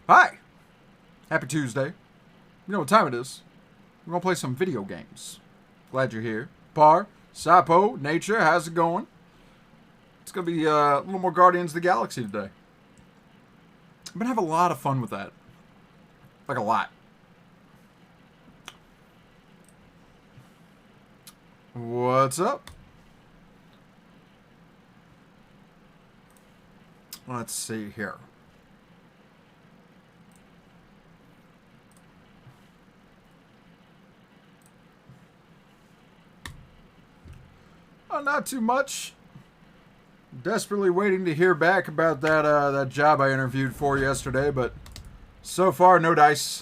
Hi! Happy Tuesday. You know what time it is. We're gonna play some video games. Glad you're here. Par, Sapo, Nature, how's it going? It's gonna be a little more Guardians of the Galaxy today. I'm gonna have a lot of fun with that. Like a lot. What's up? Let's see here. Not too much. Desperately waiting to hear back about that job I interviewed for yesterday, but so far no dice.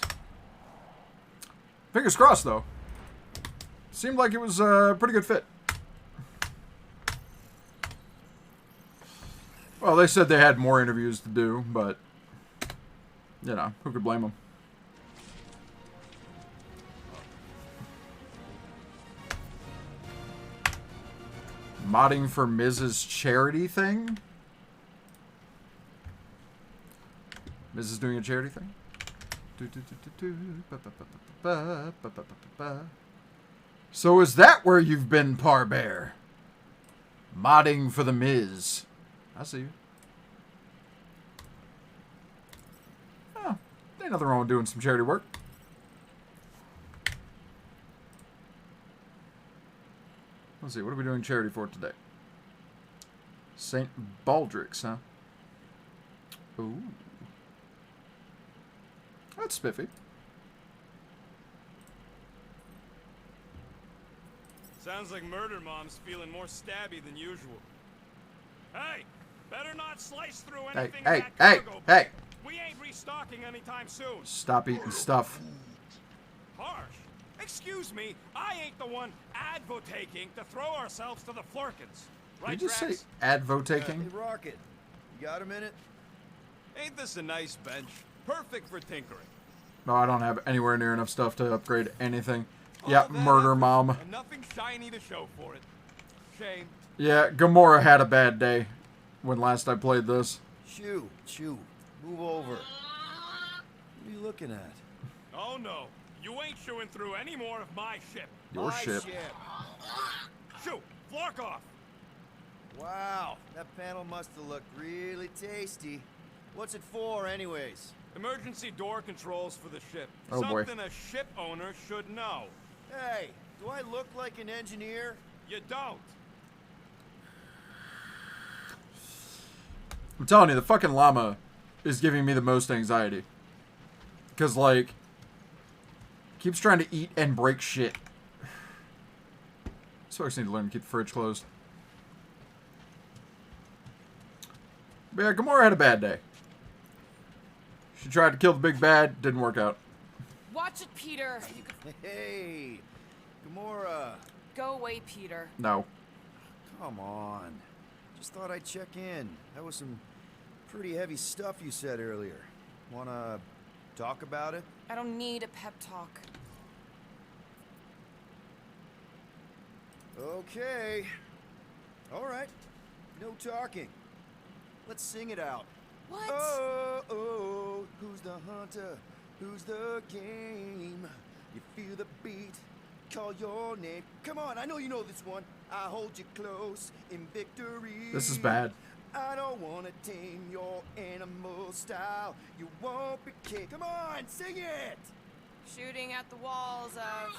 Fingers crossed though. Seemed like it was a pretty good fit. Well, they said they had more interviews to do, but you know, who could blame them? Modding for Mrs. Charity thing? Mrs. doing a charity thing? So is that where you've been, Parbear? Modding for the Miz. I see you. Oh, ain't nothing wrong with doing some charity work. Let's see, what are we doing charity for today? St. Baldrick's, huh? Ooh. That's spiffy. Sounds like Murder Mom's feeling more stabby than usual. Hey, better not slice through anything in that cargo. Hey! We ain't restocking anytime soon. Stop eating stuff. Harsh. Excuse me, I ain't the one advocating to throw ourselves to the florkins. Right, Did you just Drax? say advocating? Hey, Rocket, you got a minute? Ain't this a nice bench? Perfect for tinkering. No, I don't have anywhere near enough stuff to upgrade anything. All Yeah, that murder effort mom. And nothing shiny to show for it. Shame. Yeah, Gamora had a bad day when last I played this. Chew, move over. What are you looking at? Oh no, you ain't chewing through any more of my ship. Your My ship. Shoo, flork off. Wow, that panel must have looked really tasty. What's it for, anyways? Emergency door controls for the ship. Oh, boy. Something a ship owner should know. Hey, do I look like an engineer? You don't. I'm telling you, the fucking llama is giving me the most anxiety. Because, like, keeps trying to eat and break shit. These folks need to learn to keep the fridge closed. But yeah, Gamora had a bad day. She tried to kill the big bad, didn't work out. Watch it, Peter. You could... Hey, Gamora. Go away, Peter. No. Come on. Just thought I'd check in. That was some pretty heavy stuff you said earlier. Wanna talk about it? I don't need a pep talk. Okay. All right. No talking. Let's sing it out. What? Oh, who's the hunter? Who's the game? You feel the beat, call your name. Come on, I know you know this one. I hold you close in victory. This is bad. I don't wanna tame your animal style. You won't be kicked. Come on, sing it! Shooting at the walls of...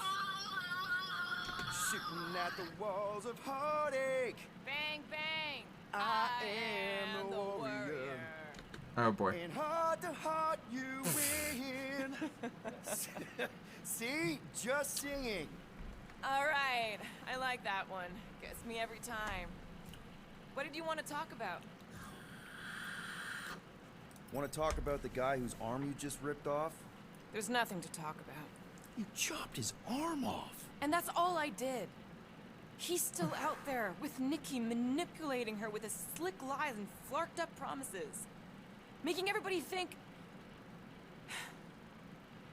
Shooting at the walls of heartache. Bang, bang. I am the warrior. Oh boy. And heart to heart, you win. See? Just singing. All right. I like that one. Gets me every time. What did you want to talk about? Want to talk about the guy whose arm you just ripped off? There's nothing to talk about. You chopped his arm off. And that's all I did. He's still out there with Nikki manipulating her with his slick lies and flarked up promises. Making everybody think...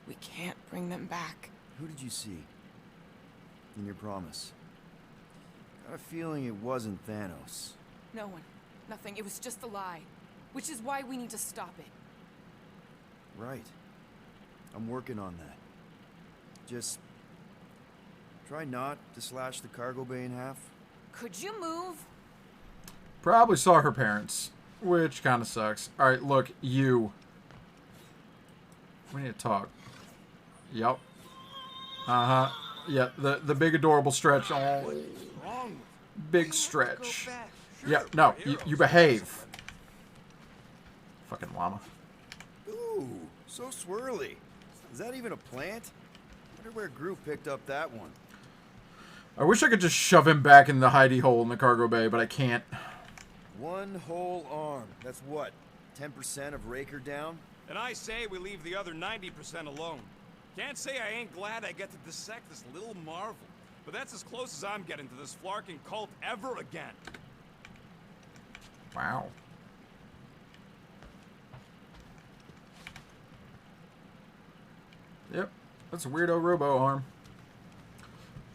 we can't bring them back. Who did you see? In your promise? Got a feeling it wasn't Thanos. No one. Nothing. It was just a lie. Which is why we need to stop it. right. I'm working on that. Just try not to slash the cargo bay in half. Could you move? Probably saw her parents, which kind of sucks. All right, look, you. We need to talk. Yep. Uh-huh. Yeah, the big adorable stretch. Oh, big stretch. Yeah, no, you behave. Fucking llama. Ooh, so swirly. Is that even a plant? I wonder where Groove picked up that one. I wish I could just shove him back in the hidey hole in the cargo bay, but I can't. One whole arm. That's what? 10% of Raker down? And I say we leave the other 90% alone. Can't say I ain't glad I get to dissect this little marvel. But that's as close as I'm getting to this flarking cult ever again. Wow. Yep, that's a weirdo robo arm.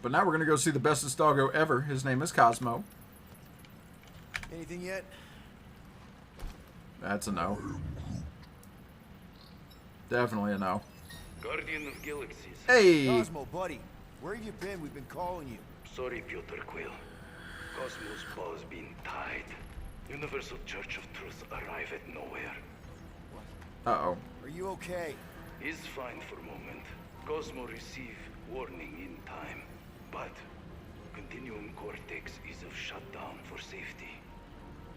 But now we're going to go see the bestest doggo ever. His name is Cosmo. Anything yet? That's a no. Definitely a no. Guardian of Galaxies. Hey! Cosmo, buddy. Where have you been? We've been calling you. Sorry, Piotr Quill. Cosmos' bow's been tied. Universal Church of Truth arrive at nowhere. Uh-oh. Are you okay? He's fine for a moment. Cosmo receive warning in time. But Continuum Cortex is of shutdown for safety.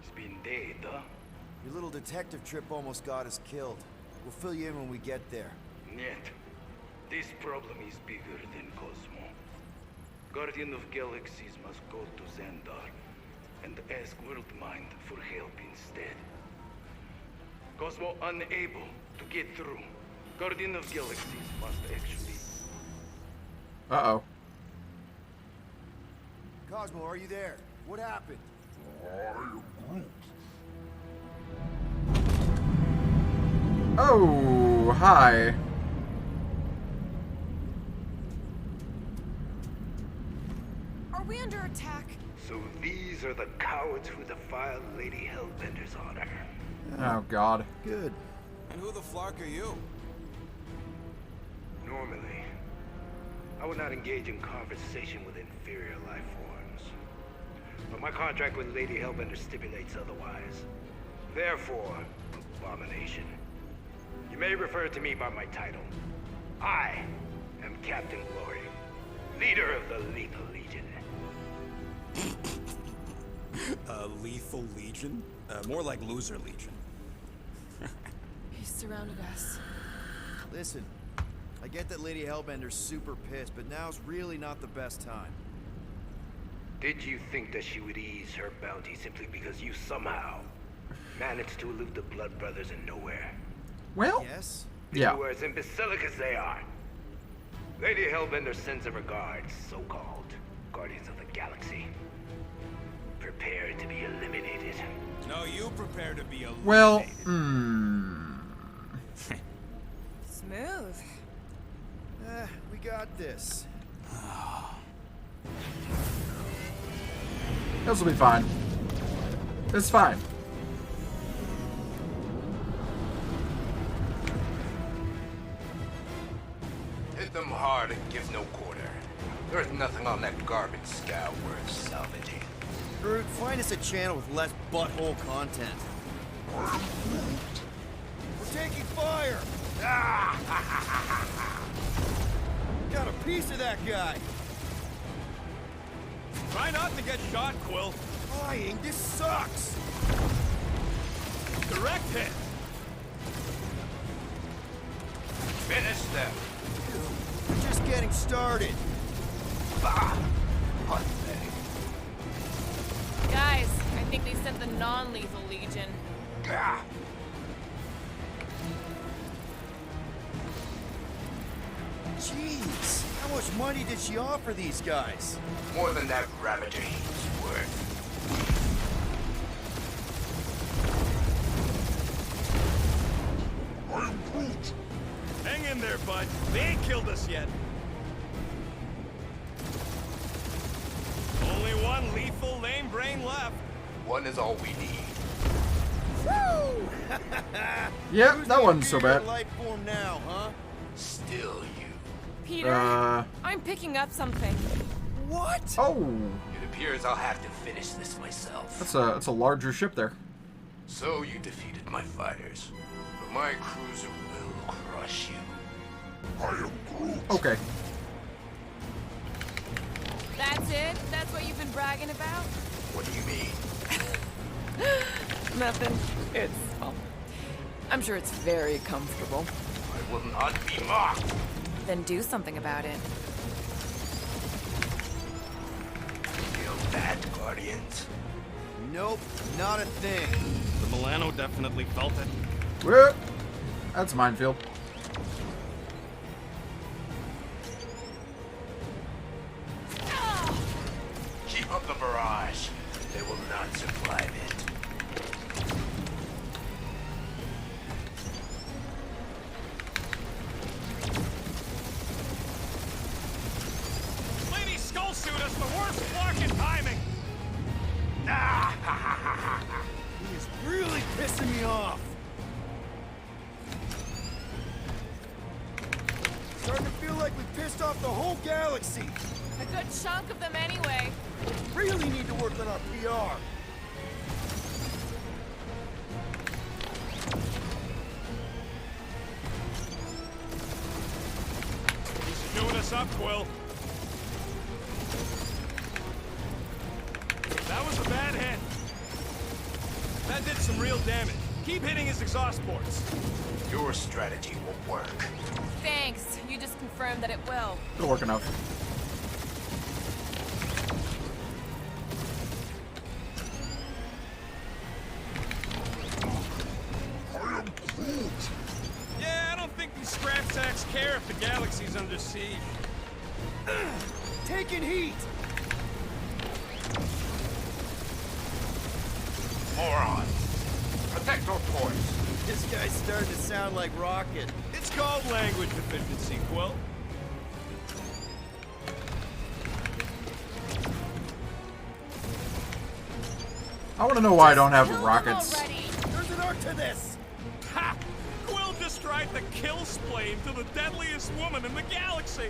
It's been dead, huh? Your little detective trip almost got us killed. We'll fill you in when we get there. Yet, this problem is bigger than Cosmo. Guardian of Galaxies must go to Xandar and ask Worldmind for help instead. Cosmo unable to get through. Guardian of Galaxies must actually... Uh-oh. Cosmo, are you there? What happened? Oh, hi. Are we under attack? So these are the cowards who defiled Lady Hellbender's honor. Oh, God. Good. And who the flark are you? Normally, I would not engage in conversation with inferior life forms. But my contract with Lady Hellbender stipulates otherwise. Therefore, abomination. You may refer to me by my title. I am Captain Glory, leader of the Lethal Legion. Lethal Legion? More like Loser Legion. He surrounded us. Listen, I get that Lady Hellbender's super pissed, but now's really not the best time. Did you think that she would ease her bounty simply because you somehow managed to elude the Blood Brothers in nowhere? Well, Yes? yeah. You were as imbecilic as they are. Lady Hellbender sends her regards, so-called Guardians of the Galaxy. Prepare to be eliminated. No, you prepare to be eliminated. Well, Smooth. We got this. this will be fine. It's fine. Hit them hard and give no quarter. There's nothing on that garbage scow worth salvaging. Groot, find us a channel with less butthole content. We're taking fire! Got a piece of that guy! Try not to get shot, Quill. Flying, this sucks! Direct hit. Finish them. We're just getting started. Pathetic. Guys, I think they sent the non-lethal Legion. Ah. Jeez, how much money did she offer these guys? More than that Ravager he's worth. Hang in there, bud. They ain't killed us yet. Only one lethal lame brain left. One is all we need. Woo! Yep, Who's that the wasn't so inferior bad. life form now, huh? Still you. Peter, I'm picking up something. What? Oh, It appears I'll have to finish this myself. that's a larger ship there. So you defeated my fighters, but my cruiser will crush you. I am Groot. Okay. That's it? That's what you've been bragging about? What do you mean? Nothing. It's, well, I'm sure it's very comfortable. I will not be mocked. Then do something about it. Feel that, Guardians? Nope, not a thing. The Milano definitely felt it. Whoop. That's a minefield. Keep up the barrage. They will not survive it. Lady Skullsuit has the worst flarkin' timing. He is really pissing me off. Starting to feel like we pissed off the whole galaxy. A good chunk of them anyway. Really need to work on our PR. He's chewing us up, Quill. That was a bad hit. That did some real damage. Keep hitting his exhaust ports. Your strategy will work. Thanks. You just confirmed that it will. It'll work enough. Yeah, I don't think these scrap sacks care if the galaxy's under siege. Taking heat. Moron! Protect your points. This guy's starting to sound like Rocket. It's called language deficiency, Quill. I want to know why I don't have Kill them rockets. already. There's an art to this. Ha! Quill just tried to kill Splane to the deadliest woman in the galaxy.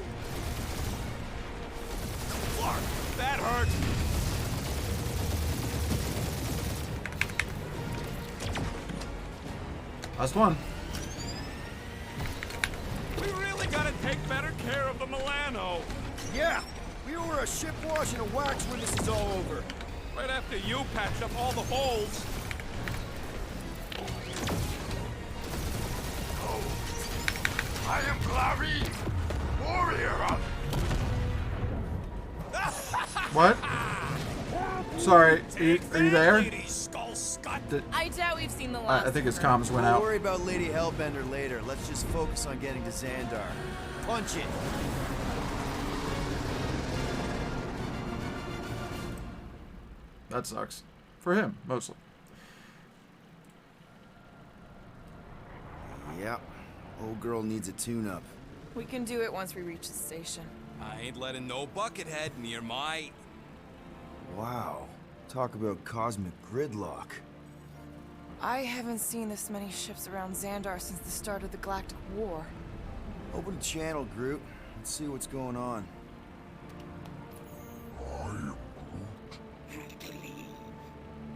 Clark, that hurts. Last one. We really gotta take better care of the Milano. Yeah, we owe her a ship wash and a wax when this is all over. Right after you patch up all the holes. I am Clary, warrior of... What? Sorry, are you there? Lady Skull Scut. I doubt we've seen the last. I think his of her. comms went We'll out. worry about Lady Hellbender later. Let's just focus on getting to Xandar. Punch it. That sucks. For him, mostly. Yep. Old girl needs a tune-up. We can do it once we reach the station. I ain't letting no buckethead near my... Wow. Talk about cosmic gridlock. I haven't seen this many ships around Xandar since the start of the Galactic War. Open the channel, Groot. Let's see what's going on. Have to leave.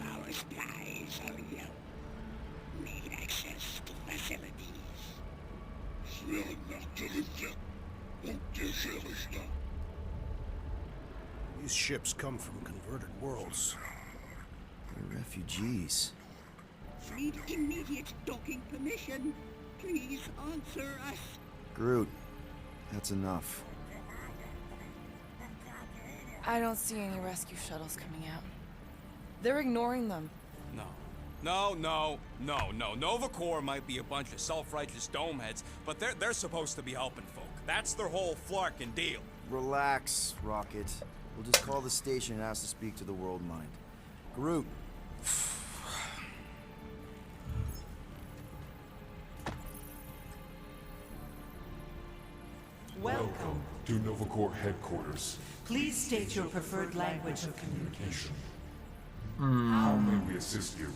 Our supplies are low. Need access to facilities. These ships come from converted worlds. They're refugees. Need immediate docking permission. Please answer us. Groot, that's enough. I don't see any rescue shuttles coming out. They're ignoring them. No. Nova Corps might be a bunch of self-righteous domeheads, but they're supposed to be helping folk. That's their whole flarkin' deal. Relax, Rocket. We'll just call the station and ask to speak to the World Mind. Groot. Welcome to Novacore headquarters. Please state your preferred language of communication. How may we assist you?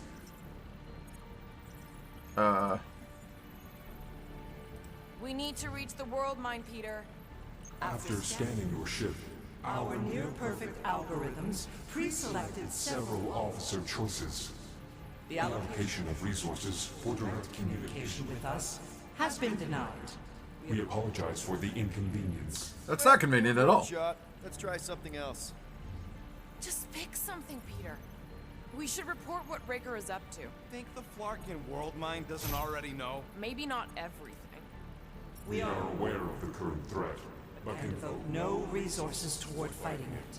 We need to reach the world mine, Peter. After scanning your ship, Our near-perfect algorithms pre-selected several officer choices. The Allocation of resources for direct communication with us has been denied. We apologize for the inconvenience. That's not convenient at all. Shot. Let's try something else. Just pick something, Peter. We should report what Raker is up to. Think the Flarkin world mine doesn't already know? Maybe not everything. We are aware of the current threat, but can Devote no resources toward fighting it.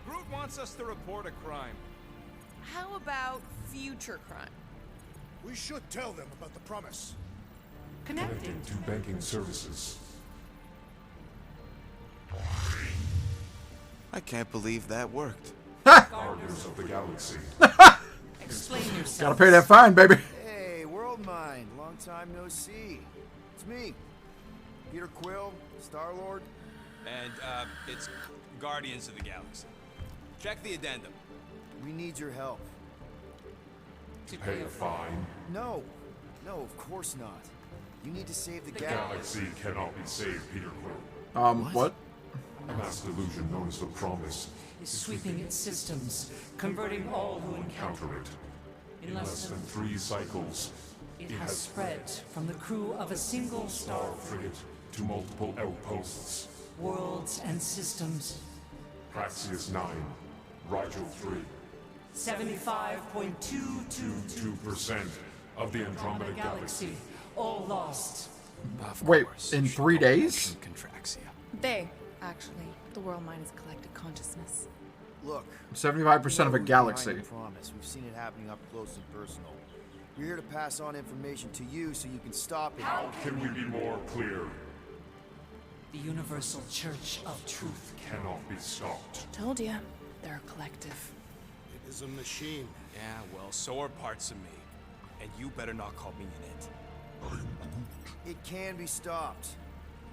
Groot wants us to report a crime. How about future crime? We should tell them about the promise. Connecting. to banking services. I can't believe that worked. Guardians of the Galaxy. Explain yourself. Gotta pay that fine, baby. Hey, World Mind. Long time no see. It's me, Peter Quill, Star-Lord. And, it's Guardians of the Galaxy. Check the addendum. We need your help. To pay a fine. No, of course not. You need to save the The galaxy. galaxy cannot be saved, Peter Quill. What? A mass delusion known as the Promise Is sweeping its systems, converting all who encounter counter it. it. In less than 3 cycles, It has spread from the crew of a single Star star, frigate to multiple outposts. worlds and systems. Praxius 9, Rigel 3, 75.222% 2% of the Andromeda Galaxy. galaxy, all lost. Wait, in 3 days? Contraxia. They, actually. The world mine has collected consciousness. Look. 75% of a we know who's galaxy. behind the promise. We've seen it happening up close and personal. We're here to pass on information to you so you can stop it. How can we be more clear? The Universal Church of Truth. Cannot be stopped. Told ya. They're a collective. It is a machine. Yeah, well, so are parts of me. And you better not call me in it. It can be stopped.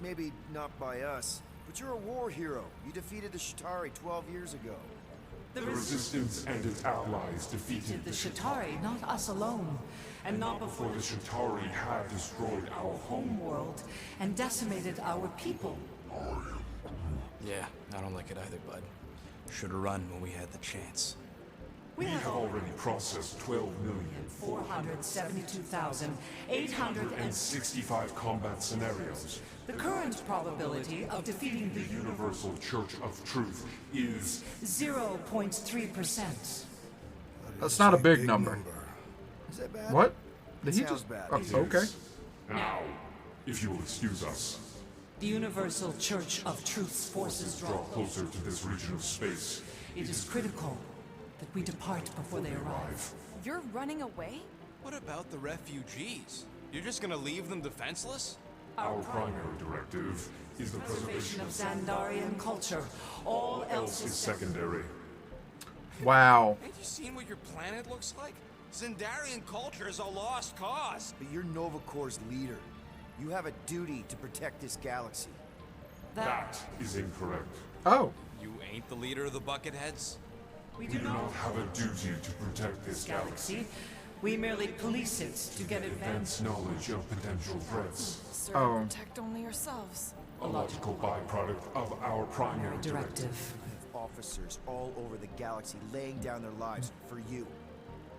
Maybe not by us, but you're a war hero. You defeated the Shatari 12 years ago. The The Resistance and its allies defeated the Shatari, not us alone, and not before the Shatari had destroyed our home. world and decimated our people. Yeah, I don't like it either, bud. Should've run when we had the chance. We We have have already processed 472,865 65 combat scenarios. The current probability of defeating the Universal Church of Truth is 0.3%. That's not a big number. Is that bad? What? Did he Sounds just? bad. Oh, okay. now. If you will excuse us, The Universal Church of Truth's forces draw draw. closer to this region of space. It is critical that we depart before they arrive. You're running away? What about the refugees? You're just gonna leave them defenseless? Our primary directive is the Preservation preservation of of Xandarian culture. All else is secondary. Wow. Ain't you seen what your planet looks like? Zendarian culture is a lost cause. But you're Nova Corps' leader. You have a duty to protect this galaxy. That is incorrect. Oh. You ain't the leader of the Bucketheads? We We do do not not have a duty to protect this galaxy. galaxy. We merely police it to get advanced. Advance knowledge of potential threats. Serve Oh. and protect only yourselves. A logical byproduct of our primary directive. Directive. I have officers all over the galaxy laying down their lives for you.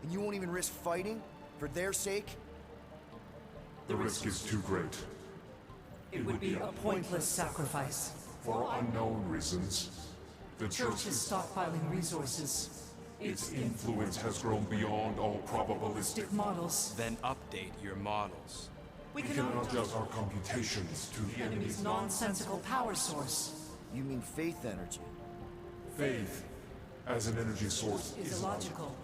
And you won't even risk fighting? For their sake? The risk is too great. It would be a pointless sacrifice. For unknown reasons, the Church Church is stockpiling resources. its influence has grown beyond all probabilistic. Stick models. Then update your models. We We can cannot adjust our computations to the enemy's enemy's nonsensical power source. You mean faith energy? faith as an energy source Is illogical.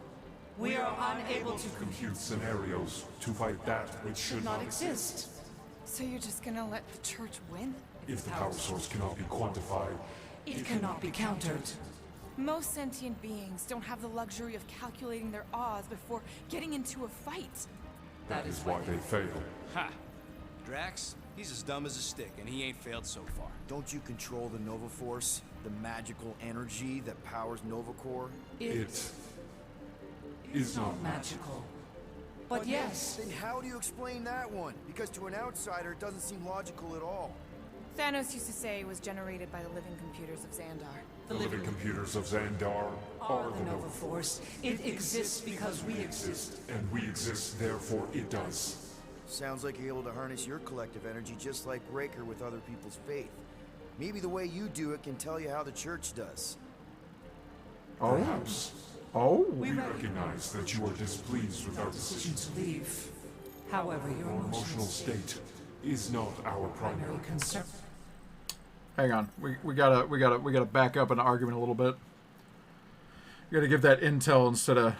We are unable to compute scenarios to fight that which should not not exist. So you're just gonna let the church win? If the power source cannot be quantified, It cannot be countered. Most sentient beings don't have the luxury of calculating their odds before getting into a fight. that is why they fail. Ha! Drax, he's as dumb as a stick, and he ain't failed so far. Don't you control the Nova Force? The magical energy that powers Nova Corps? It is not magical. But yes, Then how do you explain that one? Because to an outsider, it doesn't seem logical at all. Thanos used to say it was generated by the living computers of Xandar. the living computers of Xandar are the Nova Force. It exists because we exist. and we exist, therefore it does. Sounds like you're able to harness your collective energy just like Breaker with other people's faith. Maybe the way you do it can tell you how the church does. Oh. Perhaps Oh. we recognize that you are displeased with our decision. To leave. However, your Your emotional state is not our primary primary. concern. Hang on. We gotta back up an argument a little bit. We gotta give that intel instead of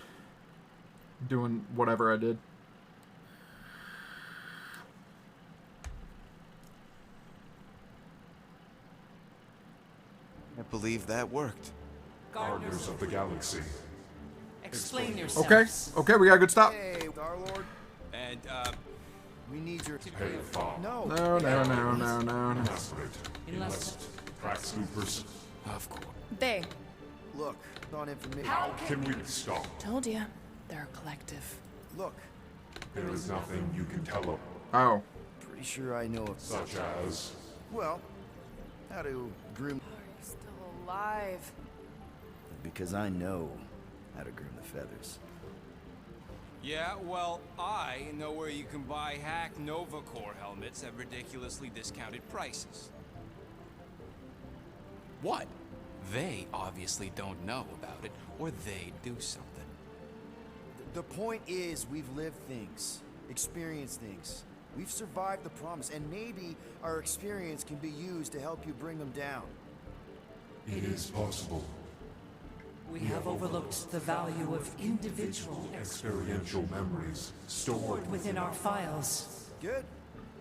doing whatever I did. I believe that worked. Gardeners of the Galaxy. Explain yourself. Okay. Okay, we got a good stop. Hey, Star-Lord, And, we need your... Hey, Father. No. No. Desperate. Unless- Crack scoopers. of course. They. Look, on information. How can we stop? Told ya. They're a collective. Look, There is nothing you can tell them, Oh. pretty sure I know of... such as Well, how to groom... Are you still alive? Because I know how to groom the feathers. Yeah, well, I know where you can buy hack Nova Corps helmets at ridiculously discounted prices. What? They obviously don't know about it, or they do something. The point is, we've lived things, experienced things. We've survived the promise, and maybe our experience can be used to help you bring them down. it is possible. We have overlooked the value of individual Experiential memories stored within our files. Good.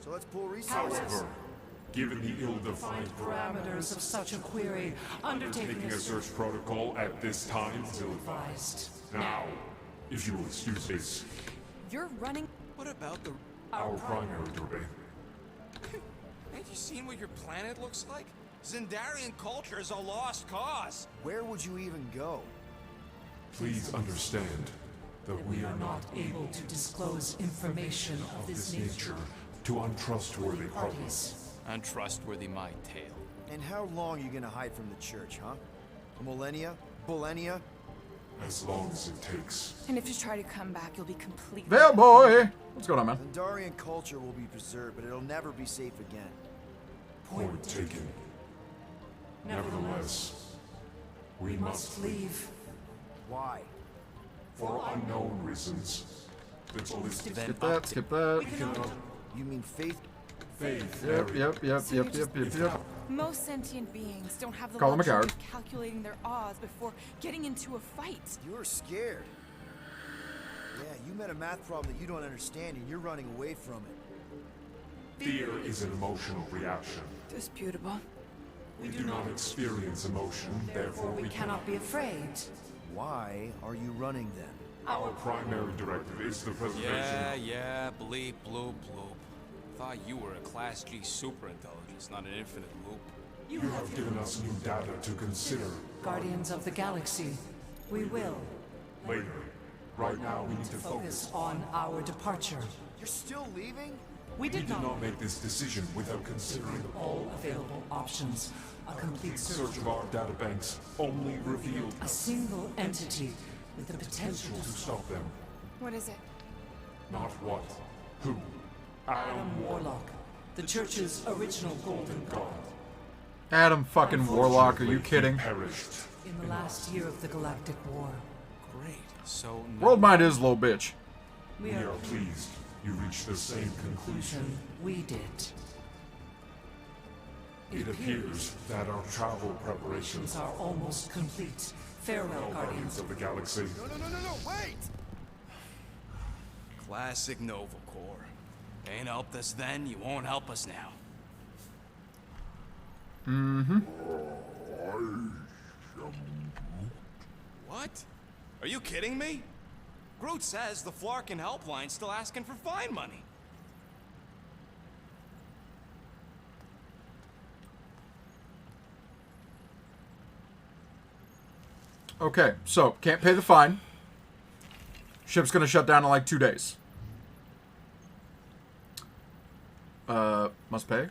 So let's pull resources. However, given the ill-defined Parameters of such a query, undertaking taking a search protocol at this time is ill-advised. advised. Now, if you will excuse this, You're running. What about the... our primary domain. Ain't you seen what your planet looks like? Zendarian culture is a lost cause. Where would you even go? Please understand that we are not Able to disclose information of this nature to untrustworthy parties. parties. Untrustworthy my tale. And how long are you gonna hide from the church, huh? A millennia? Millennia? As long as it takes. And if you try to come back, you'll be completely. There, boy. What's going on, man? Zendarian culture will be preserved, but it'll never be safe again. Point taken. Nevertheless, we must Leave. Why? for unknown reasons. The ballistic Skip that. Skip that. cannot You mean faith? faith. Yep. Most sentient beings don't have the Call him a luxury coward. of calculating their odds before getting into a fight. You're scared. Yeah, you met a math problem that you don't understand, and you're running away from it. Fear is an emotional reaction. Disputable. We do not experience emotion, therefore we Cannot be afraid. Why are you running then? Our primary directive is the preservation Yeah, bleep, bloop, bloop. Thought you were a Class G superintelligence, not an infinite loop. You have given us new data to consider. Guardians of the Galaxy. We will Later. Right now, we need to focus. focus on our departure. You're still leaving? We We did did not not make this decision without considering all available options. A complete search. search of our databanks only revealed A single entity with the potential to stop them. What is it? Not what, who. Adam Warlock, the Church's original golden God. Adam fucking Warlock. Are you kidding? Perished. in the last year of the Galactic War. Great. So World mind is a little bitch. We We are are pleased you reached the same conclusion. we did. It appears that our travel preparations are almost complete. Farewell, Guardians Guardians. of the Galaxy. No, wait! Classic Nova Corps. Ain't helped us then, you won't help us now. What? Are you kidding me? Groot says the Flarkin helpline's still asking for fine money. Okay, so can't pay the fine. Ship's gonna shut down in like 2 days. Must pay?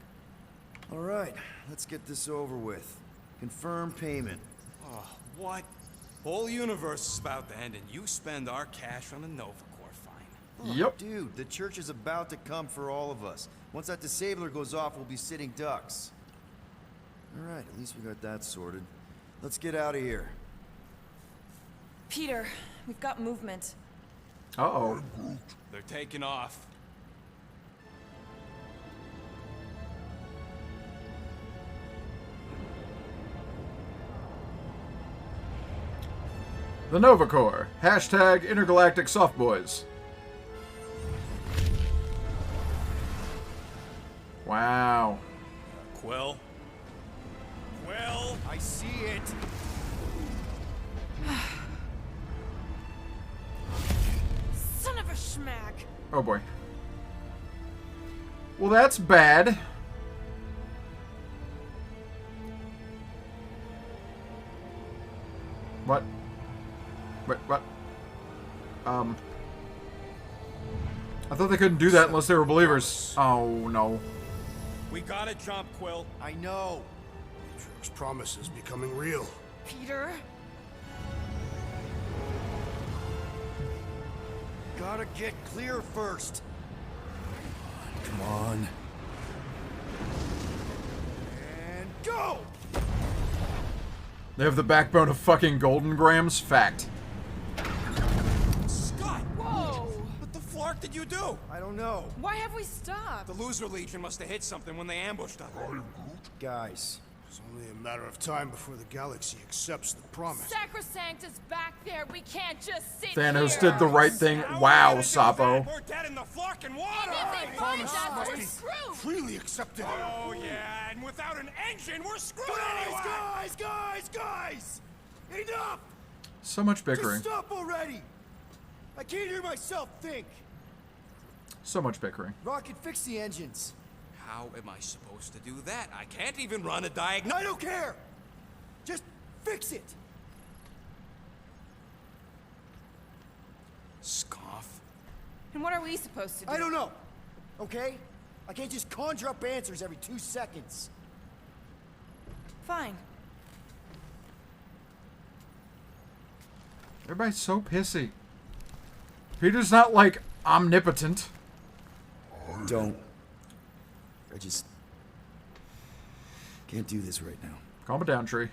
All right, let's get this over with. Confirm payment. Oh, what? Whole universe is about to end, and you spend our cash on a Nova Corps fine. Look, Yep. Dude, the church is about to come for all of us. Once that disabler goes off, we'll be sitting ducks. All right, at least we got that sorted. Let's get out of here. Peter, we've got movement. Uh-oh. They're taking off. The Nova Corps. Hashtag Intergalactic Softboys. Wow. Quill? Quill? I see it. Son of a schmack. Oh boy. Well, that's bad. What? Wait, what? I thought they couldn't do that unless they were believers. Oh, no. We gotta jump, Quill. I know. Matrix promises becoming real. Peter? Gotta get clear first. Come on. And go! They have the backbone of fucking Golden Grams? Fact. Scott! Whoa! What the flark did you do? I don't know. Why have we stopped? The Loser Legion must have hit something when they ambushed us. Guys, It's only a matter of time before the galaxy accepts the promise. Sacrosanct is back there. We can't just sit Thanos here. did the right thing. Wow, Sapo. We're dead in the flarkin' water! If they find us, must we're be screwed. freely accepted. Oh, yeah, and without an engine, we're screwed anyway! guys! Enough! So much bickering. Just stop already! I can't hear myself think. So much bickering. Rocket, fix the engines. How am I supposed to do that? I can't even run a diagnostic. I don't care! Just fix it! Scoff. And what are we supposed to do? I don't know, okay? I can't just conjure up answers every 2 seconds. Fine. Everybody's so pissy. Peter's not, like, omnipotent. Don't. I just can't do this right now. Calm it down, Tree.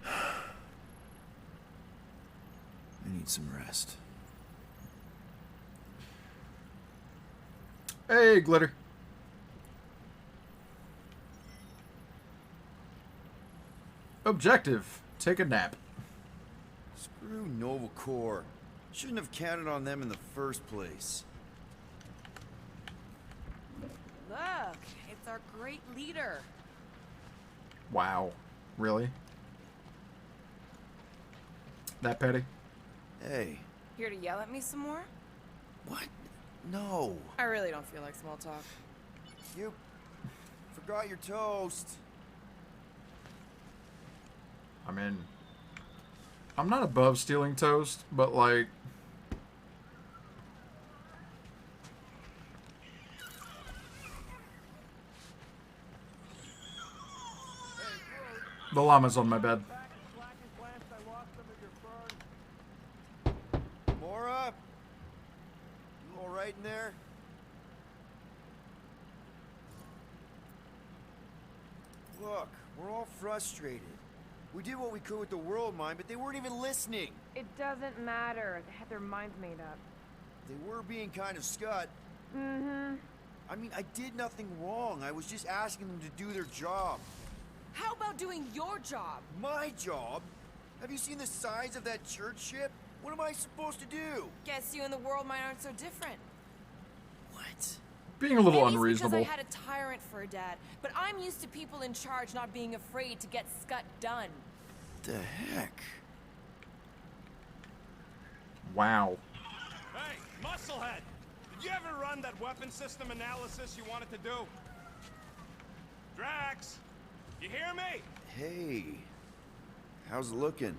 I need some rest. Hey, Glitter. Objective. Take a nap. Screw Nova Corps. Shouldn't have counted on them in the first place. Look, it's our great leader. Wow. Really? That petty? Hey, Here to yell at me some more? what? No. I really don't feel like small talk. You forgot your toast. I mean, I'm not above stealing toast, but like, the llama's on my bed. Mora? You alright in there? Look, we're all frustrated. We did what we could with the world mind, but they weren't even listening. It doesn't matter. They had their minds made up. They were being kind of scut. Mm-hmm. I mean, I did nothing wrong. I was just asking them to do their job. How about doing your job? My job? Have you seen the size of that church ship? What am I supposed to do? Guess you and the world mind aren't so different. What? Being a little Maybe it's unreasonable. because I had a tyrant for a dad, but I'm used to people in charge not being afraid to get scut done. The heck? Wow. Hey, Musclehead! Did you ever run that weapon system analysis you wanted to do? Drax! You hear me? Hey, How's it looking?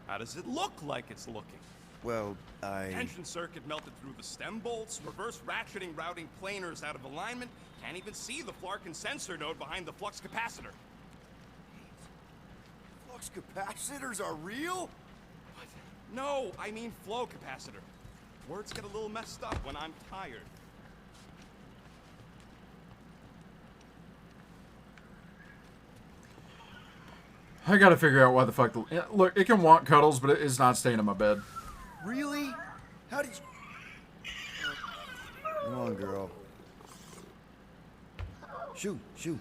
How does it look like it's looking? Well, Tension circuit melted through the stem bolts, reverse ratcheting routing planers out of alignment. Can't even see the Flarkin sensor node behind the flux capacitor. Flux capacitors are real? What? No, I mean flow capacitor. Words get a little messed up when I'm tired. I gotta figure out why the fuck look, it can want cuddles, but it is not staying in my bed. Really? How did you... Come on, girl. Shoo, shoo.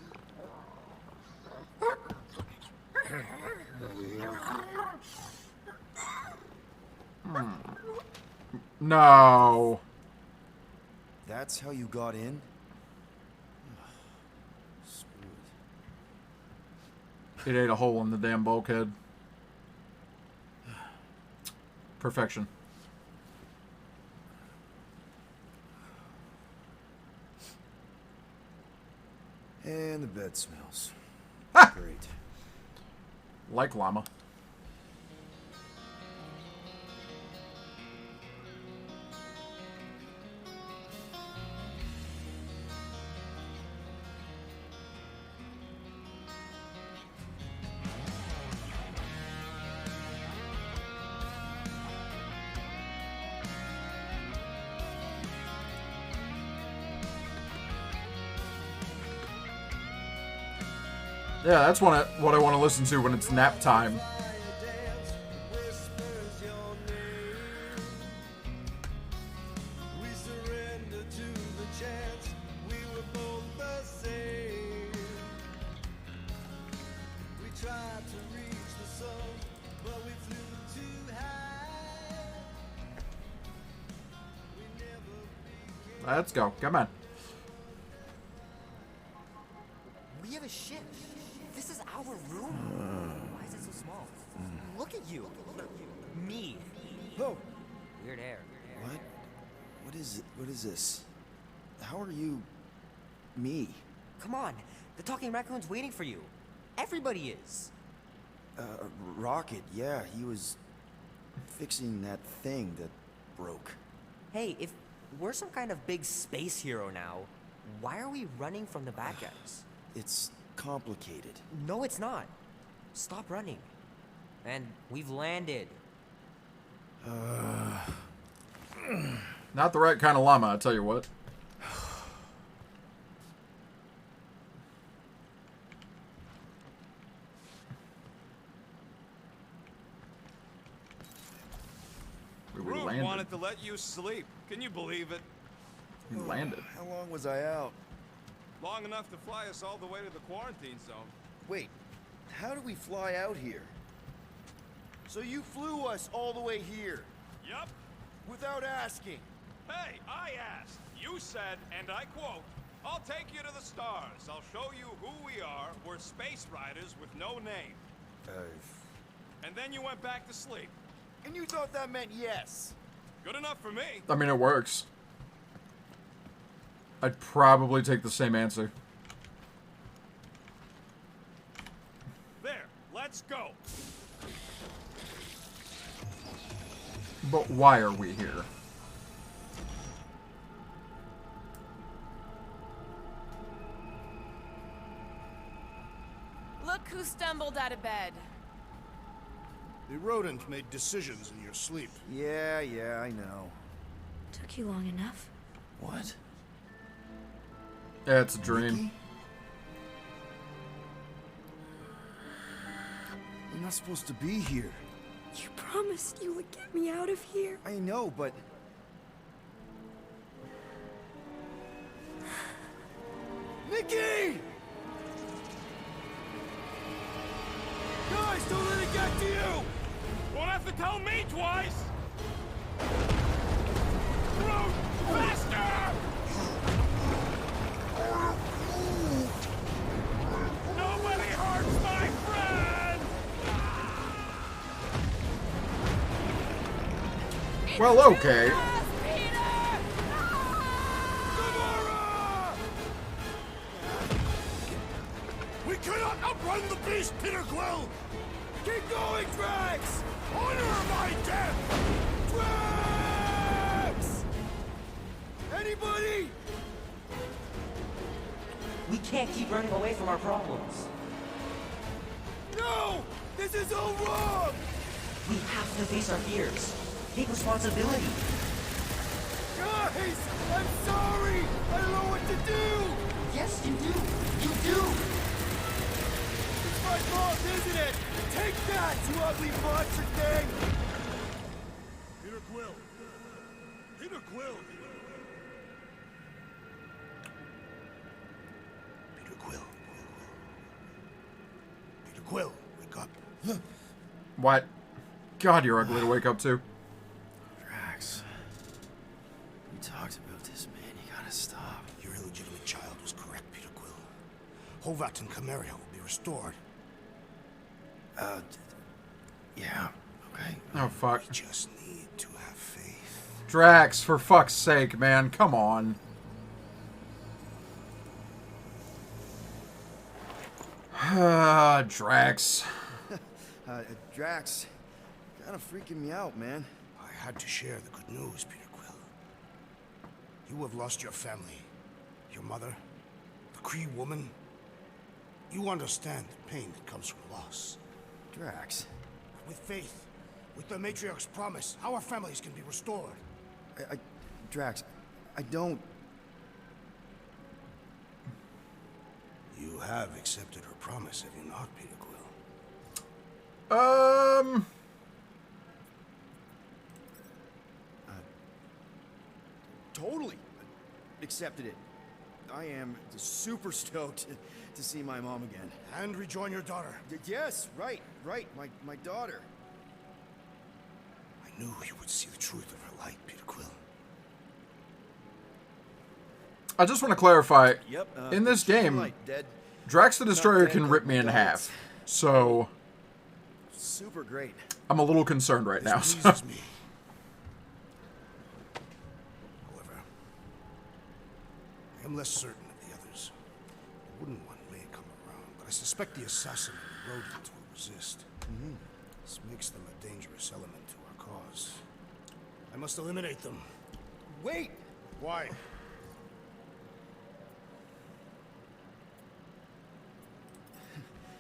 No. That's how you got in? It ate a hole in the damn bulkhead. Perfection. And the bed smells. Ha! Great. Like Llama. Yeah, that's what I want to listen to when it's nap time. Let's go. Come on. We have a ship. This is our room. Why is it so small? Look at you. Me. Oh. Weird hair. What? What is it? What is this? How are you... me? Come on. The talking raccoon's waiting for you. Everybody is. Rocket, yeah. He was fixing that thing that broke. Hey, if we're some kind of big space hero now, why are we running from the bad guys? It's complicated. No, it's not. Stop running. And we've landed. Not the right kind of llama, I tell you what. Groot wanted to let you sleep. Can you believe it? We landed. How long was I out? Long enough to fly us all the way to the quarantine zone. Wait, how do we fly out here? So you flew us all the way here? Yup. Without asking? Hey, I asked. You said, and I quote, "I'll take you to the stars. I'll show you who we are. We're space riders with no name." And then you went back to sleep. And you thought that meant yes? Good enough for me. I mean, it works. I'd probably take the same answer. There, let's go. But why are we here? Look who stumbled out of bed. The rodent made decisions in your sleep. Yeah, I know. Took you long enough. What? Yeah, it's a dream. Nikki? You're not supposed to be here. You promised you would get me out of here. I know, but... Nikki! Guys, don't let it get to you! Won't have to tell me twice! Groot, faster! Nobody hurts my friend! Well, okay. We cannot outrun the beast, Peter Quill! Keep going, Drax! Honor my death! Drax! Anybody? We can't keep running away from our problems. No! This is all wrong! We have to face our fears. Take responsibility. Guys! I'm sorry! I don't know what to do! Yes, you do! You do! It's my fault, isn't it? Take that, you ugly monster thing! Peter Quill! Peter Quill! Peter Quill. Peter Quill, wake up. What? God, you're ugly to wake up to. Drax. We talked about this, man. You gotta stop. Your illegitimate child was correct, Peter Quill. Hovat and Chimeria will be restored. Yeah, okay. Oh, fuck. We just need to have faith. Drax, for fuck's sake, man. Come on. Drax. Drax, kinda freaking me out, man. I had to share the good news, Peter Quill. You have lost your family. Your mother, the Kree woman. You understand the pain that comes from loss. Drax. With faith, with the Matriarch's promise, our families can be restored. Drax, I don't... You have accepted her promise, have you not, Peter Quill? Totally accepted it. I am super stoked to see my mom again. And rejoin your daughter. Yes, right. My daughter. I knew you would see the truth of her light, Peter Quill. I just want to clarify, Yep, in this game, light, dead. Drax the Destroyer dead, can but rip me in dead. half. So, Super great. I'm a little concerned right now. This So. pleases me. However, I am less certain of the others. The Wooden One may come around, but I suspect the assassin and the rodent will resist. This makes them a dangerous element to our cause. I must eliminate them. Wait! Why?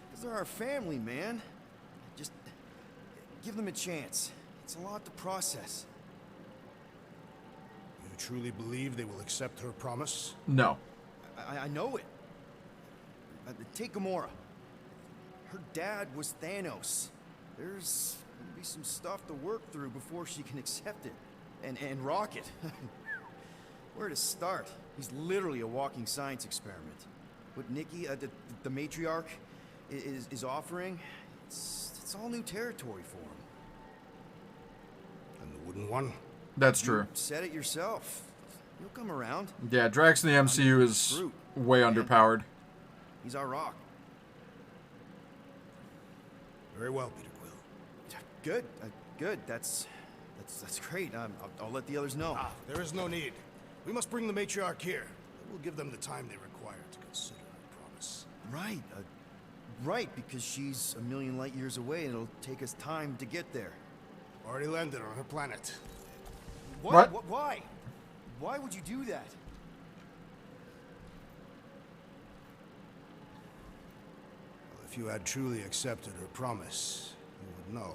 Because they're our family, man. Just give them a chance. It's a lot to process. You truly believe they will accept her promise? No. I know it. Take Gamora. Her dad was Thanos. There's gonna be some stuff to work through before she can accept it. And Rocket. Where to start? He's literally a walking science experiment. What Nikki, the matriarch, is offering, it's all new territory for him. And the Wooden One? That's true. You said it yourself. He'll come around. Yeah, Drax in the MCU is way underpowered. He's our rock. Very well, Peter Quill. Good. Good. That's great. I'll let the others know. There is no need. We must bring the matriarch here. We'll give them the time they require to consider our promise. Right. Right, because she's a million light years away and it'll take us time to get there. Already landed on her planet. What? Why? Why would you do that? Well, if you had truly accepted her promise, you would know.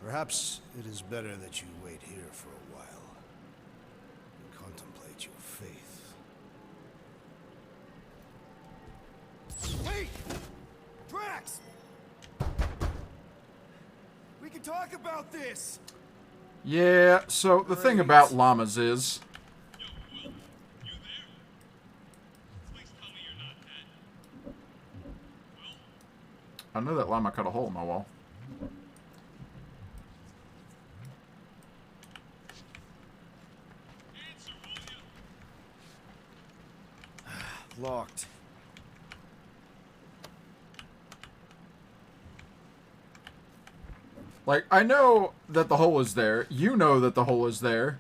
Perhaps it is better that you wait here for a while and contemplate your faith. Wait! Drax! We can talk about this! Yeah, so the thing about llamas is... I know that llama cut a hole in my wall. Locked. Like, I know that the hole is there. You know that the hole is there.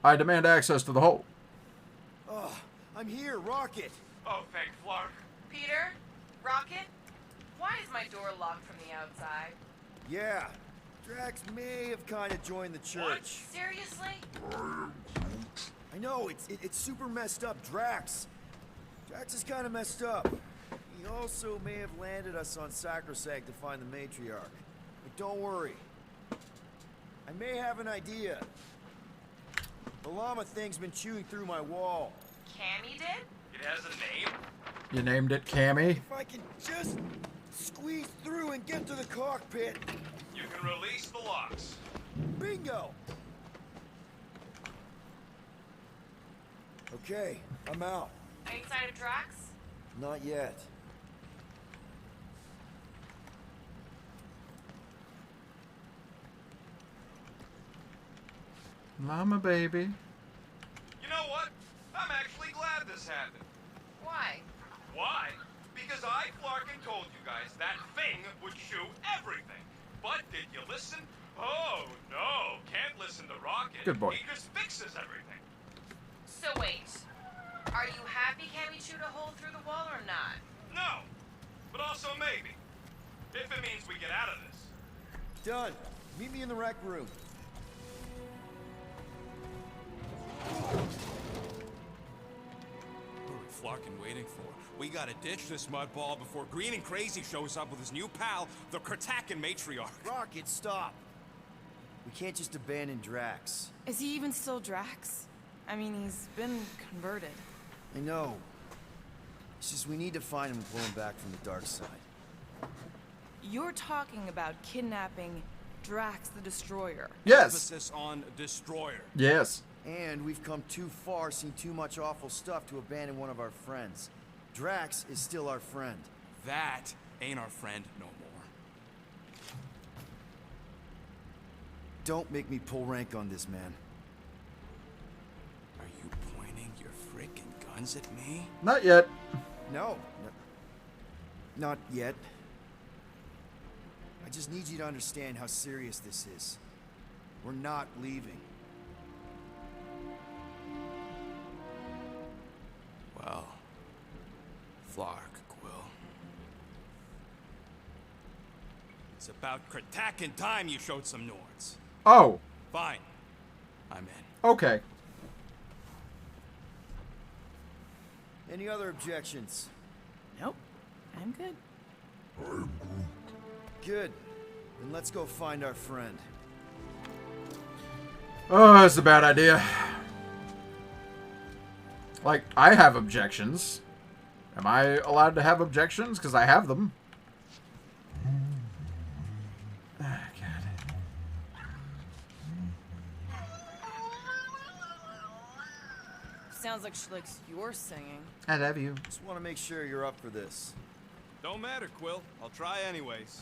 I demand access to the hole. Oh, I'm here, Rocket. Oh, thank Flark. Peter? Rocket? Why is my door locked from the outside? Yeah, Drax may have kind of joined the church. Seriously? I know, it's super messed up, Drax. Drax is kind of messed up. He also may have landed us on Sacrosanct to find the matriarch. But don't worry. I may have an idea. The llama thing's been chewing through my wall. Cammy did? It has a name? You named it Cammy? If I can just squeeze through and get to the cockpit. You can release the locks. Bingo! Okay, I'm out. Any sign of Drax? Not yet. Llama baby. You know what? I'm actually glad this happened. Why? Why? Because I, Flarkin, told you guys that thing would chew everything. But did you listen? Oh, no. Can't listen to Rocket. Good boy. He just fixes everything. So wait. Are you happy Cammy chewed a hole through the wall or not? No. But also maybe. If it means we get out of this. Done. Meet me in the rec room. What are we Flarkin waiting for? We gotta ditch this mudball before Green and Crazy shows up with his new pal, the Kratakan matriarch. Rocket, stop. We can't just abandon Drax. Is he even still Drax? I mean, he's been converted. I know. It's just we need to find him and pull him back from the dark side. You're talking about kidnapping Drax the Destroyer. Yes. Emphasis on destroyer. Yes. And we've come too far, seen too much awful stuff to abandon one of our friends. Drax is still our friend. That ain't our friend no more. Don't make me pull rank on this, man. Are you pointing your frickin' guns at me? Not yet. No. Not yet. I just need you to understand how serious this is. We're not leaving. Well, Flark, Quill. It's about Kratakan time you showed some Nords. Oh. Fine. I'm in. Okay. Any other objections? Nope. I'm good. Good. Then let's go find our friend. Oh, that's a bad idea. Like, I have objections. Am I allowed to have objections? Because I have them. Ah, God. Sounds like she likes your singing. I love you. Just want to make sure you're up for this. Don't matter, Quill. I'll try anyways.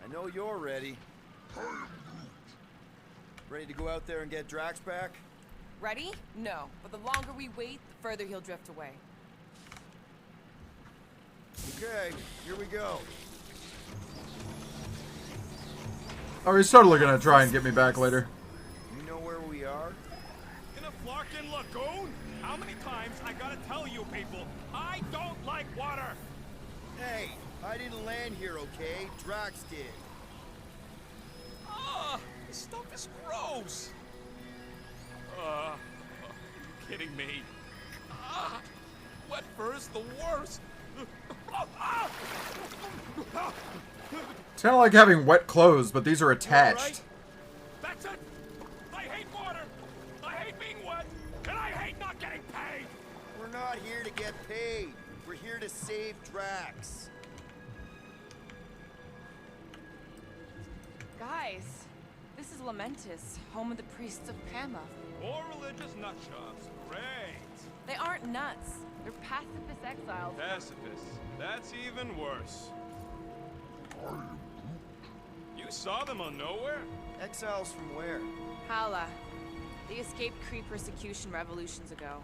I know you're ready. Ready to go out there and get Drax back? Ready? No. But the longer we wait, the further he'll drift away. Okay, here we go. Oh, he's totally gonna try and get me back later. You know where we are? In a Flarkin lagoon? How many times I gotta tell you people, I don't like water! Hey, I didn't land here, okay? Drax did. Ah, this stuff is gross! Are you kidding me? Ah, wet fur is the worst! It's kind of like having wet clothes, but these are attached. Right? That's it! I hate water! I hate being wet! And I hate not getting paid! We're not here to get paid. We're here to save Drax. Guys, this is Lamentis, home of the priests of Kama. More religious nutjobs. Great! They aren't nuts. They're pacifist exiles. Pacifists. That's even worse. You saw them on Nowhere? Exiles from where? Hala. They escaped Kree persecution revolutions ago.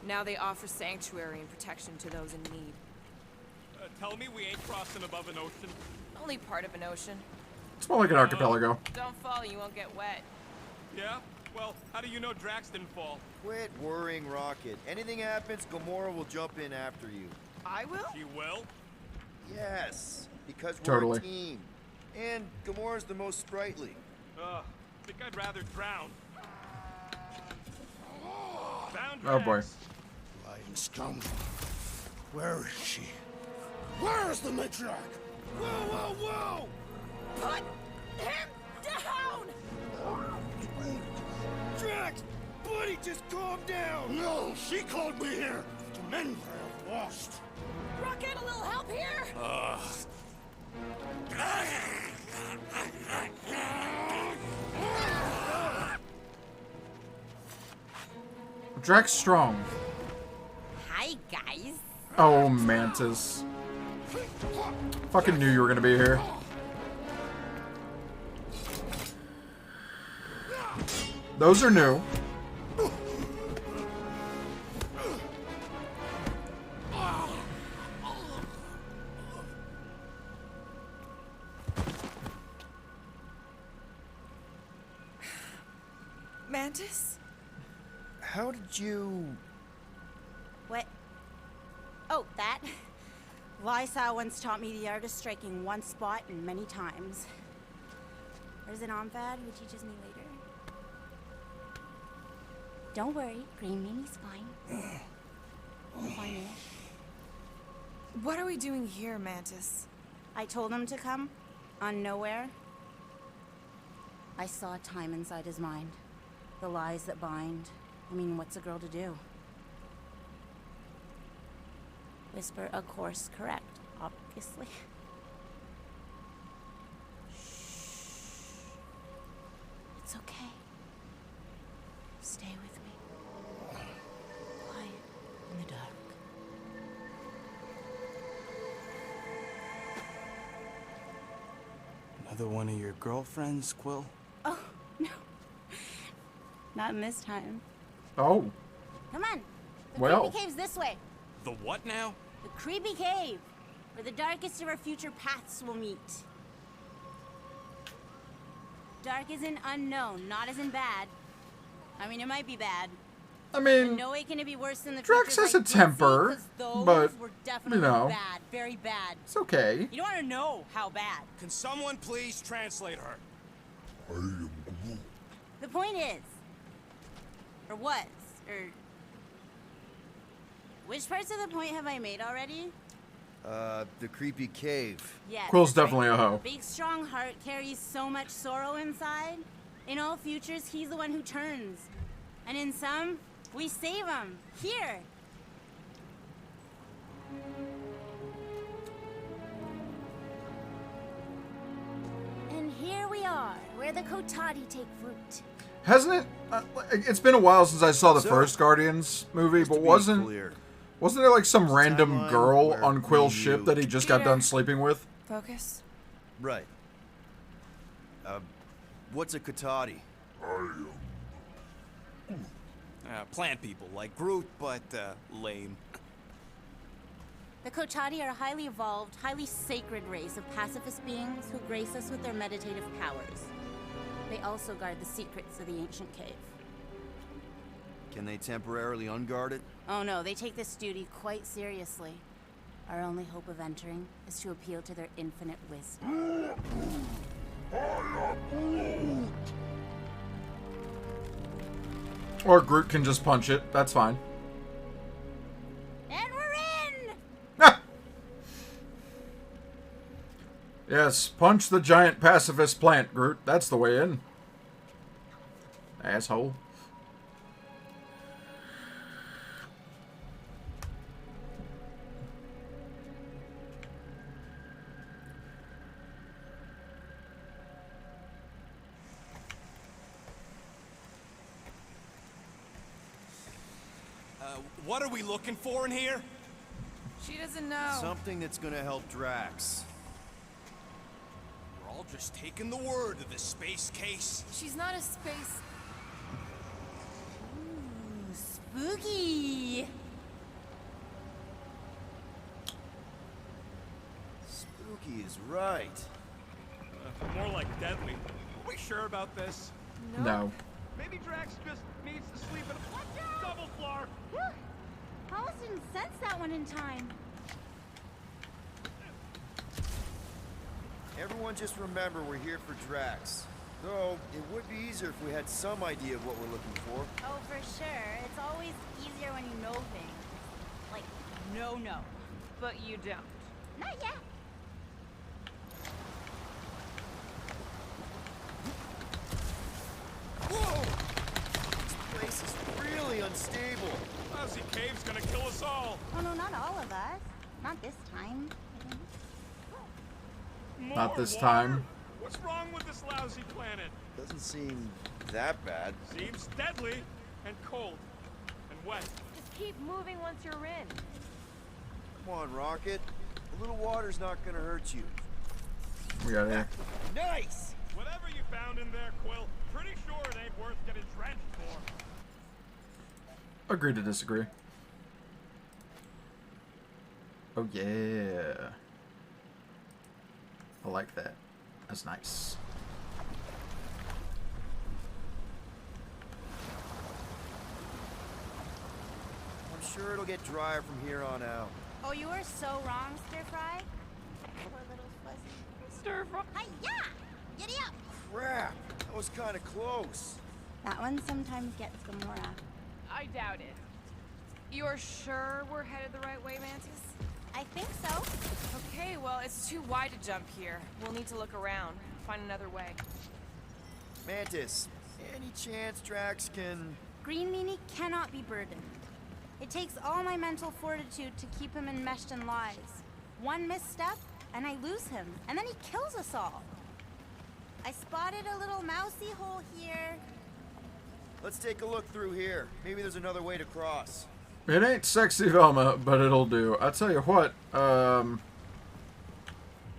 Now they offer sanctuary and protection to those in need. Tell me we ain't crossing above an ocean. Only part of an ocean. It's more like an archipelago. Don't fall, you won't get wet. Yeah? Well, how do you know Drax didn't fall? Quit worrying, Rocket. Anything happens, Gamora will jump in after you. I will? She will? Yes, because we're Totally. a team. And Gamora's the most sprightly. I think I'd rather drown. Found Oh boy. Drax. Lying scoundrel. Where is she? Where's the matriarch? Whoa, whoa, whoa! Put him down! Drax! Buddy, just calm down! No, she called me here to mend what I have lost. Rocket, a little help here? Drax strong. Hi, guys. Oh, Mantis. Fucking knew you were gonna be here. Those are new. Mantis? How did you... What? Oh, that? Lysa once taught me the art of striking one spot and many times. There's an Omfad who teaches me later. Don't worry, Green Mimi's fine. Fine-ish. What are we doing here, Mantis? I told him to come, on nowhere. I saw time inside his mind. The lies that bind. I mean, what's a girl to do? Whisper a course correct, obviously. It's okay. Stay with me. Quiet in the dark. Another one of your girlfriends, Quill? Oh, no. Not in this time. Oh. Come on. The Well. creepy cave's this way. The what now? The creepy cave, where the darkest of our future paths will meet. Dark as in unknown, not as in bad. I mean, it might be bad. I mean, In no way can it be worse than the Drax futures has a I did see, temper, 'cause those but, were definitely you know, bad, very bad. it's okay. You don't want to know how bad. Can someone please translate her? The point is, or was, or which parts of the point have I made already? The creepy cave. Yes. Quill's that's definitely a hoe. Big strong heart carries so much sorrow inside. In all futures, he's the one who turns. And in some, we save him. Here. And here we are, where the Kotati take root. Hasn't it? It's been a while since I saw the So, first Guardians movie, just but to be wasn't clear, there like some random timeline girl where on Quill's me, ship you- that he just got done sleeping with? Focus. Right. What's a Kotati? Plant people, like Groot, but lame. The Kotati are a highly evolved, highly sacred race of pacifist beings who grace us with their meditative powers. They also guard the secrets of the ancient cave. Can they temporarily unguard it? Oh no, they take this duty quite seriously. Our only hope of entering is to appeal to their infinite wisdom. Or Groot can just punch it. That's fine. And we're in! Ah! Yes, punch the giant pacifist plant, Groot. That's the way in. Asshole. What are we looking for in here? She doesn't know. Something that's gonna help Drax. We're all just taking the word of the space case. She's not a space. Ooh, spooky! Spooky is right. More like deadly. Are we sure about this? No. Maybe Drax just needs to sleep in a double floor. Whew. Almost didn't sense that one in time. Everyone just remember we're here for Drax. Though, it would be easier if we had some idea of what we're looking for. Oh, for sure. It's always easier when you know things. Like, no. But you don't. Not yet. Whoa! This place is really unstable. Lousy cave's gonna kill us all. Oh, no, not all of us. Not this time. Not this water? time. What's wrong with this lousy planet? Doesn't seem that bad. Seems deadly and cold and wet. Just keep moving once you're in. Come on, Rocket. A little water's not gonna hurt you. We got here. Nice! Whatever you found in there, Quill, pretty sure it ain't worth getting drenched for. Agree to disagree. Oh yeah. I like that. That's nice. I'm sure it'll get drier from here on out. Oh, you were so wrong, Stir Fry. Poor little fuzzy. Stir fry. Hi-ya! Giddy up! Crap! That was kind of close. That one sometimes gets Gamora. I doubt it. You're sure we're headed the right way, Mantis? I think so. Okay, well, it's too wide to jump here. We'll need to look around, find another way. Mantis, any chance Drax can... Green Meanie cannot be burdened. It takes all my mental fortitude to keep him enmeshed in lies. One misstep, and I lose him, and then he kills us all. I spotted a little mousy hole here. Let's take a look through here. Maybe there's another way to cross. It ain't sexy Velma, but it'll do. I tell you what,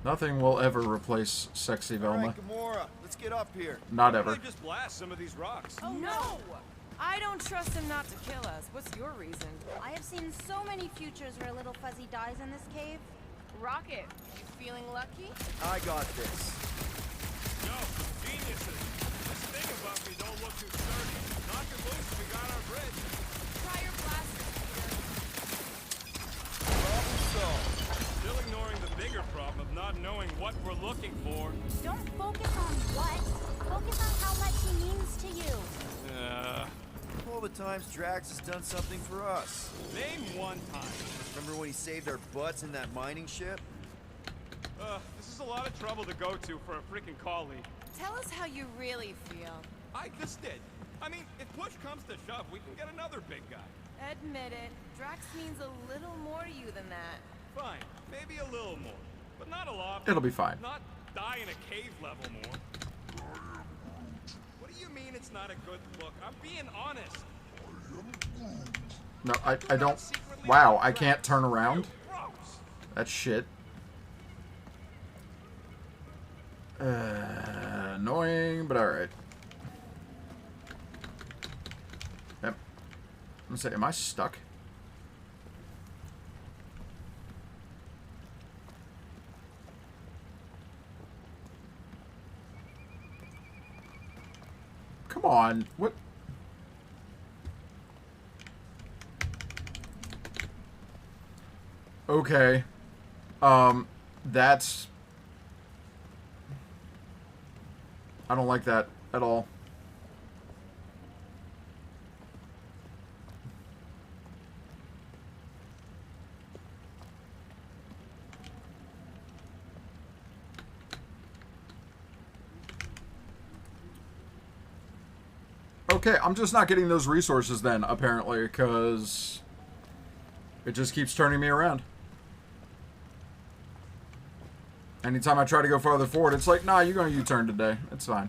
nothing will ever replace sexy Velma. All right, Gamora, let's get up here. Not Why ever. don't they just blast some of these rocks? Oh, no! I don't trust him not to kill us. What's your reason? I have seen so many futures where little fuzzy dies in this cave. Rocket, you feeling lucky? I got this. Yo, geniuses. This thing above me don't look too sturdy. Knock it loose, we got our bridge. Try your blasters, Peter. Problem solved. Still ignoring the bigger problem of not knowing what we're looking for. Don't focus on what. Focus on how much he means to you. All the times Drax has done something for us. Name one time. Remember when he saved our butts in that mining ship? This is a lot of trouble to go to for a freaking colleague. Tell us how you really feel. I just did. I mean, if push comes to shove, we can get another big guy. Admit it. Drax means a little more to you than that. Fine, maybe a little more, but not a lot. It'll be fine. Not die in a cave level more. What do you mean it's not a good look? I'm being honest. No, I don't. Wow, I can't turn around. That's shit. Annoying, but alright. Yep. I'm gonna say, am I stuck? Come on, what? Okay. That's... I don't like that at all. Okay, I'm just not getting those resources then, apparently, because it just keeps turning me around. Anytime I try to go farther forward, it's like, nah, you're going to U-turn today. It's fine.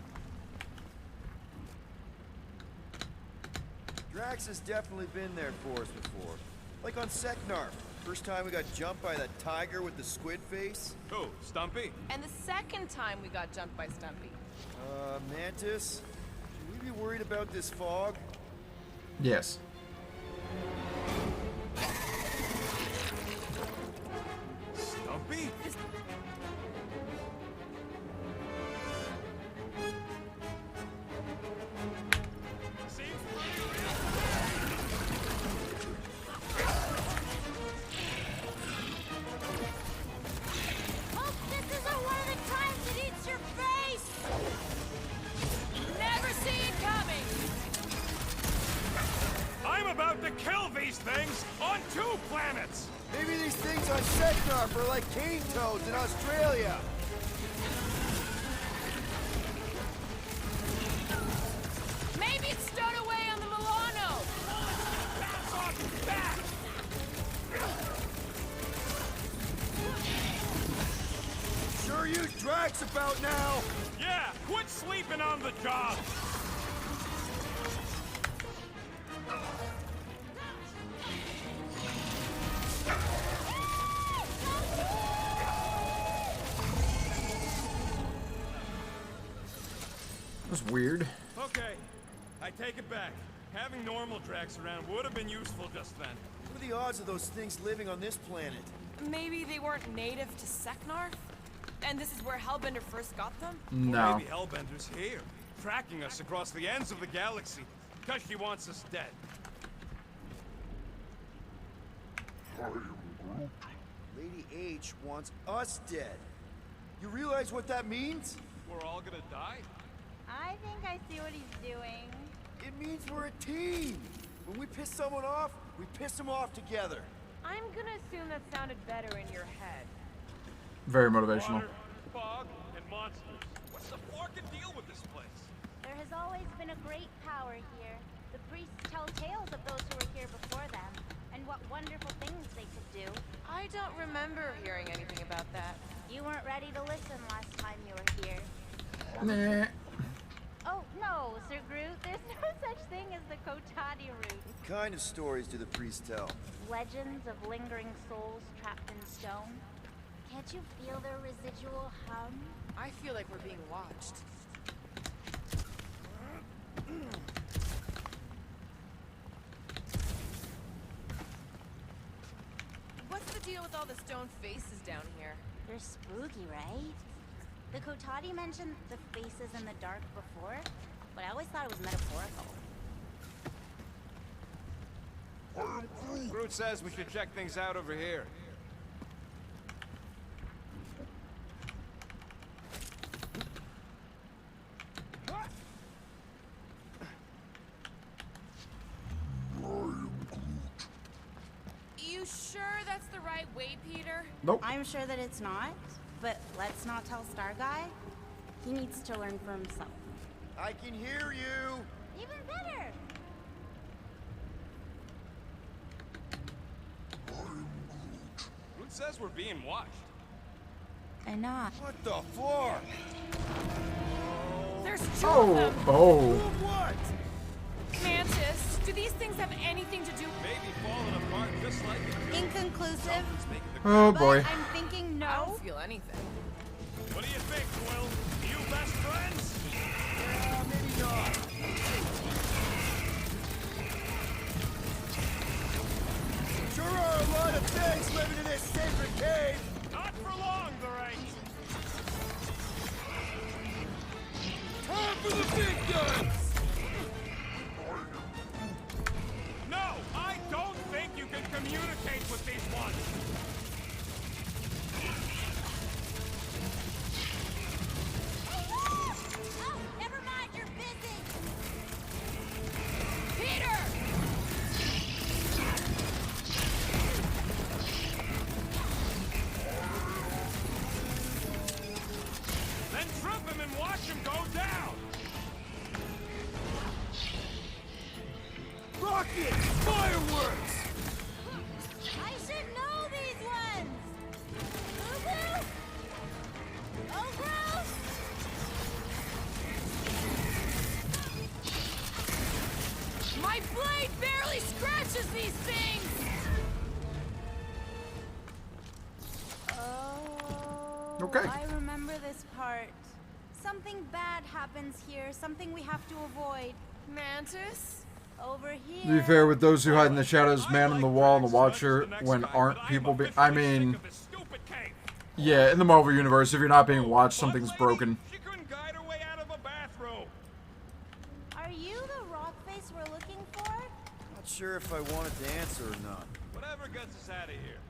Drax has definitely been there for us before. Like on Seknarf. First time we got jumped by that tiger with the squid face. Oh, Stumpy? And the second time we got jumped by Stumpy. Mantis? Should we be worried about this fog? Yes. Stumpy? Dracs on Seknarf are like cane toads in Australia. Maybe it's stowed away on the Milano. Pass off his back! Sure use Dracs about now. Yeah, quit sleeping on the job! That's weird. Okay, I take it back. Having normal Dracs around would have been useful just then. What are the odds of those things living on this planet? Maybe they weren't native to Seknarf? And this is where Hellbender first got them? No. Or maybe Hellbender's here, tracking us across the ends of the galaxy, because she wants us dead. Lady H wants us dead. You realize what that means? We're all gonna die? I think I see what he's doing. It means we're a team. When we piss someone off, we piss them off together. I'm gonna assume that sounded better in your head. Very motivational. Water, fog, and monsters. What's the forking deal with this place? There has always been a great power here. The priests tell tales of those who were here before them, and what wonderful things they could do. I don't remember hearing anything about that. You weren't ready to listen last time you were here. Nah. Oh, no, Sir Groot. There's no such thing as the Kotati route. What kind of stories do the priests tell? Legends of lingering souls trapped in stone. Can't you feel their residual hum? I feel like we're being watched. What's the deal with all the stone faces down here? They're spooky, right? The Kotati mentioned the faces in the dark before, but I always thought it was metaphorical. Groot says we should check things out over here. You sure that's the right way, Peter? Nope. I'm sure that it's not, but let's not tell Star Guy. He needs to learn for himself. I can hear you. Even better. Groot says we're being watched. And not. What the floor? There's two of them. Oh. What? Mantis, do these things have anything to do? Maybe falling apart just like it. Inconclusive. Something's making the Oh But boy. I'm thinking no. I don't feel anything. What do you think, Quill? You best friends? Yeah, maybe not. Sure are a lot of things living in this sacred cave. Not for long, there ain't. Time for the big guns. No, I don't think you can communicate with these ones. Oh, never mind, you're busy. Peter! Then trip him and watch him go down. Rockets! Fireworks! I should know these ones. Ugu? Ogro? My blade barely scratches these things! Oh. Okay. I remember this part. Something bad happens here. Something we have to avoid. Mantis? Over To be here. fair, with those who hide in the shadows, man on the wall, and the watcher, when aren't people being... I mean... Yeah, in the Marvel Universe, if you're not being watched, something's broken. She couldn't guide her way out of a bathroom. Are you the rock face we're looking for? Not sure if I wanted to answer or not. Whatever gets us out of here.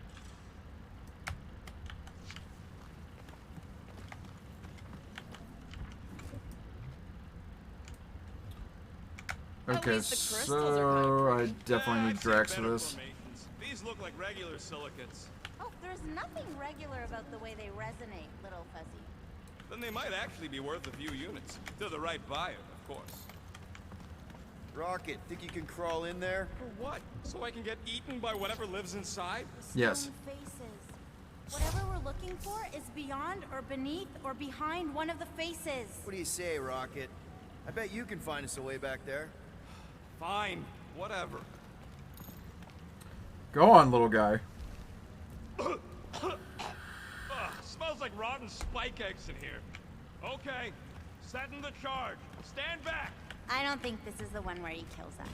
Okay, least the crystals are so I pretty. definitely I've need seen Drax for better this. formations. These look like regular silicates. Oh, there's nothing regular about the way they resonate, little fuzzy. Then they might actually be worth a few units. To the right buyer, of course. Rocket, think you can crawl in there? For what? So I can get eaten by whatever lives inside? Yes. Stone faces. Whatever we're looking for is beyond or beneath or behind one of the faces. What do you say, Rocket? I bet you can find us a way back there. Fine. Whatever. Go on, little guy. Ugh, smells like rotten spike eggs in here. Okay. Setting the charge. Stand back. I don't think this is the one where he kills us.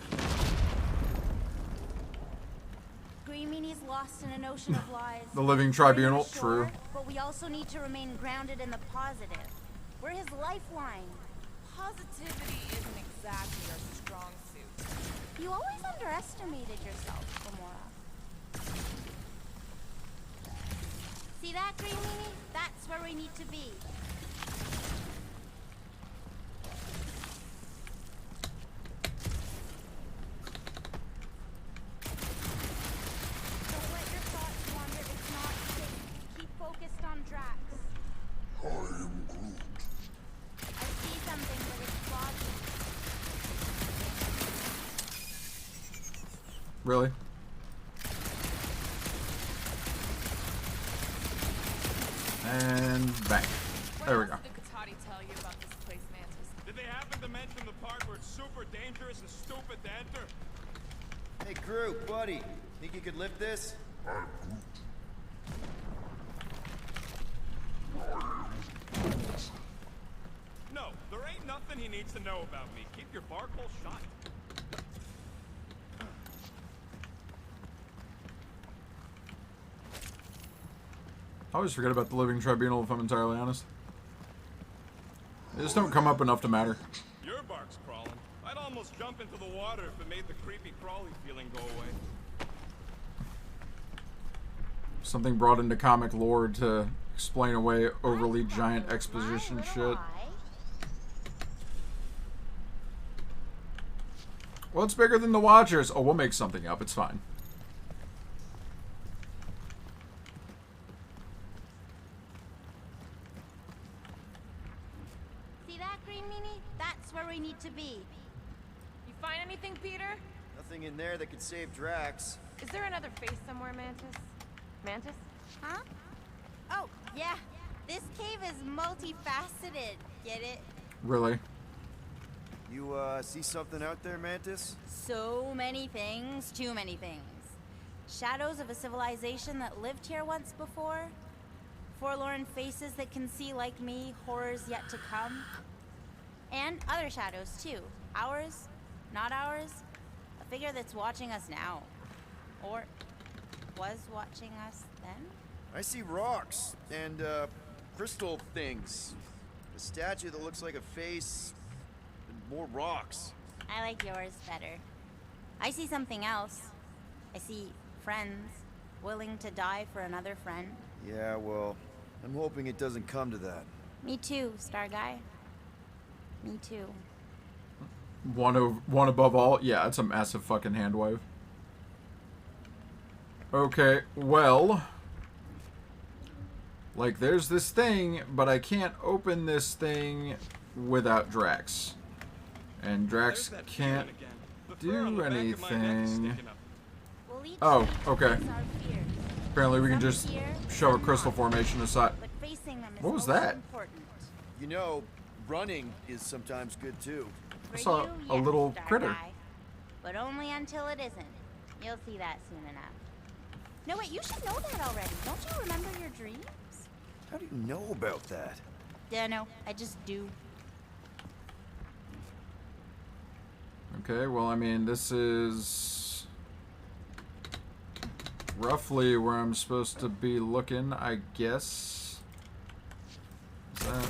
Green Meanie's lost in an ocean of lies. The Living Tribunal, Sure, true. but we also need to remain grounded in the positive. We're his lifeline. Positivity isn't exactly our strong suit. You always underestimated yourself, Gamora. See that, Green Meanie? That's where we need to be. Don't let your thoughts wander. It's not safe. Keep focused on Drax. I am Groot. I see something, but it's foggy. Really? And bang. There we go. What else did Katati tell you about this place, Mantis? Did they happen to mention the part where it's super dangerous and stupid to enter? Hey, Groot, buddy. Think you could lift this? I'm Groot. No, there ain't nothing he needs to know about me. Keep your bark hole shut. I always forget about the Living Tribunal, if I'm entirely honest. They just don't come up enough to matter. Your bark's crawling. I'd almost jump into the water if it made the creepy crawly feeling go away. Something brought into comic lore to explain away overly giant exposition shit. Well, it's bigger than the Watchers. Oh, we'll make something up. It's fine. See that, Green Meanie? That's where we need to be. You find anything, Peter? Nothing in there that could save Drax. Is there another face somewhere, Mantis? Mantis? Huh? Oh, yeah. This cave is multifaceted. Get it? Really? You, see something out there, Mantis? So many things, too many things. Shadows of a civilization that lived here once before. Forlorn faces that can see, like me, horrors yet to come. And other shadows, too. Ours, not ours. A figure that's watching us now. Or was watching us then? I see rocks and, crystal things. A statue that looks like a face, and more rocks. I like yours better. I see something else. I see friends willing to die for another friend. Yeah, well, I'm hoping it doesn't come to that. Me too, Star Guy. Me too. One above all? Yeah, it's a massive fucking hand wave. Okay, well... Like, there's this thing, but I can't open this thing without Drax. And Drax can't do anything. Oh, okay. Apparently we can just shove a crystal formation aside. What was that? You know, running is sometimes good too. I saw a little critter. But only until it isn't. You'll see that soon enough. No, wait, you should know that already. Don't you remember your dreams? How do you know about that? Yeah, no, I just do. Okay, well, I mean, this is roughly where I'm supposed to be looking, I guess. Is that...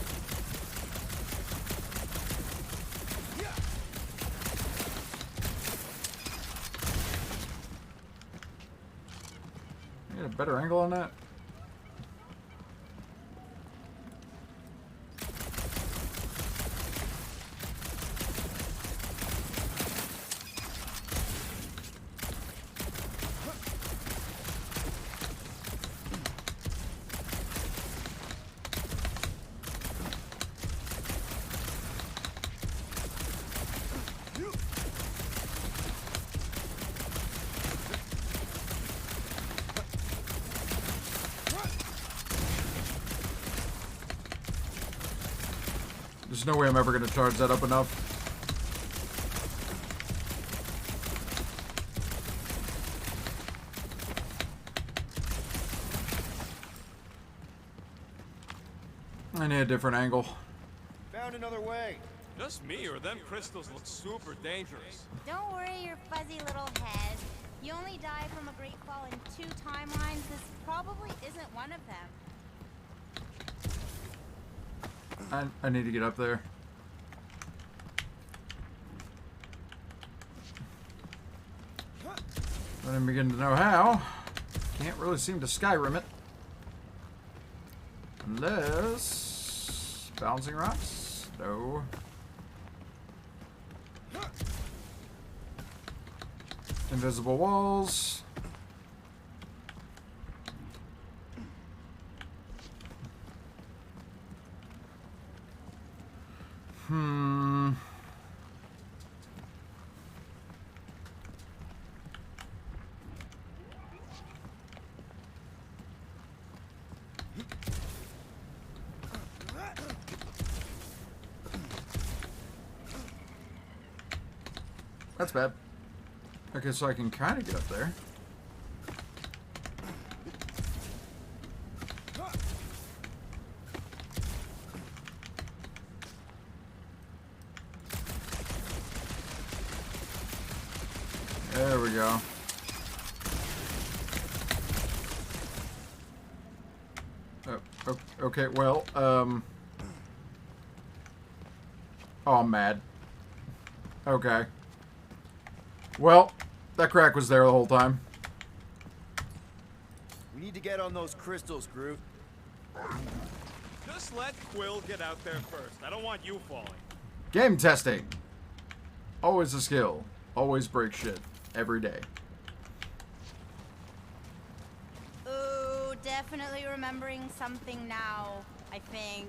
Get a better angle on that? There's no way I'm ever going to charge that up enough. I need a different angle. Found another way. Just me, or them crystals look super dangerous. Don't worry your fuzzy little head. You only die from a great fall in 2 timelines. This probably isn't one of them. I need to get up there. I didn't begin to know how. Can't really seem to Skyrim it. Unless... bouncing rocks? No. Invisible walls. That's bad. Okay, so I can kind of get up there. There we go. Oh, okay, well, oh, I'm mad. Okay. Well, that crack was there the whole time. We need to get on those crystals, Groot. Just let Quill get out there first. I don't want you falling. Game testing. Always a skill. Always break shit. Every day. Ooh, definitely remembering something now, I think.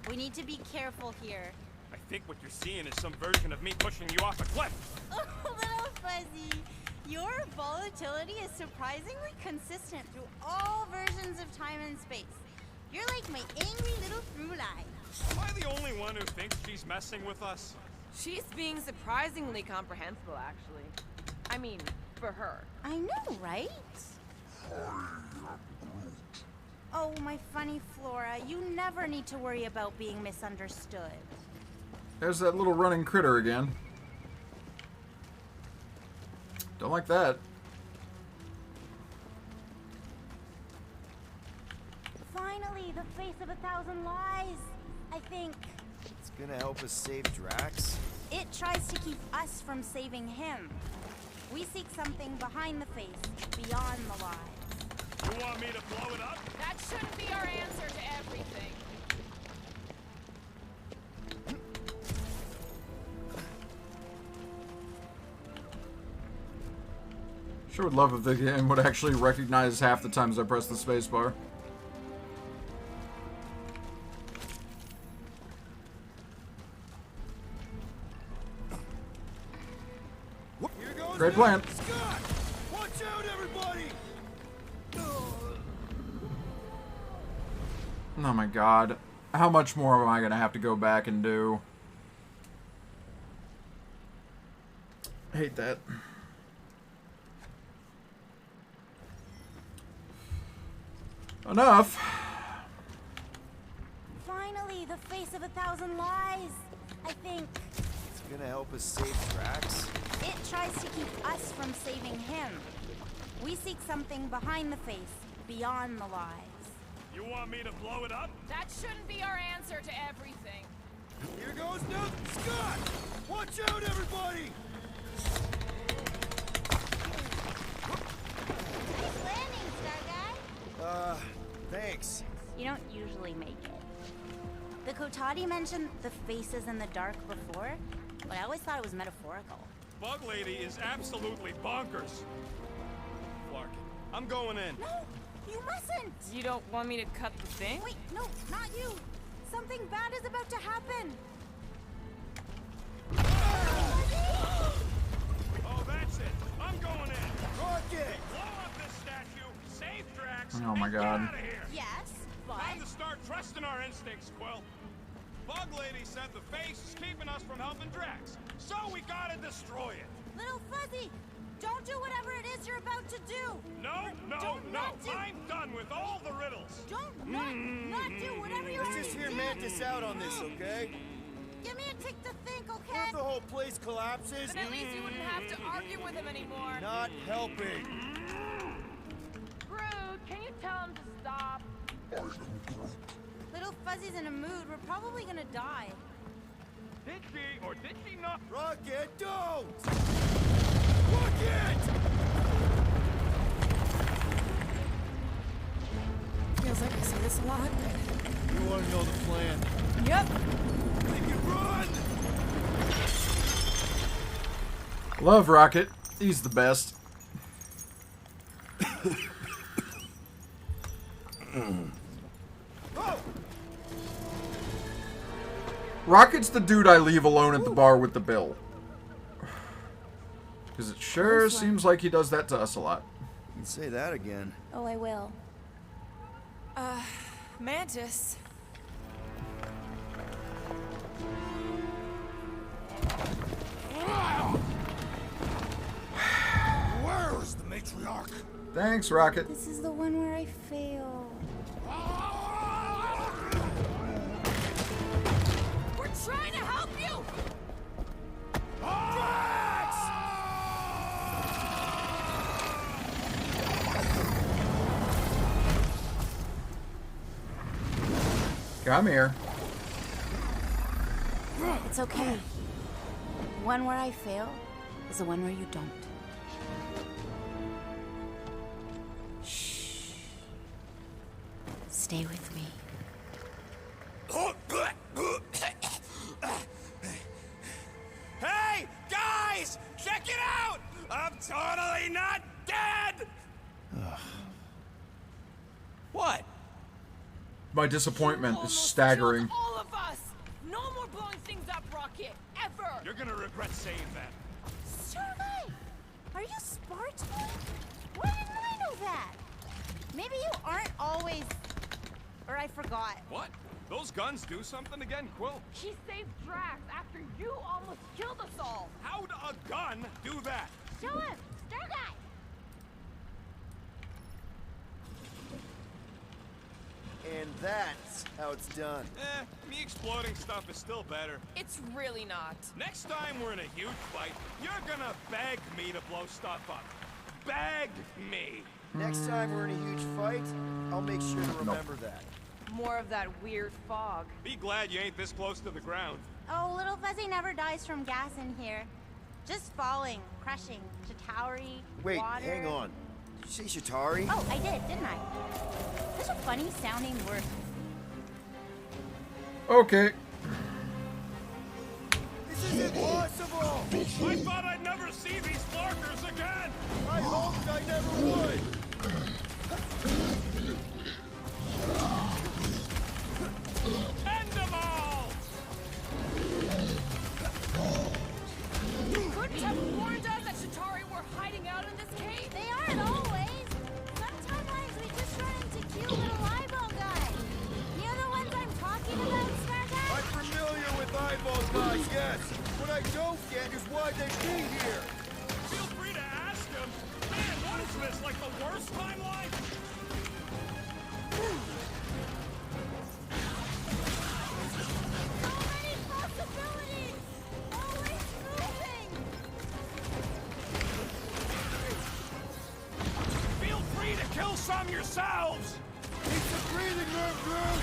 We need to be careful here. I think what you're seeing is some version of me pushing you off a cliff. Oh, little fuzzy. Your volatility is surprisingly consistent through all versions of time and space. You're like my angry little through line. Am I the only one who thinks she's messing with us? She's being surprisingly comprehensible, actually. I mean, for her. I know, right? Oh, my funny Flora, you never need to worry about being misunderstood. There's that little running critter again. Don't like that. Finally, the face of 1,000 lies, I think. It's gonna help us save Drax. It tries to keep us from saving him. We seek something behind the face, beyond the lies. You want me to blow it up? That shouldn't be our answer to everything. Sure would love if the game would actually recognize half the times I press the space bar. Here goes Great plan. Scott! Watch out, everybody! Oh my god. How much more am I gonna have to go back and do? I hate that. Enough. Finally, the face of 1,000 lies, I think. It's gonna help us save Drax. It tries to keep us from saving him. We seek something behind the face, beyond the lies. You want me to blow it up? That shouldn't be our answer to everything. Here goes nothing. Scott! Watch out, everybody! Nice landing, Star Guy. Thanks. You don't usually make it. The Kotati mentioned the faces in the dark before, but I always thought it was metaphorical. Bug Lady is absolutely bonkers. Clark, I'm going in. No, you mustn't! You don't want me to cut the thing? Wait, no, not you! Something bad is about to happen! Oh, that's it. I'm going in. Rocket! Blow up this statue, save Drax, Oh my and god. get out of here. Yes, but... Time to start trusting our instincts, Quill. Bug Lady said the face is keeping us from helping Drax, so we gotta destroy it. Little Fuzzy, don't do whatever it is you're about to do. No, no, no. I'm done with all the riddles. Don't not do whatever you're Let's just hear Mantis out on this, okay? Give me a tick to think, What okay? if the whole place collapses? Then at least you wouldn't have to argue with him anymore. Not helping. Groot, can you tell him to stop? Little Fuzzy's in a mood. We're probably gonna die. Did she or did she not? Rocket, don't! Rocket! Feels like I say this a lot. You want to know the plan? Yep. Make it run! Love Rocket. He's the best. Oh! Rocket's the dude I leave alone at the bar with the bill. Because it sure seems like he does that to us a lot. You can say that again. Oh, I will. Mantis. Where is the matriarch? Thanks, Rocket. This is the one where I fail. We're trying to help you! Come here. It's okay. One where I fail is the one where you don't. Shh. Stay with me. Hey, guys! Check it out! I'm totally not dead! What? My disappointment is Almost staggering. killed all of us! No more blowing things up, Rocket! Ever! You're gonna regret saying that. Sergei! Are you Spartan? Why didn't I know that? Maybe you aren't always... Or I forgot. What? Those guns do something again, Quill? He saved Drax after you almost killed us all. How'd a gun do that? Show him! Sergei! And that's how it's done. Me exploding stuff is still better. It's really not. Next time we're in a huge fight, you're gonna beg me to blow stuff up. Beg me! Next time we're in a huge fight, I'll make sure to remember that. More of that weird fog. Be glad you ain't this close to the ground. Oh, Little Fuzzy never dies from gas in here. Just falling, crushing, Chitauri, Wait, water. hang on. Did you say Chitauri? Oh, I did, didn't I? Such a funny sounding word. Okay. This is impossible! I thought I'd never see these markers again! I hoped I never would! End them all! You couldn't have warned us that Chitauri were hiding out in this cave? They aren't always. Sometimes we just run into cute little eyeball guys. You know the ones I'm talking about, Sparta? I'm familiar with eyeball guys, yes. What I don't get is why they be here. Feel free to ask them. Man, what is this, like the worst timeline? So many possibilities! Always moving! Feel free to kill some yourselves! It's a breathing room, Groot!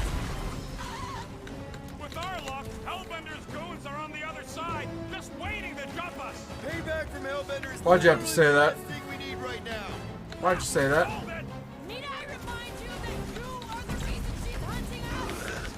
With our luck, Hellbender's goons are on the other side, just waiting to jump us! Payback from Hellbender is Why'd you have to say literally that? the last thing we need right now. Why'd you say that? Hold it! Need I remind you that you are the reason she's hunting us?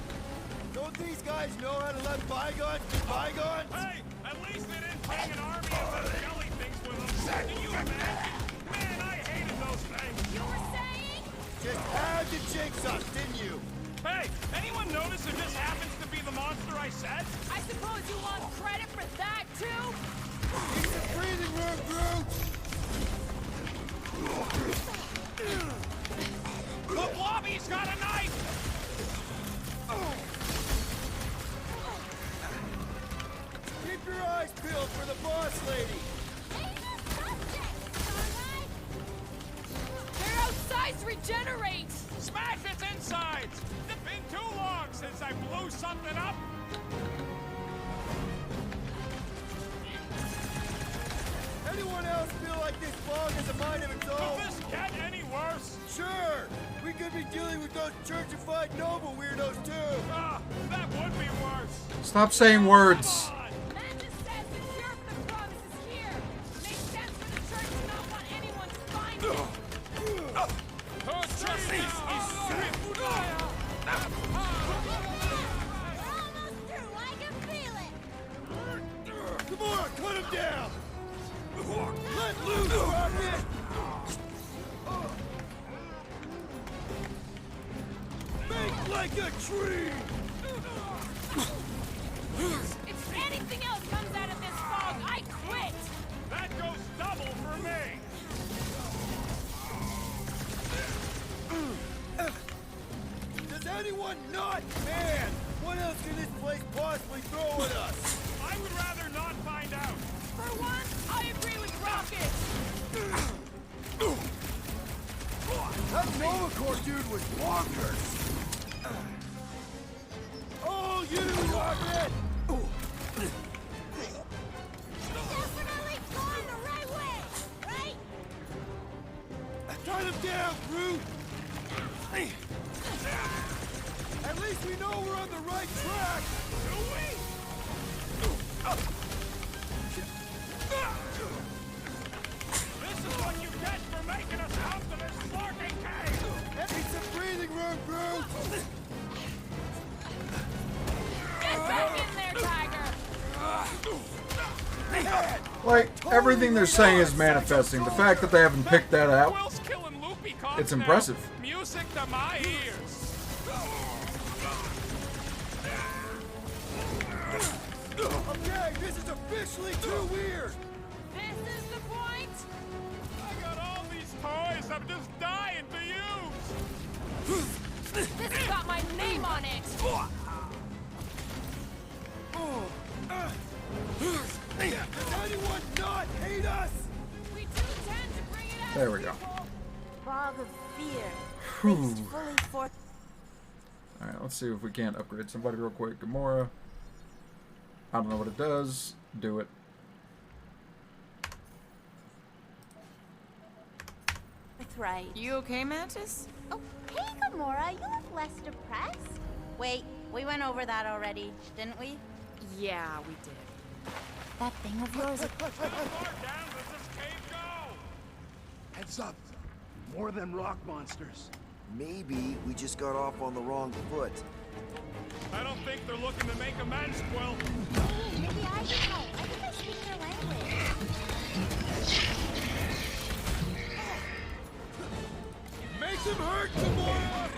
Don't these guys know how to let bygones be bygones? Hey, at least they didn't bring an army of those jelly things with them. Can you imagine? Man, I hated those things. You were saying? Just had to jinx us, didn't you? Hey, anyone notice if this happens to be the monster I said? I suppose you want credit for that, too? It's a breathing room, Groot! The Blobby's got a knife! price bill for the boss lady. Their outsides regenerate! Smash its insides! It's been too long since I blew something up! Anyone else feel like this fog has a mind of its own? Will this get any worse? Sure! We could be dealing with those churchified noble weirdos too! Ah, that would be worse! Stop saying words. Mantis says the cure for the promise is here. Makes sense for the church to not want anyone to find it. Come on, cut him down! Let loose, Rocket! Make like a tree! If anything else comes out of this fog, I quit! That goes double for me! Does anyone not? Man, what else can this place possibly throw at us? I would rather not find out! For once, I agree with Rocket! That Novacore dude was bonkers! Oh, you, Rocket! Definitely going the right way, right? Cut him down, Groot! At least we know we're on the right track! Do we? This is what you get for making us out to this fucking cave! Need some breathing room, Groot! Get back in there, Tiger! Like, everything they're saying is manifesting. The fact that they haven't picked that out, Will's killing loopy cops it's now. impressive. Music to my ears! Okay, this is officially too weird! This is the point? I got all these toys I'm just dying to use! This has got my name on it! Does anyone not hate us? We do tend to bring it out. There we go. Fog of fear. Whew. Placed fully for. Alright, let's see if we can't upgrade somebody real quick. Gamora. I don't know what it does. Do it. That's right. You okay, Mantis? Oh, hey, Gamora, you look less depressed. Wait, we went over that already, didn't we? Yeah, we did. That thing of yours. How far down does this cave go? Heads up. More than rock monsters. Maybe we just got off on the wrong foot. I don't think they're looking to make amends, Quill. Maybe I can help. I think I speak their language. Make them hurt, Gamora!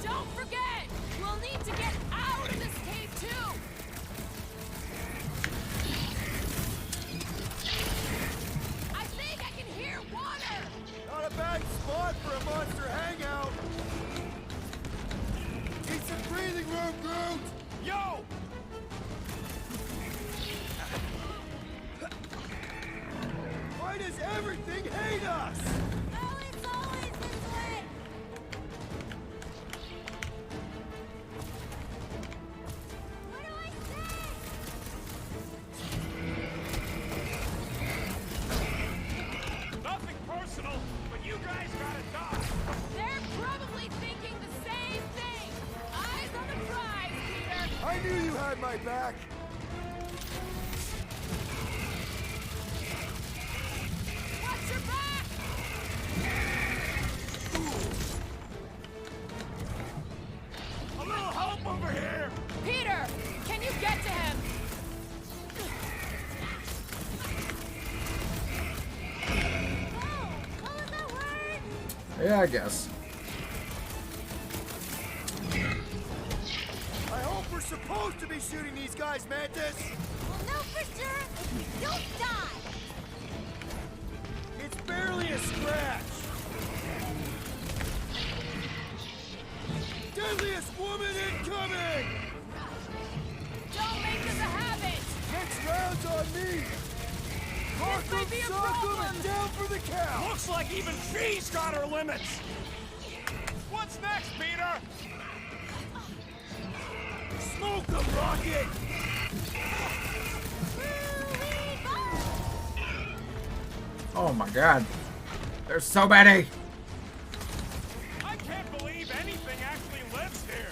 Don't forget! We'll need to get out of this cave, too! I think I can hear water! Not a bad spot for a monster hangout! Need some breathing room, Groot! Yo! Why does everything hate us? Oh, it's always this way. What do I say? Nothing personal, but you guys gotta die. They're probably thinking the same thing! Eyes on the prize, Peter! I knew you had my back! Watch your back! A little help over here! Peter, can you get to him? What was that word? Yeah, I guess. I hope we're supposed to be shooting these guys, Mantis! We'll know for sure if we don't die. It's barely a scratch! might be a problem. Down for the count! Looks like even she's got her limits. What's next, Peter? Smoke them, Rocket! Oh my god. There's so many. I can't believe anything actually lives here.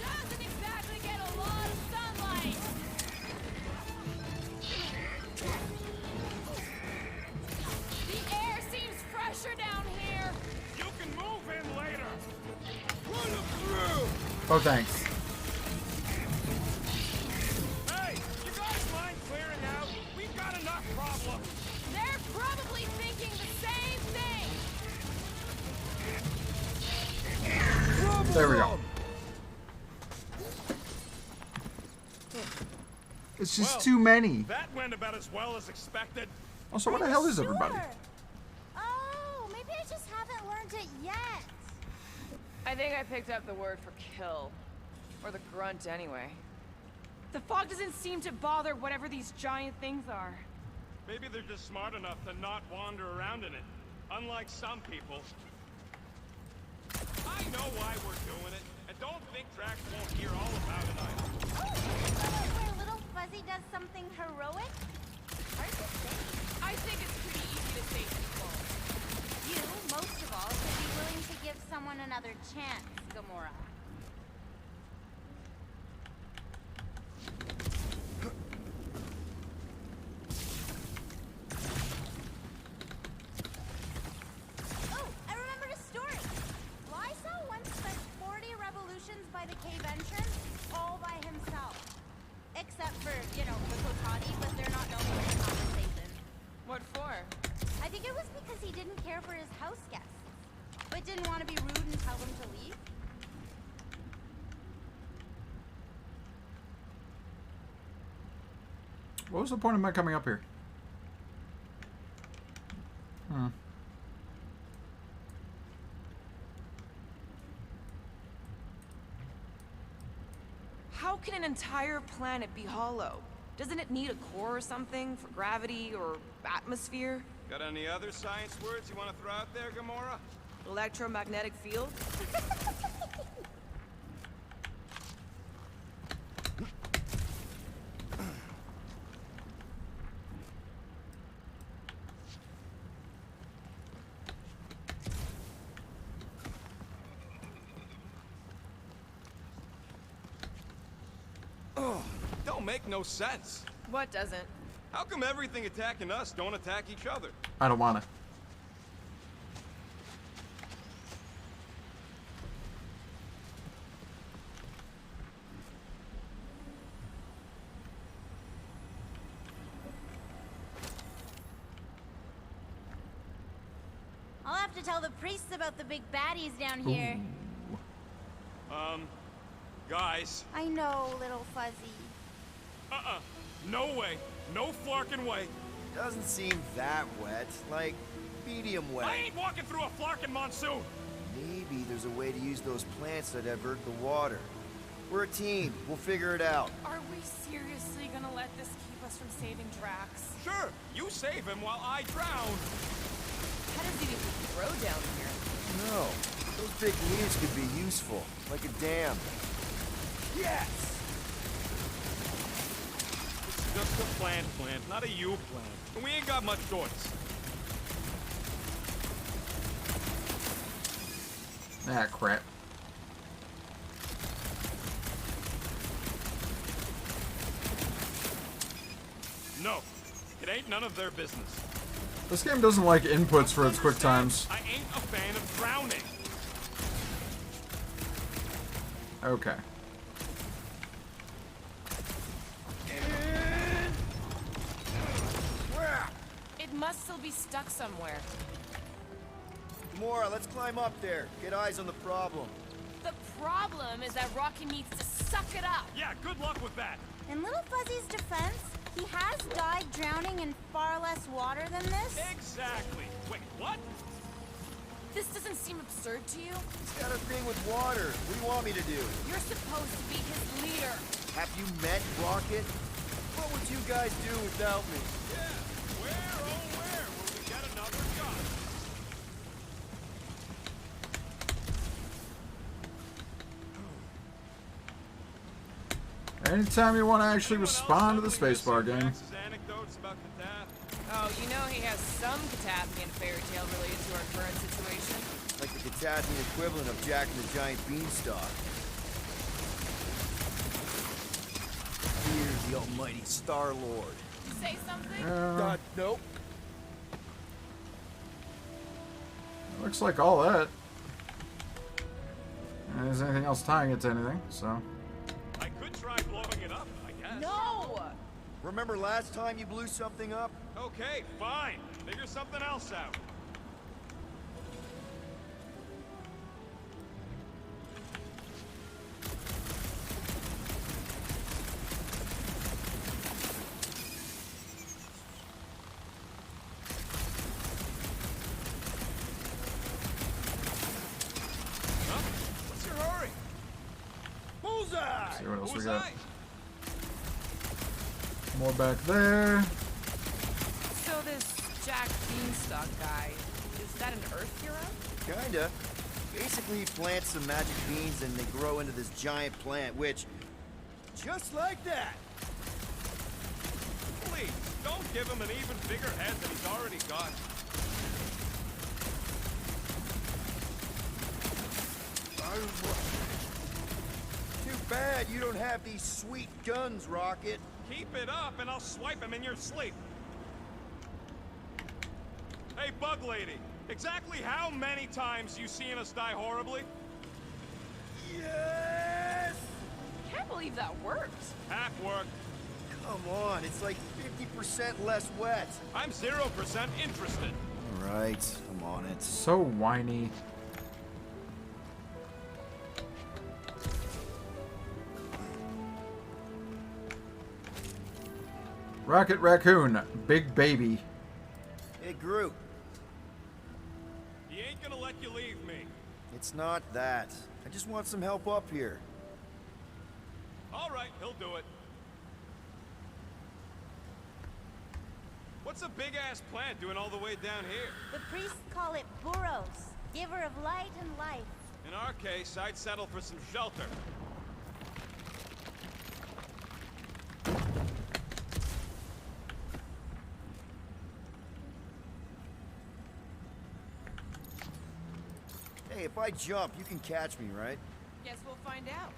Doesn't exactly get a lot of sunlight. The air seems fresher down here. You can move in later. Run them through! Oh, thanks. Hey, you guys mind clearing out? We've got enough problems. They're probably thinking the same thing. There we go. It's just Well, too many. That went about as well as expected. Also, what the hell is everybody? Oh, maybe I just haven't learned it yet. I think I picked up the word for kill. Or the grunt, anyway. The fog doesn't seem to bother whatever these giant things are. Maybe they're just smart enough to not wander around in it. Unlike some people. I know why we're doing it, and don't think Drax won't hear all about it either. Oh, is that where Little Fuzzy does something heroic? Hard to say. I think it's pretty easy to say people. You, most of all, should be willing to give someone another chance, Gamora. Oh, I remembered a story. Lysa once spent 40 revolutions by the cave entrance, all by himself. Except for, you know, the Kotati, but they're not known for their conversation. What for? I think it was because he didn't care for his house guests, but didn't want to be rude and tell them to leave. What was the point of my coming up here? How can an entire planet be hollow? Doesn't it need a core or something for gravity or atmosphere? Got any other science words you want to throw out there, Gamora? Electromagnetic field? Oh, don't make no sense. What doesn't? How come everything attacking us don't attack each other? I don't wanna. I'll have to tell the priests about the big baddies down here. Guys. I know, Little Fuzzy. No way. No flarkin' way. Doesn't seem that wet. Like, medium wet. I ain't walking through a flarkin' monsoon. Maybe there's a way to use those plants to divert the water. We're a team. We'll figure it out. Are we seriously gonna let this keep us from saving Drax? Sure, you save him while I drown. How does it even grow down here? No. Those big leaves could be useful. Like a dam. Yes! It's just a plant, not a you plant. And we ain't got much choice. Ah, crap. No, it ain't none of their business. This game doesn't like inputs for its quick times. I ain't a fan of drowning. Okay. It must still be stuck somewhere. Gamora, let's climb up there. Get eyes on the problem. The problem is that Rocky needs to suck it up. Yeah, good luck with that. In Little Fuzzy's defense, he has died drowning in far less water than this. Exactly. Wait, what? This doesn't seem absurd to you? He's got a thing with water. What do you want me to do? You're supposed to be his leader. Have you met Rocket? What would you guys do without me? Yeah, we're Anytime you want to actually respond to the spacebar game. Oh, you know he has some Cataphian fairy tale related to our current situation. Like the Cataphian equivalent of Jack and the Giant Beanstalk. Here's the almighty Star-Lord. Say something? Nope. Looks like all that. There's anything else tying it to anything, so. I could try blowing it up, I guess. No! Remember last time you blew something up? Okay, fine. Figure something else out. What's your hurry? Bullseye! See what else we Bullseye! got. More back there. So this Jack Beanstalk guy, is that an Earth hero? Kinda. Basically, he plants some magic beans and they grow into this giant plant, which... just like that! Please, don't give him an even bigger head than he's already got. Too bad you don't have these sweet guns, Rocket. Keep it up and I'll swipe him in your sleep. Hey, Bug Lady, exactly how many times you seen us die horribly? Yes! Can't believe that worked. Half work. Come on, it's like 50% less wet. I'm 0% interested. All right, I'm on it. So whiny. Rocket Raccoon, big baby. Hey, Groot. He ain't gonna let you leave me. It's not that. I just want some help up here. All right, he'll do it. What's a big-ass plant doing all the way down here? The priests call it Burros, giver of light and life. In our case, I'd settle for some shelter. Hey, if I jump, you can catch me, right? Guess we'll find out.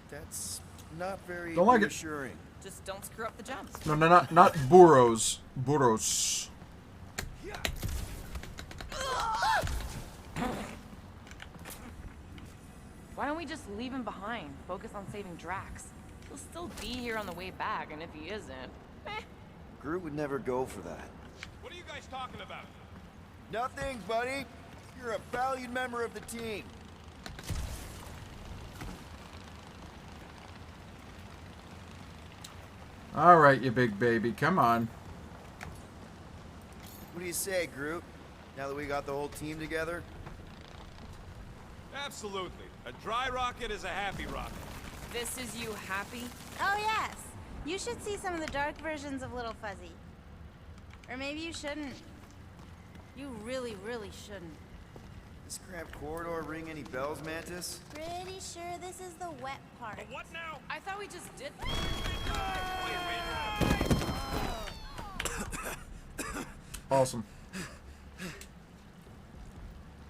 That's not very Don't like it. reassuring. Just don't screw up the jumps. No, not burros. Burros. Why don't we just leave him behind? Focus on saving Drax. He'll still be here on the way back, and if he isn't, Groot would never go for that. What are you guys talking about? Nothing, buddy. You're a valued member of the team. All right, you big baby, come on. What do you say, Groot? Now that we got the whole team together? Absolutely. A dry rocket is a happy rocket. this is you happy? Oh, yes. You should see some of the dark versions of Little Fuzzy. Or maybe you shouldn't. You really, really shouldn't. This cramped corridor ring any bells, Mantis? Pretty sure this is the wet part. What now? I thought we just did Awesome.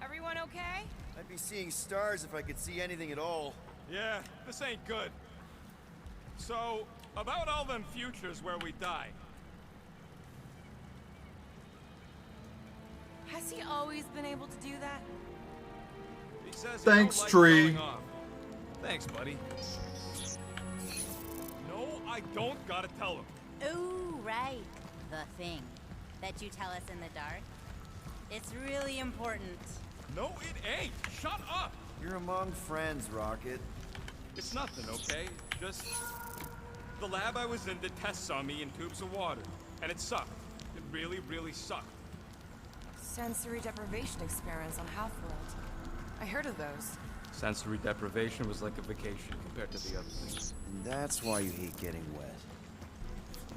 Everyone okay? I'd be seeing stars if I could see anything at all. Yeah, this ain't good. So, about all them futures where we die. Has he always been able to do that? He says he Thanks, don't like Tree. going off. Thanks, buddy. No, I don't gotta tell him. Ooh, right. The thing that you tell us in the dark. It's really important. No, it ain't. Shut up. You're among friends, Rocket. It's nothing, okay? Just the lab I was in did tests on me in tubes of water, and it sucked. It really, really sucked. Sensory deprivation experiments on Half-World. I heard of those. Sensory deprivation was like a vacation compared to the other things. And that's why you hate getting wet.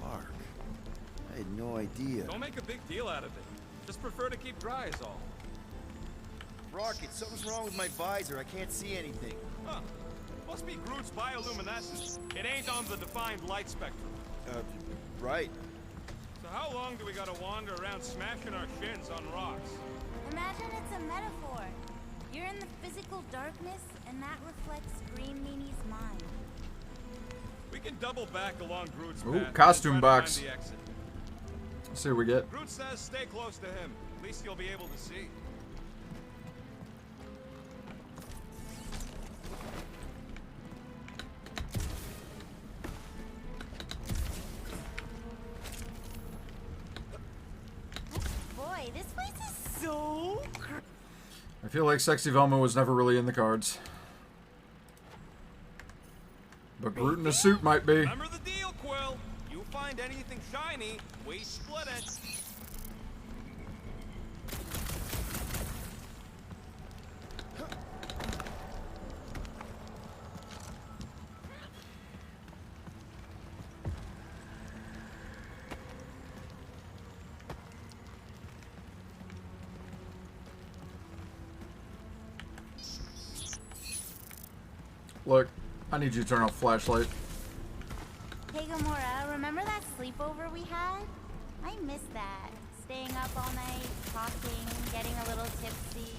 Mark, I had no idea. Don't make a big deal out of it. Just prefer to keep dry is all. Rocket, something's wrong with my visor. I can't see anything. Huh. Must be Groot's bioluminescence. It ain't on the defined light spectrum. Right. So how long do we gotta wander around smashing our shins on rocks? Imagine it's a metaphor. You're in the physical darkness, and that reflects Green Meanie's mind. We can double back along Groot's Ooh, path and costume try to box. find the exit. Let's see what we get. Groot says stay close to him. At least you'll be able to see. Boy, this place is so... I feel like Sexy Velma was never really in the cards. But Groot in a suit might be. Remember the deal, Quill. You find anything shiny, we split it. Look, I need you to turn off the flashlight. Hey, Gamora, remember that sleepover we had? I miss that. Staying up all night, talking, getting a little tipsy.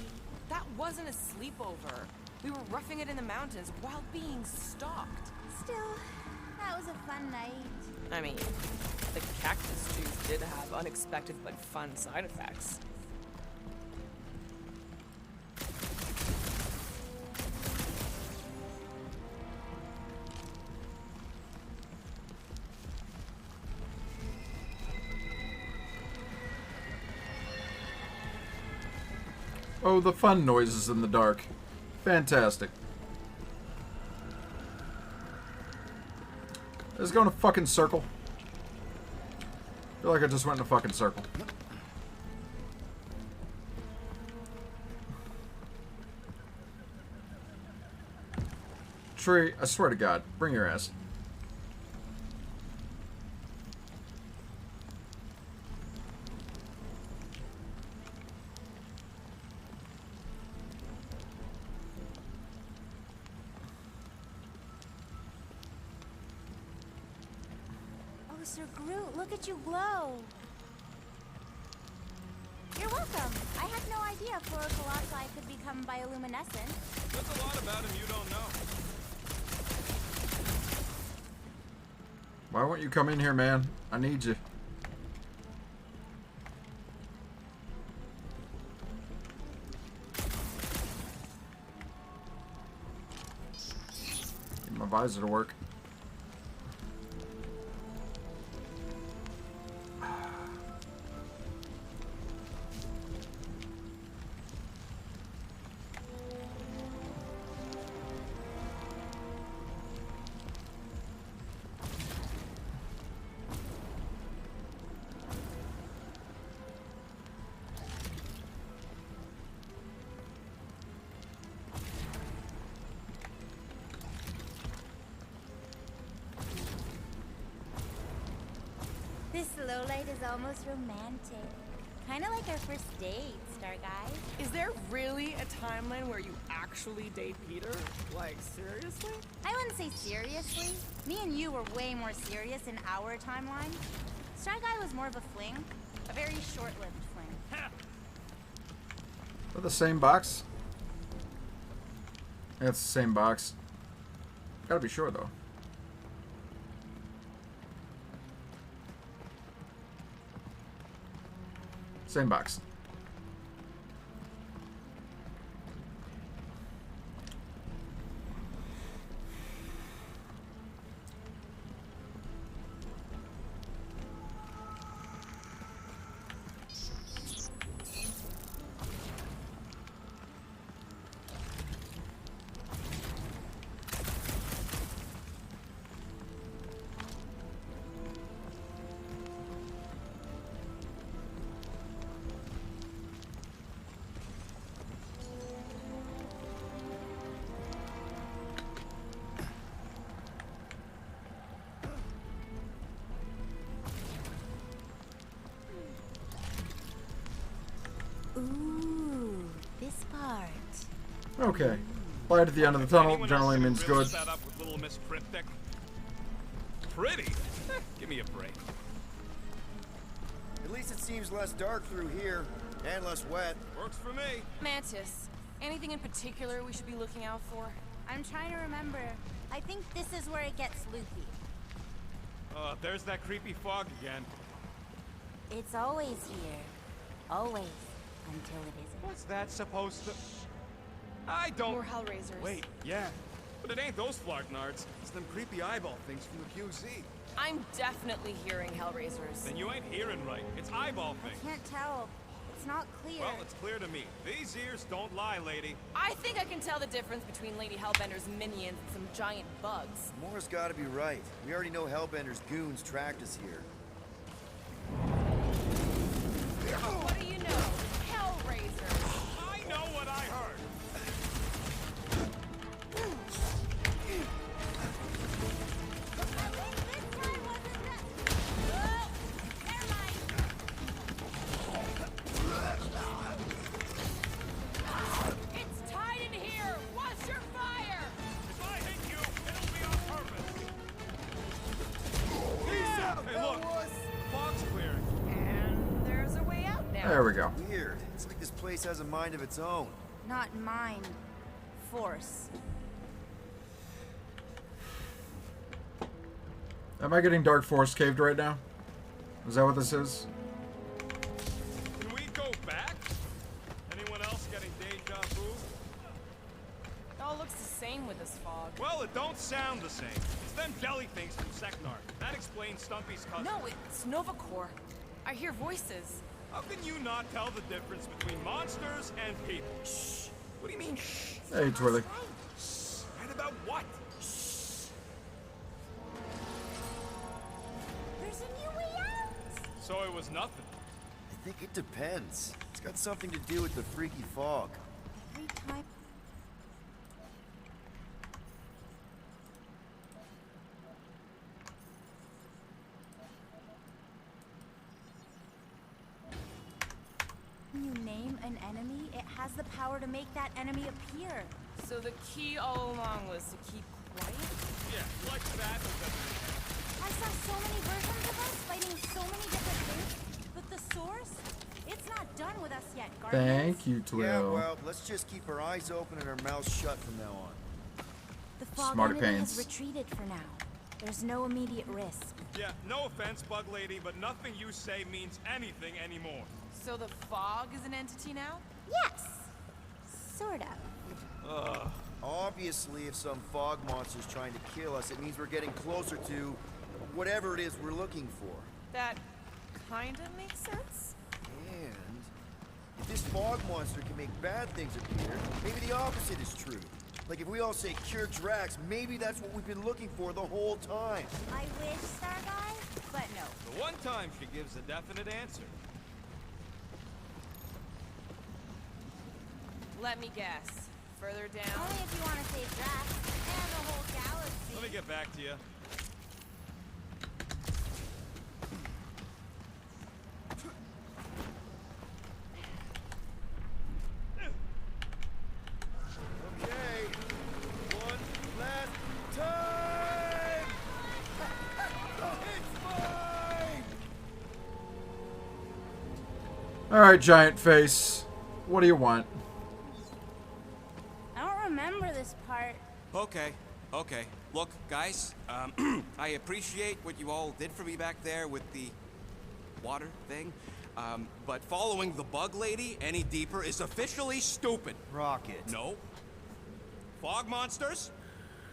That wasn't a sleepover. We were roughing it in the mountains while being stalked. Still, that was a fun night. I mean, the cactus juice did have unexpected but fun side effects. Oh, the fun noises in the dark. Fantastic. Let's go in a fucking circle. I feel like I just went in a fucking circle. Tree, I swear to God, bring your ass. Oh, Sir Groot, look at you glow. You're welcome. I had no idea Flora Colossi could become bioluminescent. There's a lot about him you don't know. Why won't you come in here, man? I need you. Get my visor to work. This low light is almost romantic. Kind of like our first date, Star Guy. Is there really a timeline where you actually date Peter? Like, seriously? I wouldn't say seriously. Me and you were way more serious in our timeline. Star Guy was more of a fling. A very short-lived fling. Are the same box? Yeah, it's the same box. Gotta be sure, though. Same box. Ooh, this part. Okay. Light at the end of the tunnel Anyone generally else means really good. set up with Little Miss Cryptic? Pretty? Give me a break. At least it seems less dark through here, and less wet. Works for me. Mantis, anything in particular we should be looking out for? I'm trying to remember. I think this is where it gets loopy. There's that creepy fog again. It's always here. Always. Until it isn't. What's that supposed to... I don't... More Hellraisers. Wait, yeah. But it ain't those Flarknards. It's them creepy eyeball things from the QZ. I'm definitely hearing Hellraisers. Then you ain't hearing right. It's eyeball things. Can't tell. It's not clear. Well, it's clear to me. These ears don't lie, lady. I think I can tell the difference between Lady Hellbender's minions and some giant bugs. Mora's gotta be right. We already know Hellbender's goons tracked us here. What do you know? Hellraisers. I know what I heard. It's tied in here. Watch your fire. If I hit you, it'll be on purpose. Hey, look. The fog's clearing. And there's a way out now. There we go. Weird. It's like this place has a mind of its own. Not mine. Force. Am I getting Dark Forest caved right now? Is that what this is? Can we go back? Anyone else getting deja vu? It all looks the same with this fog. Well, it don't sound the same. It's them jelly things from Seknar. That explains Stumpy's cousin. No, it's Novacore. I hear voices. How can you not tell the difference between monsters and people? Shh. What do you mean, shh? Hey, Twilly. Shh. Right about what? There's a new way out! So it was nothing. I think it depends. It's got something to do with the freaky fog. Every time. When you name an enemy, it has the power to make that enemy appear. So the key all along was to keep quiet? Yeah, like that. I saw so many versions of us fighting so many different things, but the source, it's not done with us yet, Guardians. Thank you, Twill. Yeah, well, let's just keep our eyes open and our mouths shut from now on. The fog Smarty enemy pants. has retreated for now. There's no immediate risk. Yeah, no offense, Bug Lady, but nothing you say means anything anymore. So the fog is an entity now? Yes, sort of. Obviously, if some fog monster's trying to kill us, it means we're getting closer to whatever it is we're looking for. That kinda makes sense. And if this fog monster can make bad things appear, maybe the opposite is true. Like if we all say cure Drax, maybe that's what we've been looking for the whole time. I wish, Star Guy, but no. The one time she gives a definite answer. Let me guess. Further down. Only if you want to save Drax and the whole galaxy. Let me get back to you. Okay, one last time! It's mine! Alright, giant face. What do you want? I don't remember this part. Okay. Look, guys, I appreciate what you all did for me back there with the water thing, but following the Bug Lady any deeper is officially stupid. Rocket. No. Fog monsters?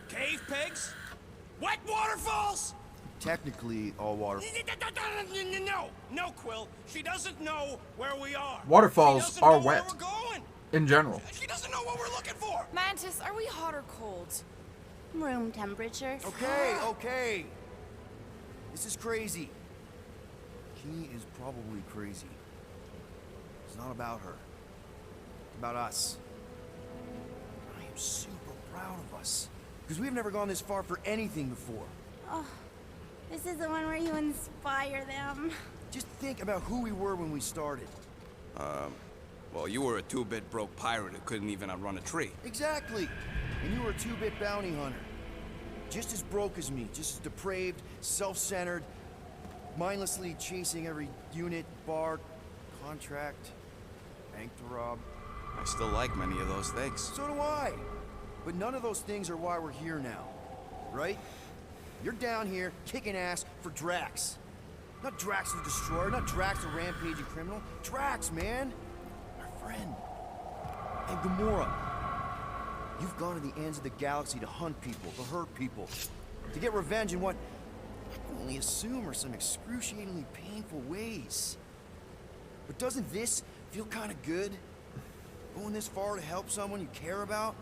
Cave pigs? Wet waterfalls? Technically, all water. No, Quill. She doesn't know where we are. Waterfalls are wet. Where we're going. In general. She doesn't know what we're looking for. Mantis, are we hot or cold? Room temperature. Okay. This is crazy. She is probably crazy. It's not about her. It's about us. I am super proud of us. Because we've never gone this far for anything before. Oh, this is the one where you inspire them. Just think about who we were when we started. Well, you were a two-bit broke pirate who couldn't even outrun a tree. Exactly. and you were a 2-bit bounty hunter. Just as broke as me, just as depraved, self-centered, mindlessly chasing every unit, bar, contract, bank to rob. I still like many of those things. So do I. But none of those things are why we're here now, right? You're down here kicking ass for Drax. Not Drax the Destroyer, not Drax the rampaging criminal. Drax, man! Our friend. And Gamora. You've gone to the ends of the galaxy to hunt people, to hurt people, to get revenge in what I can only assume are some excruciatingly painful ways. But doesn't this feel kind of good? Going this far to help someone you care about?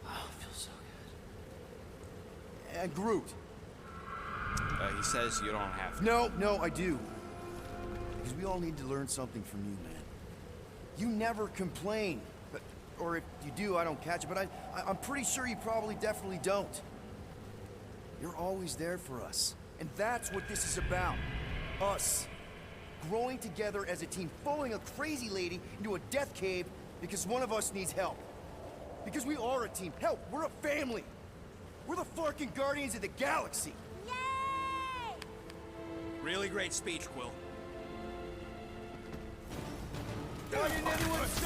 Oh, it feels so good. And Groot. He says you don't have to. No, I do. Because we all need to learn something from you, man. You never complain. Or if you do, I don't catch it, but I'm pretty sure you probably definitely don't. You're always there for us. And that's what this is about. Us. Growing together as a team, following a crazy lady into a death cave because one of us needs help. Because we are a team. Hell, we're a family. We're the fucking Guardians of the Galaxy. Yay! Really great speech, Quill.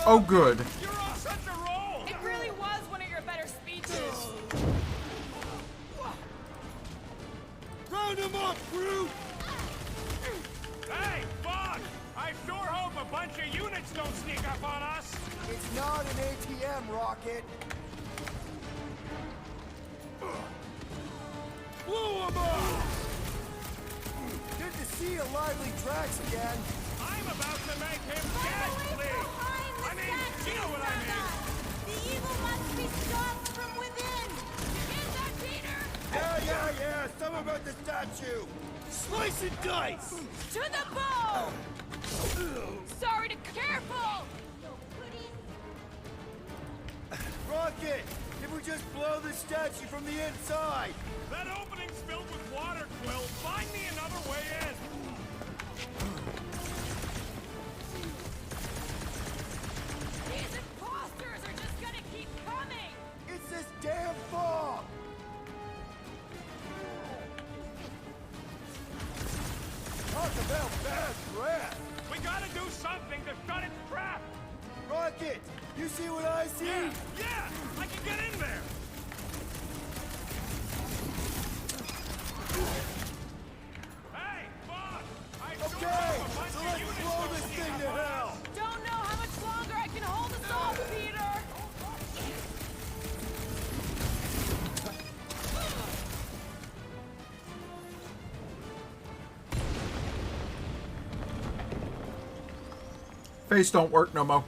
Oh, good. You're on such a roll! It really was one of your better speeches. Round him up, Groot! Hey, Bog! I sure hope a bunch of units don't sneak up on us! It's not an ATM, Rocket. Blew him up! Good to see a lively Drax again. I'm about to make him dead, please! I mean, you know what I mean! The evil must be stopped from within! Get that, Peter? Yeah, something about the statue! Slice and dice! To the bone! Sorry to careful! Rocket! If we just blow the statue from the inside! That opening's filled with water, Quill! Find me another way in! These imposters are just gonna keep coming! It's this damn fog! Talk about bad breath! We gotta do something to shut its trap! Rocket! You see what I see? Yeah! I can get in there! Hey, Bog! Okay, so let's blow this thing to hell! Don't know how much longer I can hold us off, Peter! Face don't work no more.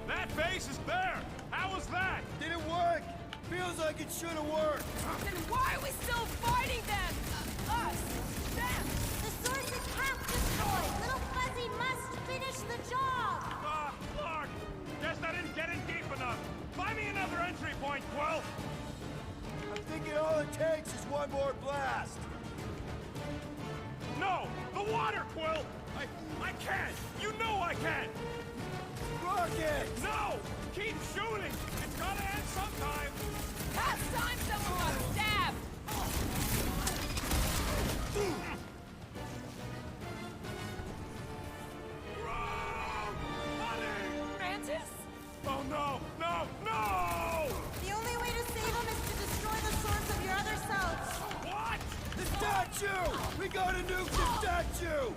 That face is there! How was that? Did it work? Feels like it should have worked! Then why are we still fighting them? Us! Them! The source is half destroyed! Little Fuzzy must finish the job! Clark! Guess I didn't get in deep enough! Find me another entry point, Quill! I'm thinking all it takes is one more blast! No! The water, Quill! I can't! You know I can't! Rocket! No! Keep shooting! It's gotta end sometime! Past time someone got stabbed! Mantis? Oh no! No! No! The only way to save him is to destroy the source of your other selves. What? The statue! We gotta nuke the statue!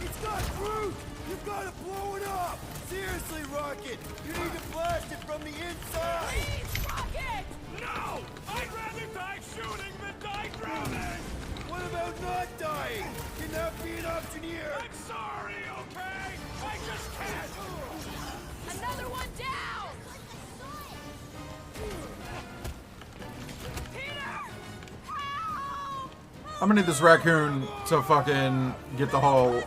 It's got Groot! You've gotta blow it up! Seriously, Rocket! You need to blast it from the inside! Please, Rocket! No! I'd rather die shooting than die drowning! What about not dying? Can that be an option here? I'm sorry, okay? I just can't! Another one down! Peter! Help! I'm gonna need this raccoon to fucking get the whole.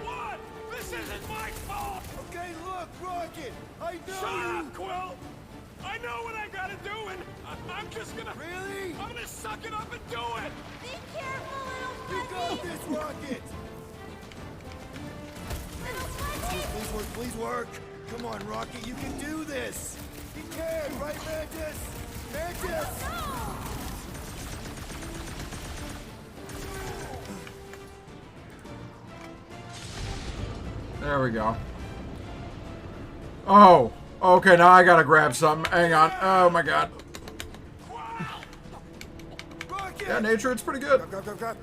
What? This isn't my fault! Okay, look, Rocket! I know Shut you! up, Quill! I know what I gotta do, and I'm just gonna... Really? I'm gonna suck it up and do it! Be careful, little You Fuzzy! got this, Rocket! please work. Come on, Rocket, you can do this. You can, right, Mantis? Mantis! There we go. Oh, okay, now I gotta grab something. Hang on. Oh my god. Rocket! Yeah, nature, it's pretty good. Grab.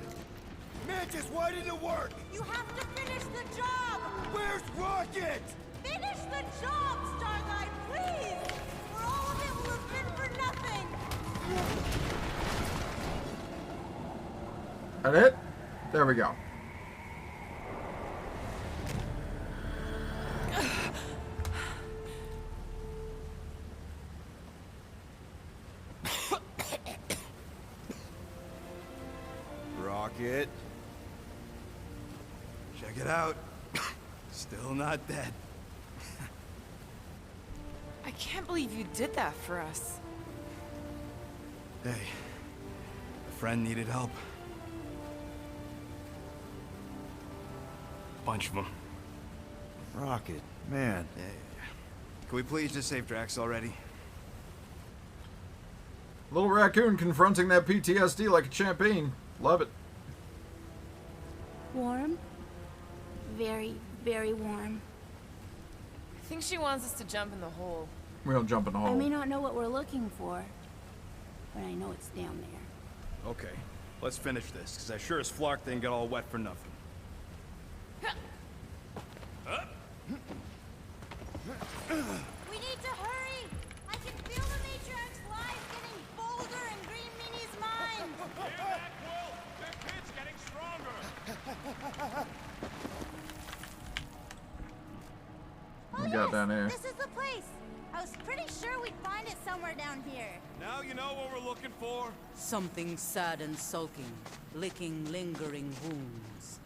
Mantis, why didn't it work? You have to finish the job! Where's Rocket? Finish the job, Star Guy, please! Or all of it will have been for nothing! That it? There we go. Rocket. Check it out. Still not dead. I can't believe you did that for us. Hey, a friend needed help. Bunch of them. Rocket, man. Yeah. Can we please just save Drax already? Little raccoon confronting that PTSD like a champion. Love it. Warm? Very, very warm. I think she wants us to jump in the hole. We don't jump in the I hole. may not know what we're looking for, but I know it's down there. Okay, let's finish this, because I sure as Flark didn't get all wet for nothing. We need to hurry! I can feel the Matrix lies getting bolder in Green Meanie's mind! Hear that, Quill? Their kid's getting stronger! We got down here. This is the place! I was pretty sure we'd find it somewhere down here. Now you know what we're looking for? Something sad and sulking, licking lingering wounds.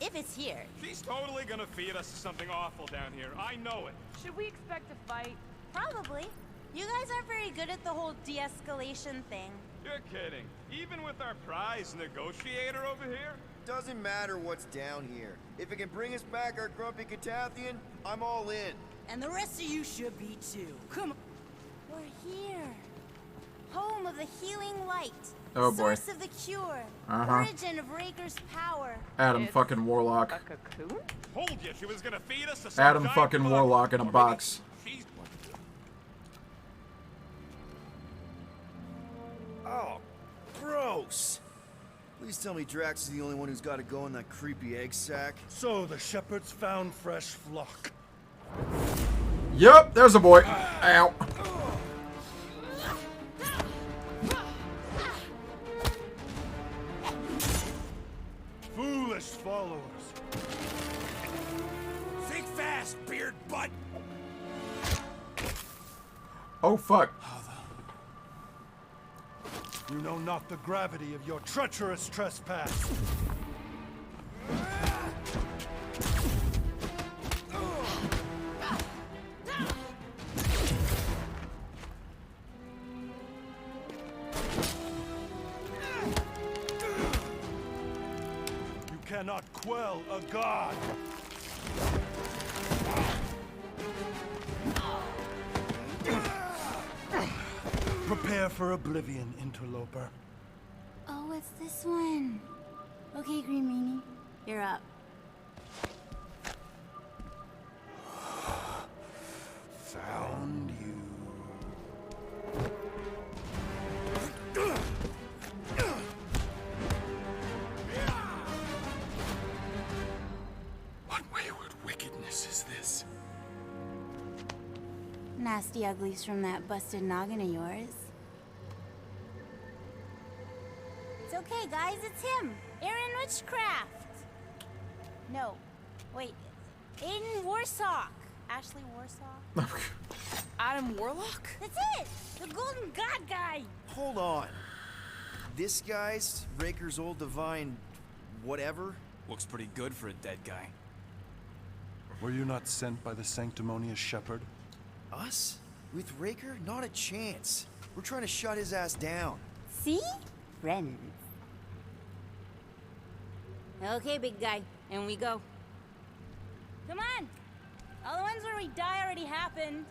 If it's here. She's totally gonna feed us something awful down here. I know it. Should we expect a fight? Probably. You guys aren't very good at the whole de-escalation thing. You're kidding. Even with our prize negotiator over here? Doesn't matter what's down here. If it can bring us back our grumpy Catathian, I'm all in. And the rest of you should be too. Come on. We're here. Home of the healing light. Oh boy. Source of the cure. Uh-huh. Origin of Raker's power. Adam fucking Warlock. A cocoon? Told you she was gonna feed us to some Adam giant fucking bug. Warlock in a Or maybe box. she's- Oh, gross. Please tell me Drax is the only one who's got to go in that creepy egg sack. So the shepherds found fresh flock. Yup, there's a boy. Ow. Foolish followers. Think fast, beard butt! Oh fuck. You know not the gravity of your treacherous trespass. You cannot quell a god. Prepare for oblivion, interloper. Oh, it's this one. Okay, Green Meanie. You're up. Found you. What wayward wickedness is this? Nasty uglies from that busted noggin of yours. It's okay, guys. It's him. Aaron Witchcraft. No. Wait. Aiden Warsock. Ashley Warsaw. Adam Warlock? That's it! The Golden God guy! Hold on. This guy's Raker's old divine whatever? Looks pretty good for a dead guy. Were you not sent by the sanctimonious shepherd? Us? With Raker? Not a chance. We're trying to shut his ass down. See? Friends. Okay, big guy. And we go. Come on! All the ones where we die already happened.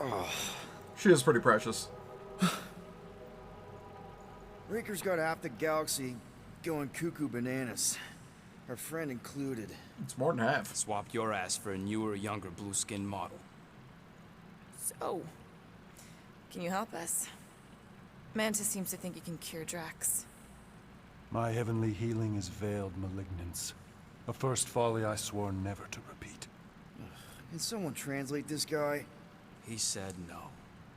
Oh. She is pretty precious. Raker's got half the galaxy going cuckoo bananas. Our friend included. It's more than half. Swapped your ass for a newer, younger blue-skinned model. So, can you help us? Mantis seems to think you can cure Drax. My heavenly healing is veiled malignance. A first folly I swore never to repeat. Can someone translate this guy? He said no.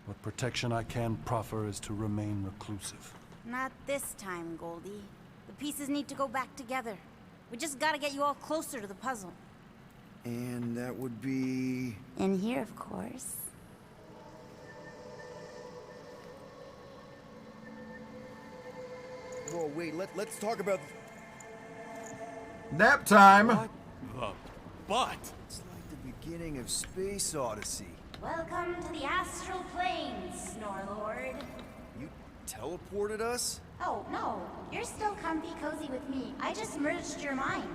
What protection I can proffer is to remain reclusive. Not this time, Goldie. The pieces need to go back together. We just gotta get you all closer to the puzzle. And that would be... In here, of course. Whoa, wait, let's talk about... Nap time! What the butt? It's like the beginning of Space Odyssey. Welcome to the astral planes, Snorlord. You teleported us? Oh, no. You're still comfy cozy with me. I just merged your minds.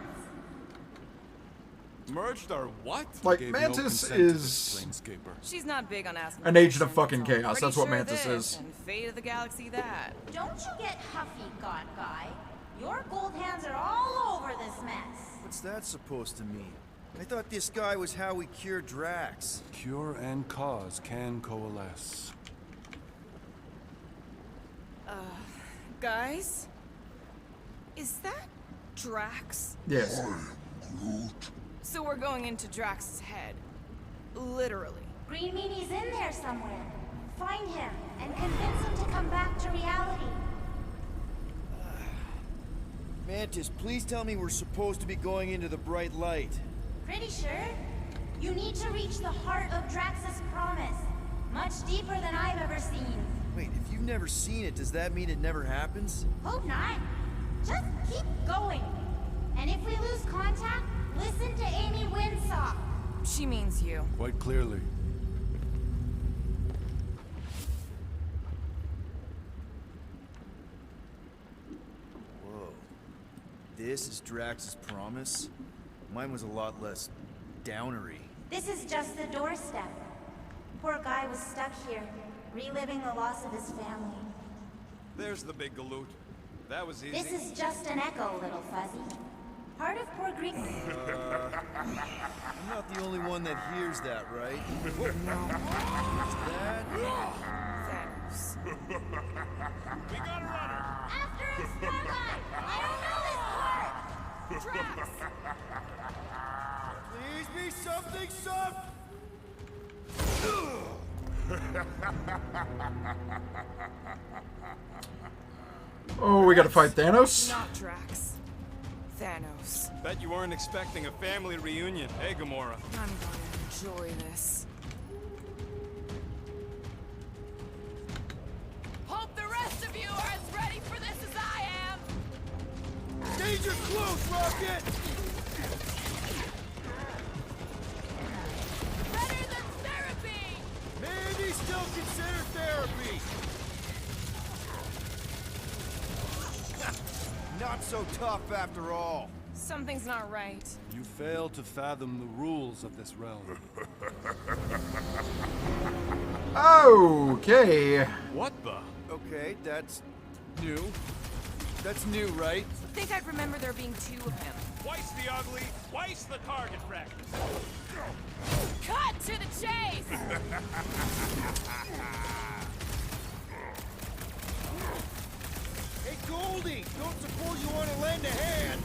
Merged our what? Like, Gave Mantis no consent to this is planescaper. She's not big on asking. an agent of questions, fucking so I'm chaos. pretty That's what sure Mantis this is. And fate of the galaxy that. Don't you get huffy, God Guy. Your gold hands are all over this mess. What's that supposed to mean? I thought this guy was how we cure Drax. Cure and cause can coalesce. Guys? Is that Drax? Yes. So we're going into Drax's head. Literally. Green Meanie's in there somewhere. Find him and convince him to come back to reality. Mantis, please tell me we're supposed to be going into the bright light. Pretty sure. You need to reach the heart of Drax's promise. Much deeper than I've ever seen. Wait, if you've never seen it, does that mean it never happens? Hope not. Just keep going. And if we lose contact, listen to Amy Winsock. She means you. Quite clearly. Whoa. This is Drax's promise? Mine was a lot less downery. This is just the doorstep. Poor guy was stuck here, reliving the loss of his family. There's the big galoot. That was easy. This is just an echo, little fuzzy. Part of poor Greek. I'm not the only one that hears that, right? No. Thanos. We got a runner. After him, Starlight! I don't know this part! Drax! Please be something soft! Oh, we gotta fight Thanos? Not Drax. Thanos. Bet you weren't expecting a family reunion, eh, Gamora? I'm gonna enjoy this. Hope the rest of you are as ready for this as I am! Danger close, Rocket! Better than therapy! Maybe still consider therapy! Not so tough after all. Something's not right. You fail to fathom the rules of this realm. Okay. What the? Okay, that's new. That's new, right? I think I remember there being two of him. Twice the ugly, twice the target practice. Cut to the chase! Hey, Goldie! Don't suppose you want to lend a hand?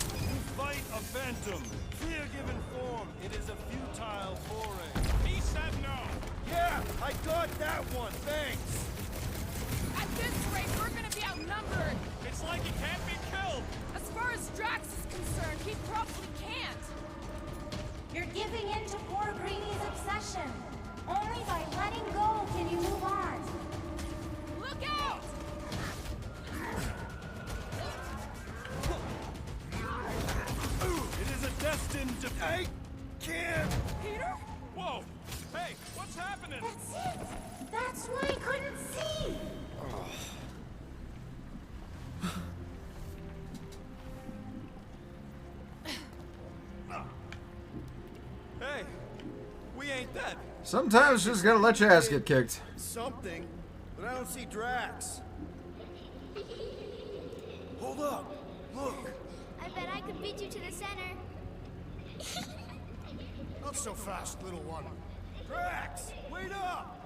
Fight a phantom. Clear given form. It is a futile foray. He said no. Yeah, I got that one. Thanks. At this rate, we're gonna be outnumbered. It's like he can't be killed. As far as Drax is concerned, he probably can't. You're giving in to poor Greeny's obsession. Only by letting go can you move on. Look out! It is a destined defeat. I can't. Peter? Whoa! Hey, what's happening? That's it! That's what I couldn't see! Hey, we ain't dead. Sometimes you just gotta let your ass get kicked. Something, but I don't see Drax. Hold up! Look! I bet I could beat you to the center. Not so fast, little one. Drax! Wait up!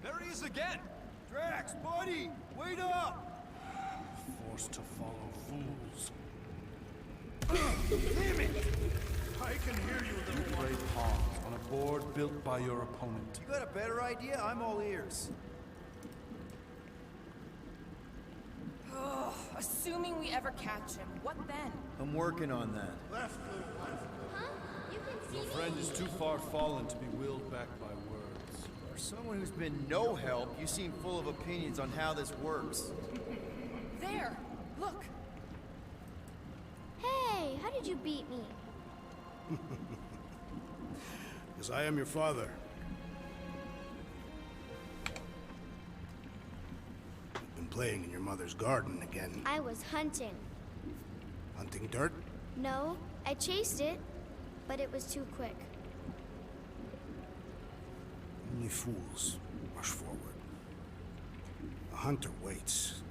There he is again. Drax, buddy! Wait up! Forced to follow fools. Damn it! I can hear you, You little one. play pawns on a board built by your opponent. You got a better idea? I'm all ears. Ugh, assuming we ever catch him, what then? I'm working on that. Left, little one. Huh? You can see Your me? friend is too far fallen to be willed back by words. For someone who's been no help, you seem full of opinions on how this works. There! Look! Hey, how did you beat me? Because I am your father. You've been playing in your mother's garden again. I was hunting. Hunting dirt? No, I chased it, but it was too quick. Only fools rush forward. A hunter waits.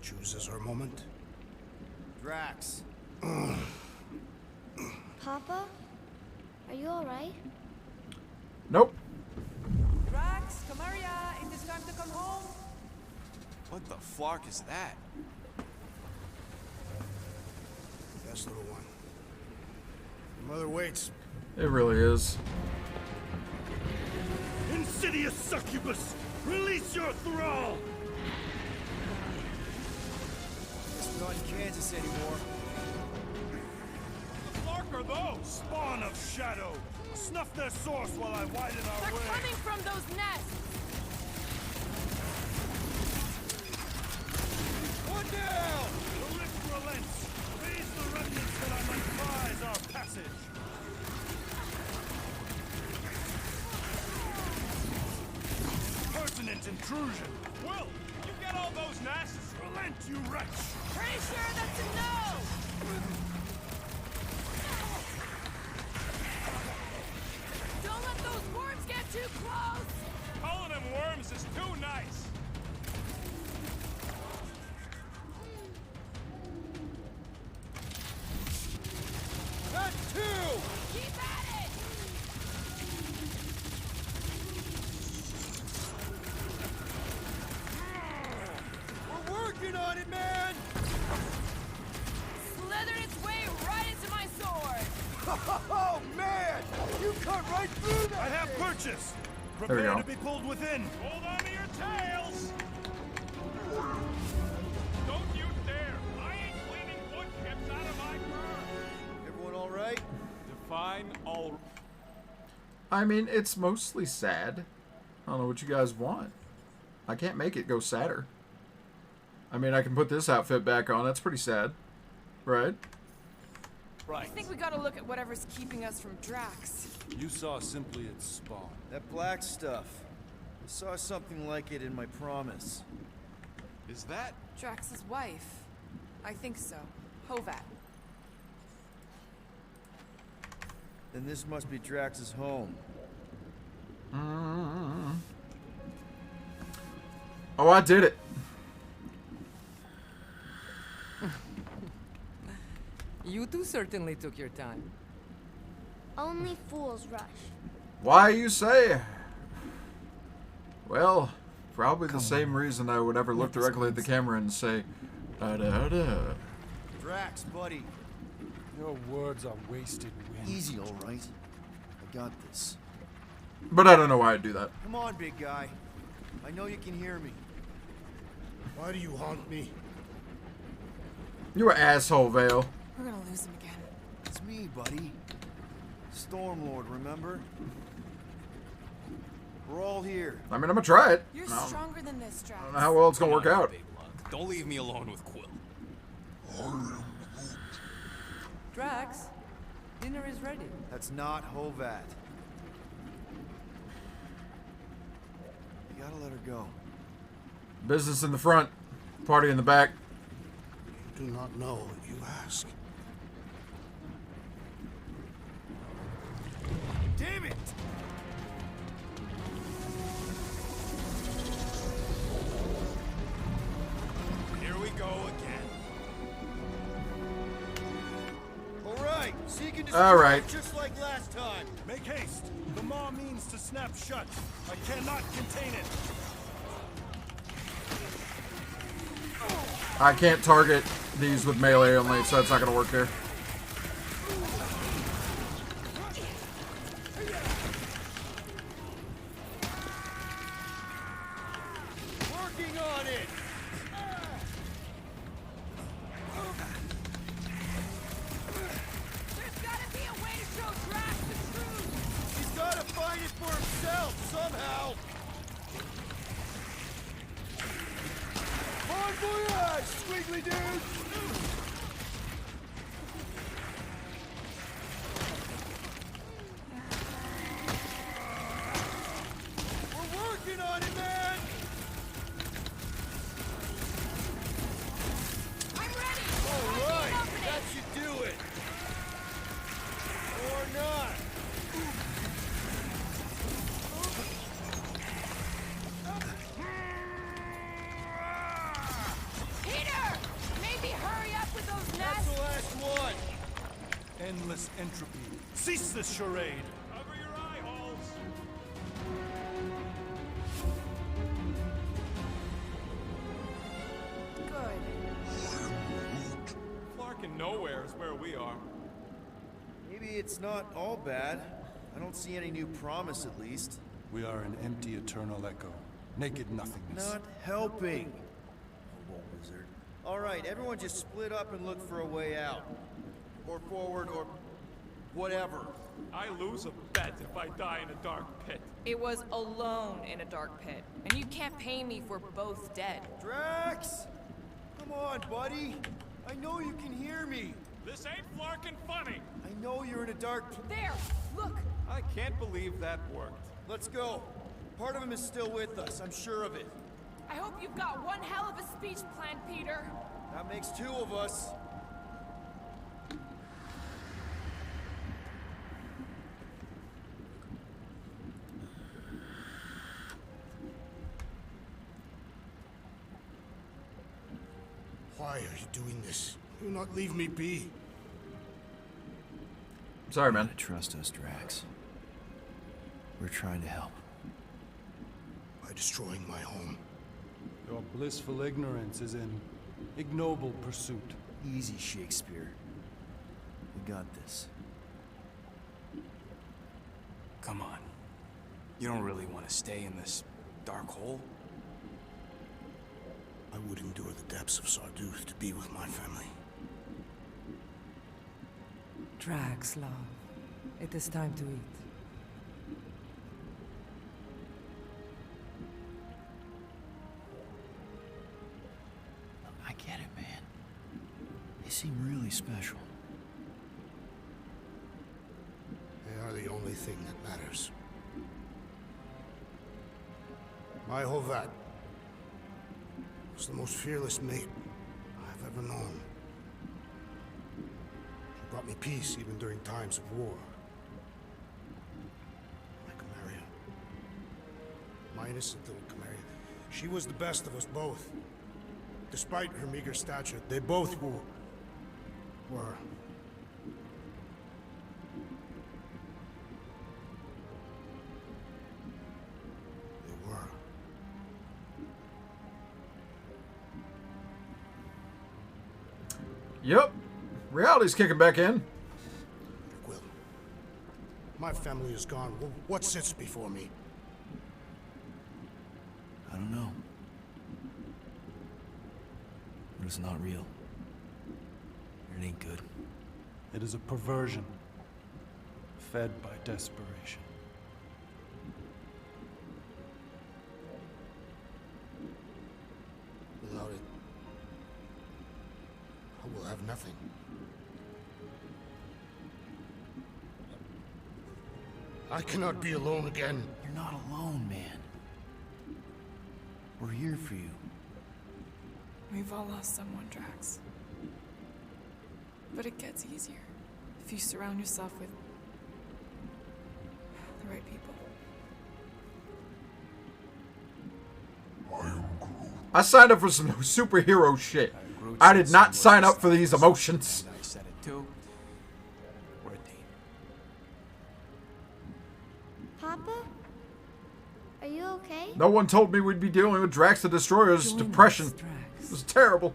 Chooses her moment. Drax. Papa? Are you alright? Nope. Drax, Kamaria, it is time to come home. What the flark is that? Yes, little one. Your mother waits. It really is. Insidious succubus! Release your thrall! Guess we're not in Kansas anymore. What the flark are those? Spawn of shadow! Snuff their source while I widen our They're way! coming from those nests! One down! The rift relents! Raise the remnants that I might prize our passage! Pertinent intrusion! Will, you get all those nests? Relent, you wretch! Pretty sure that's a no! Don't let those worms get too close! Calling them worms is too nice. That too! Keep at it! We're working on it, man! Slithered its way right into my sword! Oh, man! You cut right through that! I have purchase! There we Prepare go. to be pulled within! Hold on to your tails! Don't you dare! I ain't cleaning wood chips out of my fur! Everyone all right? Define all... I mean, it's mostly sad. I don't know what you guys want. I can't make it go sadder. I mean, I can put this outfit back on. That's pretty sad. Right? I think we gotta look at whatever's keeping us from Drax. You saw simply its spawn. That black stuff. I saw something like it in my promise. Is that? Drax's wife. I think so. Hovat. Then this must be Drax's home. Oh, I did it. You two certainly took your time. Only fools rush. Why you say? Well, probably the same reason I would ever look directly at the camera and say, da-da-da. Drax, buddy. Your words are wasted wind. Easy, all right. I got this. But I don't know why I'd do that. Come on, big guy. I know you can hear me. Why do you haunt me? You an asshole, Vale. We're gonna lose him again. It's me, buddy. Stormlord, remember? We're all here. I mean, I'm gonna try it. You're No. stronger than this, Drax. I don't know how well it's gonna work Come on, out. Big Lug. Don't leave me alone with Quill. Drax, dinner is ready. That's not Hovat. You gotta let her go. Business in the front, party in the back. Do not know what you ask. Damn it! Here we go again. All right, seek and All destroy right. just like last time. Make haste. The maw means to snap shut. I cannot contain it. I can't target these with melee only, so that's not gonna work there. Working on it. There's gotta be a way to show Drax the truth. He's gotta find it for himself somehow. Bon voyage, squiggly dude. We're working on it, man. I'm ready. All right, that should do it. Or not. Peter, maybe hurry up with those That's nests. the last one. Endless entropy. Cease this charade. Cover your eye holes. Good. Flarkin' nowhere is where we are. Maybe it's not all bad. I don't see any new promise, at least. We are an empty eternal echo. Naked nothingness. Not helping. Hobo wizard. All right, everyone just split up and look for a way out. Or forward, or whatever. I lose a bet if I die in a dark pit. It was alone in a dark pit, and you can't pay me if we're both dead. Drax! Come on, buddy. I know you can hear me. This ain't Flarkin' funny. I know you're in a dark pit. There, look. I can't believe that worked. Let's go. Part of him is still with us, I'm sure of it. I hope you've got one hell of a speech planned, Peter. That makes two of us. Why are you doing this? Do not leave me be. Sorry, man. Trust us, Drax. We're trying to help. By destroying my home. Your blissful ignorance is in ignoble pursuit. Easy, Shakespeare. We got this. Come on. You don't really want to stay in this dark hole? I would endure the depths of Sarduth to be with my family. Drax, love. It is time to eat. I get it, man. They seem really special. They are the only thing that matters. My Hovat was the most fearless mate I've ever known. She brought me peace even during times of war. My Camaria. My innocent little Camaria. She was the best of us both. Despite her meager stature, they both were. They were. Yep. Reality's kicking back in. Quill. My family is gone. What sits before me? I don't know. But it's not real. It ain't good. It is a perversion, fed by desperation. have nothing. I cannot be alone again. You're not alone, man. We're here for you. We've all lost someone, Drax. But it gets easier if you surround yourself with the right people. I signed up for some superhero shit. I did not sign up for these emotions. I said it too. We're a team. Papa? Are you okay? No one told me we'd be dealing with Drax the Destroyer's depression. It was terrible.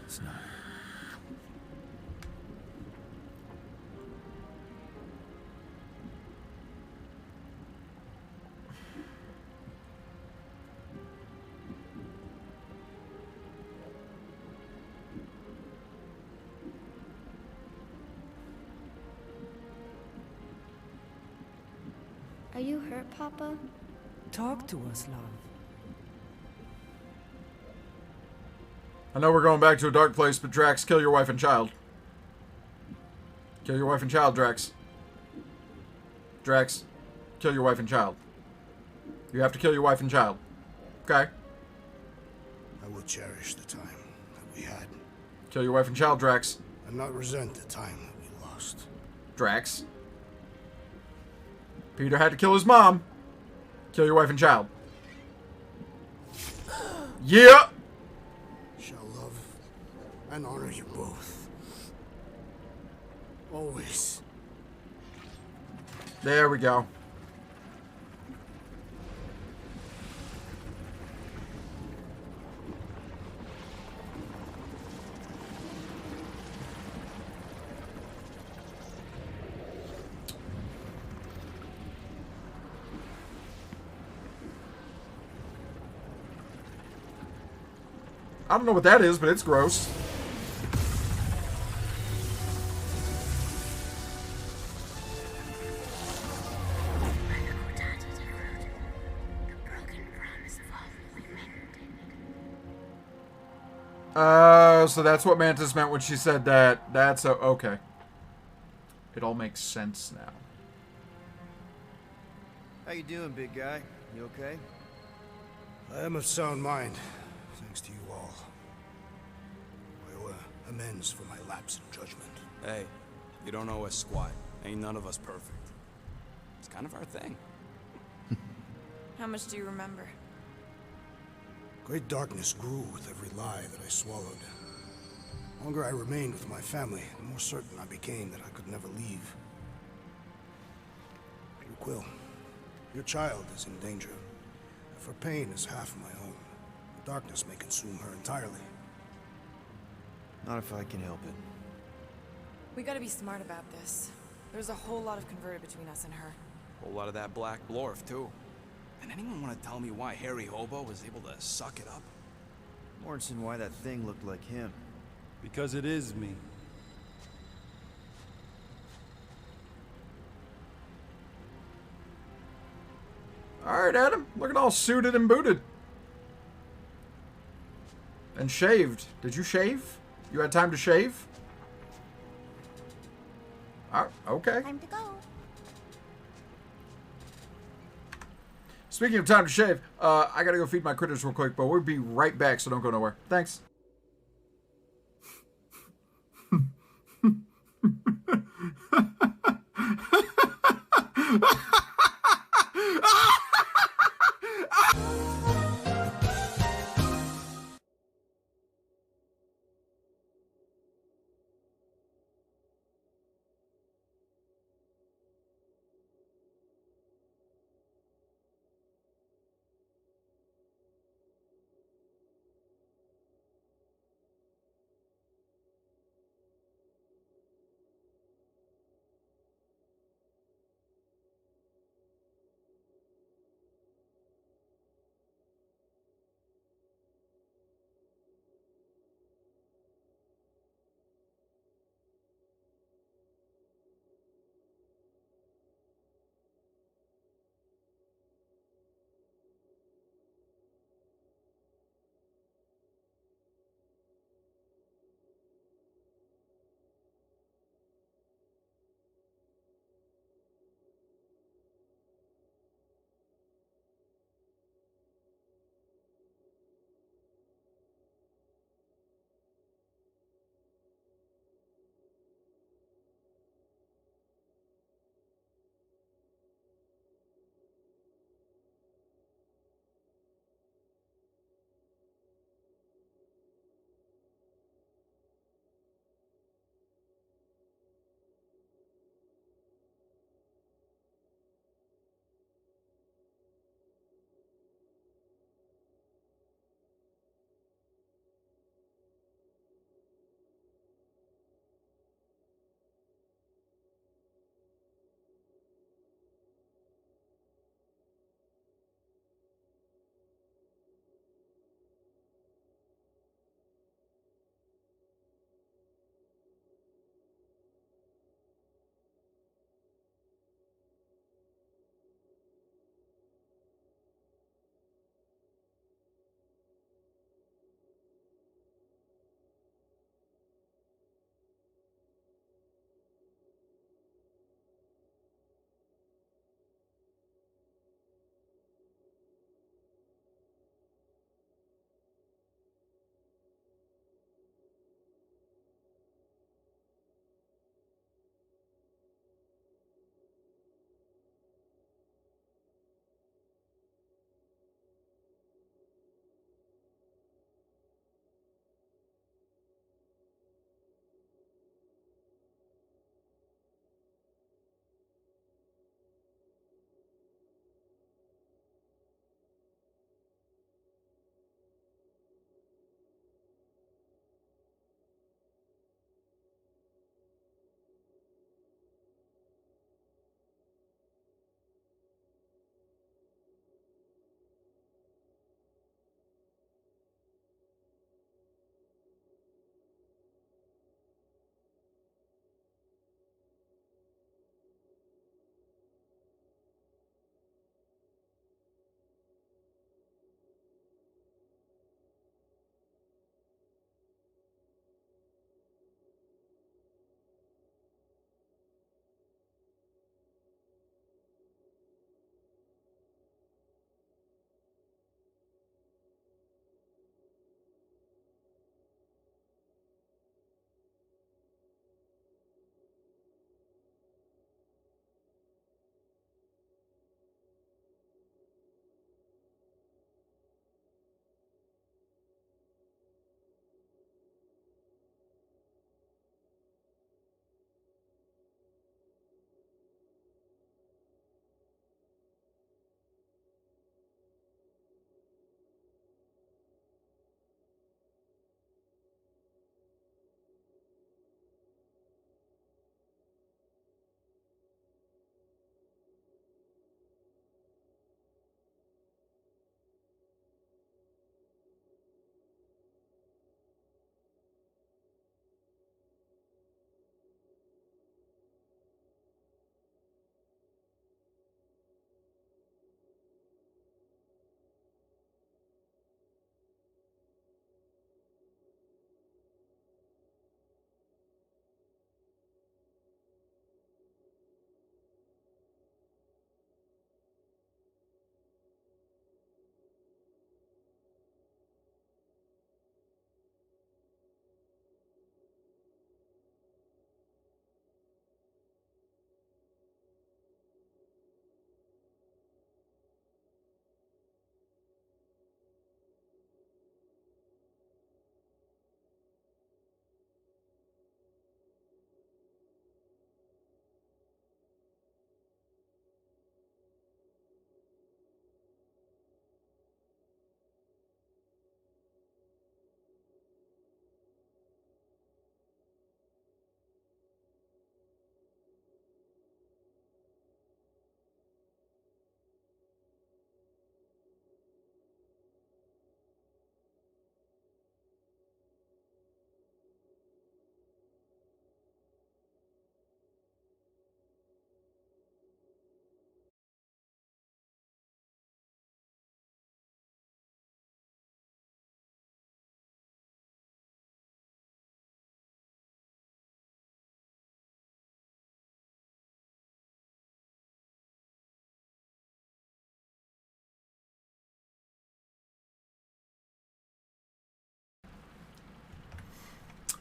It's not. Are you hurt, Papa? Talk to us, love. I know we're going back to a dark place, but Drax, kill your wife and child. Kill your wife and child, Drax. Drax, kill your wife and child. You have to kill your wife and child. Okay? I will cherish the time that we had. Kill your wife and child, Drax. And not resent the time that we lost. Drax. Peter had to kill his mom. Kill your wife and child. Yeah! Shall love and honor you both. Always. There we go. I don't know what that is, but it's gross. So that's what Mantis meant when she said that. That's okay. It all makes sense now. How you doing, big guy? You okay? I am of sound mind, thanks to you all. I owe amends for my lapse in judgment. Hey, you don't owe us squat. Ain't none of us perfect. It's kind of our thing. How much do you remember? Great darkness grew with every lie that I swallowed. The longer I remained with my family, the more certain I became that I could never leave. Quill, your child is in danger. If her pain is half my own, the darkness may consume her entirely. Not if I can help it. We gotta be smart about this. There's a whole lot of converted between us and her. Whole lot of that black blorf, too. And anyone want to tell me why Harry Hobo was able to suck it up? Morrison, why that thing looked like him. Because it is me. Alright, Adam. Looking all suited and booted. And shaved. Did you shave? You had time to shave? Okay. Time to go. Speaking of time to shave, I gotta go feed my critters real quick, but we'll be right back, so don't go nowhere. Thanks.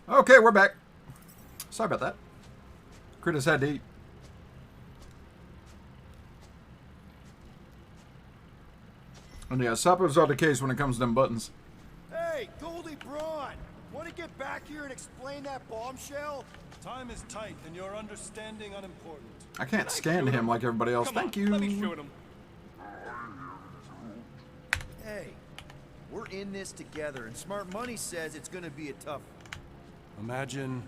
Okay, we're back. Sorry about that. Critters had to eat. And yeah, Sappos are the case when it comes to them buttons. Hey, Goldie Braun! Want to get back here and explain that bombshell? Time is tight and your understanding unimportant. I can't scan him like everybody else. Thank you. Let me shoot him. Hey, we're in this together, and Smart Money says it's gonna be a tough one. Imagine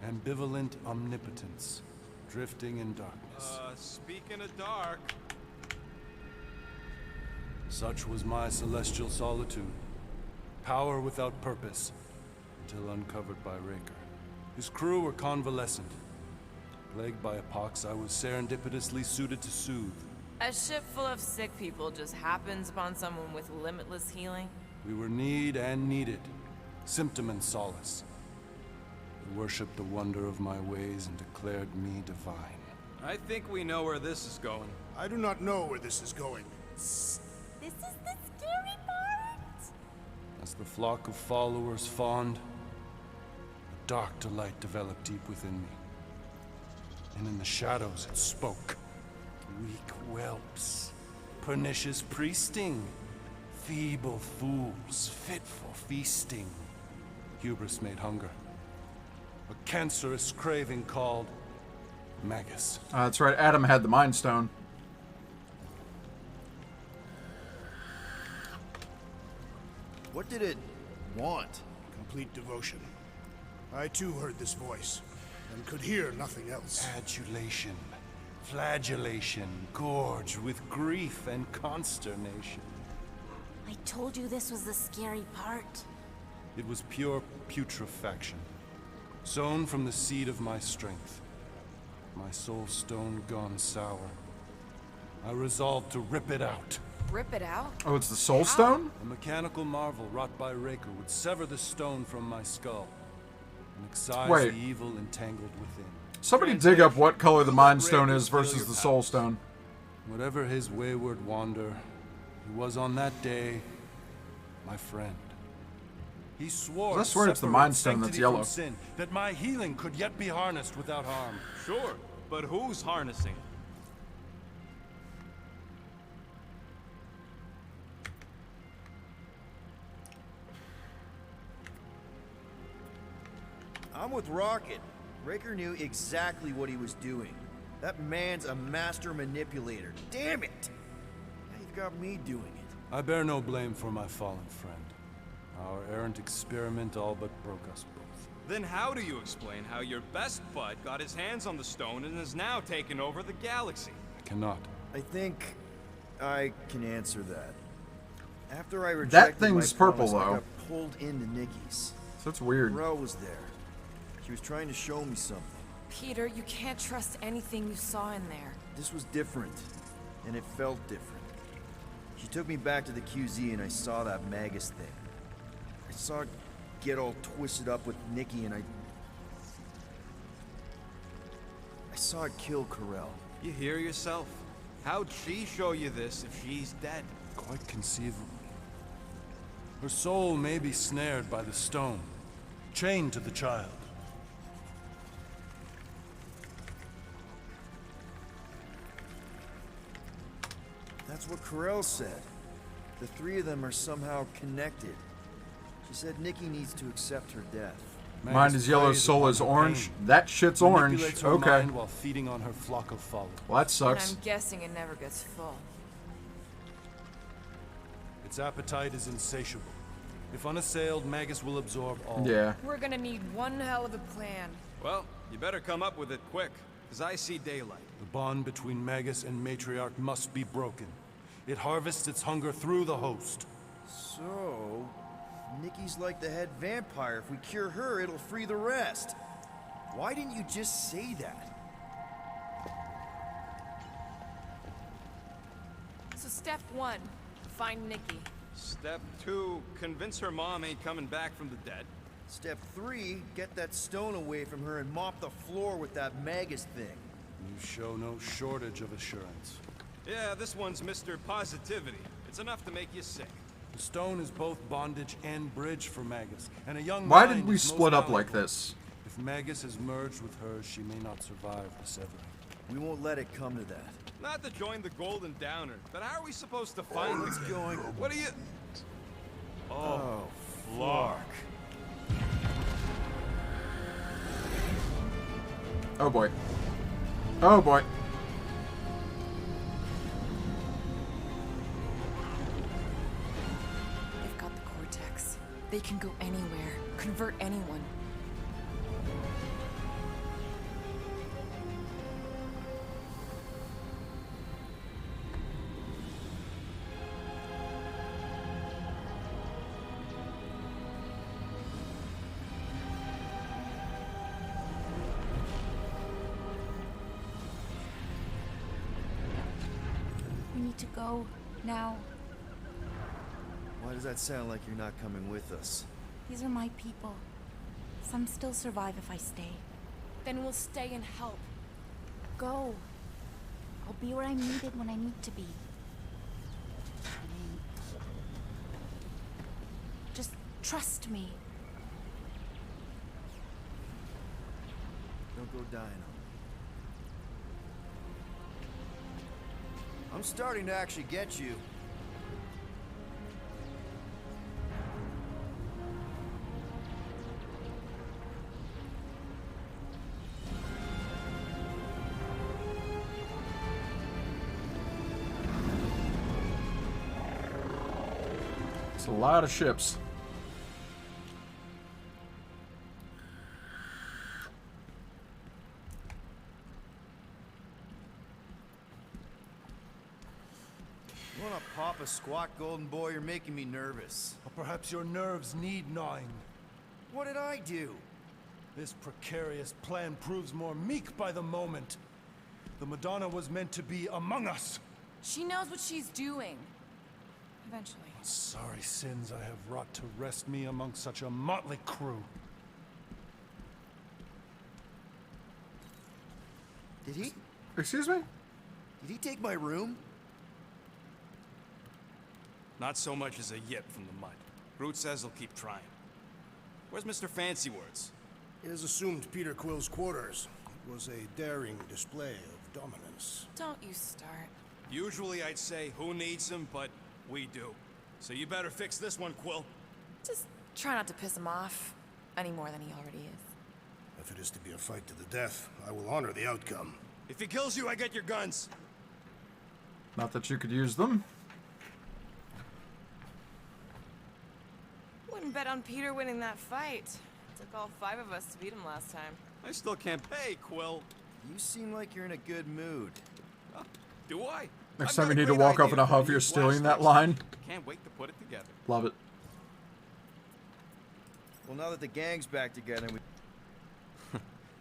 ambivalent omnipotence, drifting in darkness. Speaking of dark... Such was my celestial solitude. Power without purpose, until uncovered by Raker. His crew were convalescent. Plagued by a pox, I was serendipitously suited to soothe. A ship full of sick people just happens upon someone with limitless healing. We were need and needed, symptom and solace. He worshipped the wonder of my ways and declared me divine. I think we know where this is going. I do not know where this is going. This is the scary part. As the flock of followers fawned, a dark delight developed deep within me. And in the shadows it spoke. Weak whelps, pernicious priesting, feeble fools, fit for feasting. Hubris made hunger. A cancerous craving called Magus. That's right, Adam had the Mind Stone. What did it want? Complete devotion. I too heard this voice, and could hear nothing else. Adulation, flagellation, gorged with grief and consternation. I told you this was the scary part. It was pure putrefaction, sown from the seed of my strength. My soul stone gone sour. I resolved to rip it out. Rip it out? Oh, it's the Soul Stone? A mechanical marvel wrought by Raker would sever the stone from my skull and excise Wait. the evil entangled within. Somebody dig up what color the Mind Stone is versus the Soul Stone. Whatever his wayward wander, he was on that day my friend. He swore I swear it's the Mind Stone that's yellow. sin, that my healing could yet be harnessed without harm. Sure, but who's harnessing? I'm with Rocket. Raker knew exactly what he was doing. That man's a master manipulator. Damn it! Now you've got me doing it. I bear no blame for my fallen friend. Our errant experiment all but broke us both. Then how do you explain how your best bud got his hands on the stone and has now taken over the galaxy? I cannot. I think I can answer that. After I That rejected thing's my purple, promise, I though. got pulled into Nikki's. So that's weird. Corel was there. She was trying to show me something. Peter, you can't trust anything you saw in there. This was different, and it felt different. She took me back to the QZ and I saw that Magus thing. I saw it get all twisted up with Nikki and I saw it kill Corel. You hear yourself? How'd she show you this if she's dead? Quite conceivable. Her soul may be snared by the stone, chained to the child. That's what Corel said. The three of them are somehow connected. She said Nikki needs to accept her death. Mind is yellow, soul is orange. That shit's orange. Manipulates her Okay. mind while feeding on her flock of followers. Well, that And sucks. I'm guessing it never gets full. Its appetite is insatiable. If unassailed, Magus will absorb all. Yeah. We're gonna need one hell of a plan. Well, you better come up with it quick, because I see daylight. The bond between Magus and Matriarch must be broken. It harvests its hunger through the host. So, Nikki's like the head vampire. If we cure her, it'll free the rest. Why didn't you just say that? So step 1, find Nikki. Step 2, convince her mom ain't coming back from the dead. Step 3, get that stone away from her and mop the floor with that Magus thing. You show no shortage of assurance. Yeah, this one's Mr. Positivity. It's enough to make you sick. The stone is both bondage and bridge for Magus, and a young Why mind did we is most split up like valuable. this? If Magus is merged with her, she may not survive the severing. We won't let it come to that. Not to join the Golden Downer, but how are we supposed to find the going? What are you? Oh, Flark. Oh boy. Oh boy. They've got the cortex. They can go anywhere, convert anyone. We need to go now. Why does that sound like you're not coming with us? These are my people. Some still survive if I stay. Then we'll stay and help. Go. I'll be where I'm needed when I need to be. Just trust me. Don't go dying on me. I'm starting to actually get you. It's a lot of ships. You wanna pop a squat, golden boy? You're making me nervous. Or perhaps your nerves need gnawing. What did I do? This precarious plan proves more meek by the moment. The Madonna was meant to be among us. She knows what she's doing. Eventually. Sorry sins I have wrought to rest me among such a motley crew. Did he? Excuse me? Did he take my room? Not so much as a yip from the mud. Groot says he'll keep trying. Where's Mr. Fancy Words? It is assumed Peter Quill's quarters. It was a daring display of dominance. Don't you start. Usually I'd say, who needs him, but we do. So you better fix this one, Quill. Just try not to piss him off any more than he already is. If it is to be a fight to the death, I will honor the outcome. If he kills you, I get your guns. Not that you could use them. Wouldn't bet on Peter winning that fight. Took all 5 of us to beat him last time. I still can't pay, Quill. You seem like you're in a good mood. Do I? Next I've time got you a need to great walk up idea in a for huff, new you're stealing that blasters. line. Can't wait to put it together. Love it. Well, now that the gang's back together, we...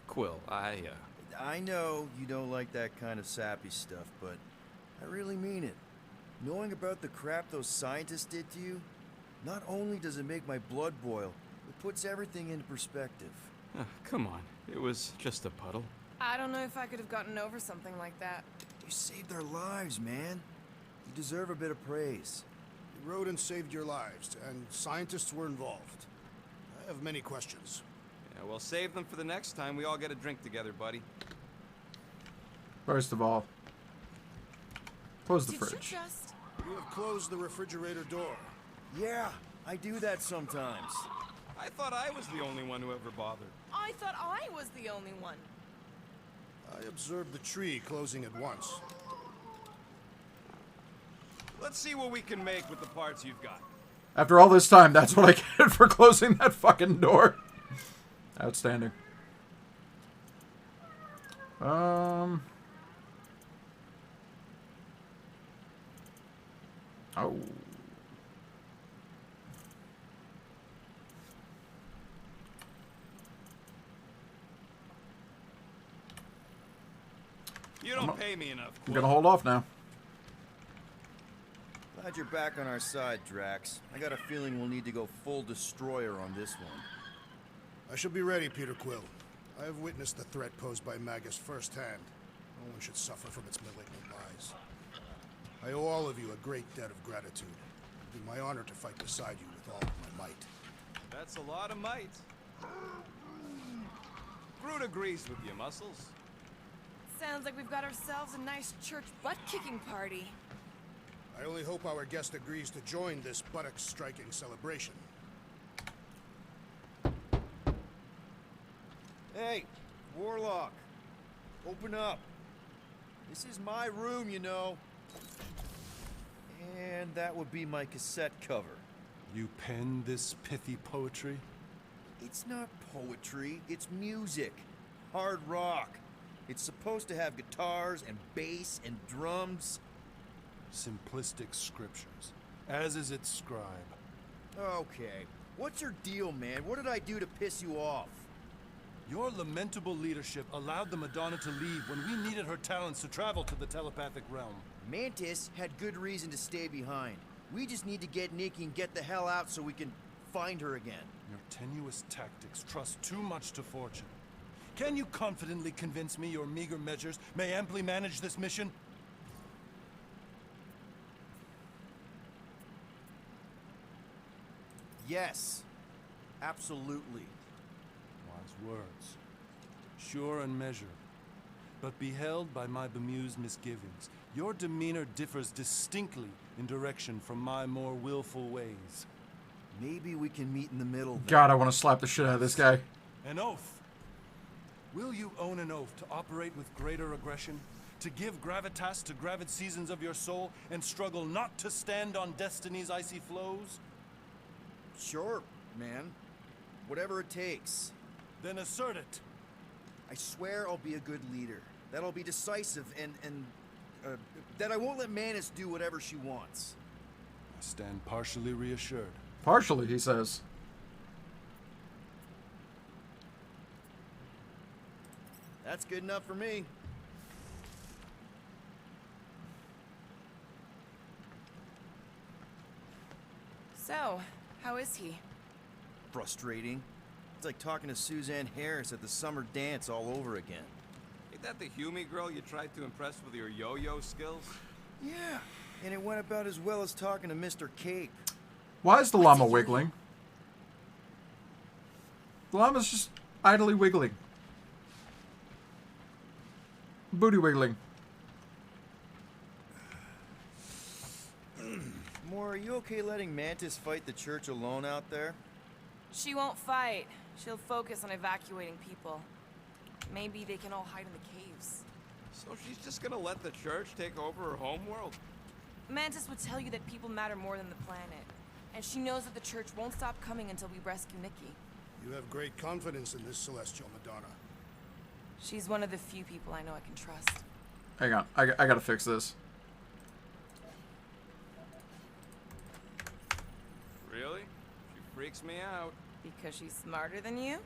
Quill, I know you don't like that kind of sappy stuff, but I really mean it. Knowing about the crap those scientists did to you, not only does it make my blood boil, it puts everything into perspective. come on. It was just a puddle. I don't know if I could have gotten over something like that. You saved their lives, man. You deserve a bit of praise. The rodents saved your lives, and scientists were involved. I have many questions. Yeah, we'll save them for the next time we all get a drink together, buddy. First of all, close the Did you fridge. just... You have closed the refrigerator door. Yeah, I do that sometimes. I thought I was the only one who ever bothered. I thought I was the only one. I observed the tree closing at once. Let's see what we can make with the parts you've got. After all this time, that's what I get for closing that fucking door. Outstanding. Oh. You don't pay me enough, I'm Quill. gonna hold off now. Glad you're back on our side, Drax. I got a feeling we'll need to go full destroyer on this one. I shall be ready, Peter Quill. I have witnessed the threat posed by Magus firsthand. No one should suffer from its malignant lies. I owe all of you a great debt of gratitude. It'd be my honor to fight beside you with all of my might. That's a lot of might. Groot agrees with you, Muscles. Sounds like we've got ourselves a nice church butt-kicking party. I only hope our guest agrees to join this buttock-striking celebration. Hey, Warlock. Open up. This is my room, you know. And that would be my cassette cover. You penned this pithy poetry? It's not poetry, it's music. Hard rock. It's supposed to have guitars and bass and drums. Simplistic scriptures, as is its scribe. Okay. What's your deal, man? What did I do to piss you off? Your lamentable leadership allowed the Madonna to leave when we needed her talents to travel to the telepathic realm. Mantis had good reason to stay behind. We just need to get Nikki and get the hell out so we can find her again. Your tenuous tactics trust too much to fortune. Can you confidently convince me your meager measures may amply manage this mission? Yes. Absolutely. Wise words. Sure and measured. But beheld by my bemused misgivings, your demeanor differs distinctly in direction from my more willful ways. Maybe we can meet in the middle then. God, I want to slap the shit out of this guy. An oath. Will you own an oath to operate with greater aggression? To give gravitas to gravid seasons of your soul and struggle not to stand on destiny's icy flows? Sure, man. Whatever it takes. Then assert it. I swear I'll be a good leader. That I'll be decisive and that I won't let Mantis do whatever she wants. I stand partially reassured. Partially, he says. That's good enough for me. So, how is he? Frustrating. It's like talking to Suzanne Harris at the summer dance all over again. Ain't that the Hume girl you tried to impress with your yo-yo skills? Yeah, and it went about as well as talking to Mr. Cape. Why is the llama wiggling? The llama's just idly wiggling. Booty wiggling. Moore, are you okay letting Mantis fight the church alone out there? She won't fight. She'll focus on evacuating people. Maybe they can all hide in the caves. So she's just gonna let the church take over her homeworld? Mantis would tell you that people matter more than the planet. And she knows that the church won't stop coming until we rescue Nikki. You have great confidence in this celestial Madonna. She's one of the few people I know I can trust. Hang on, I gotta fix this. Really? She freaks me out. Because she's smarter than you?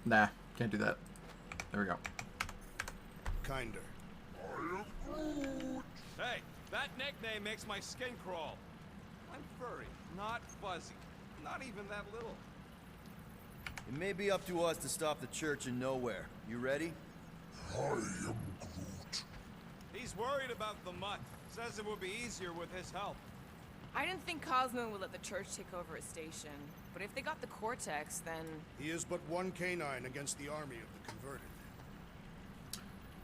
Nah, can't do that. There we go. Kinder. Hey, that nickname makes my skin crawl. I'm furry, not fuzzy. Not even that little. It may be up to us to stop the church in nowhere. You ready? I am Groot. He's worried about the mutt. Says it would be easier with his help. I didn't think Cosmo would let the church take over a station. But if they got the Cortex, then... He is but one canine against the army of the converted.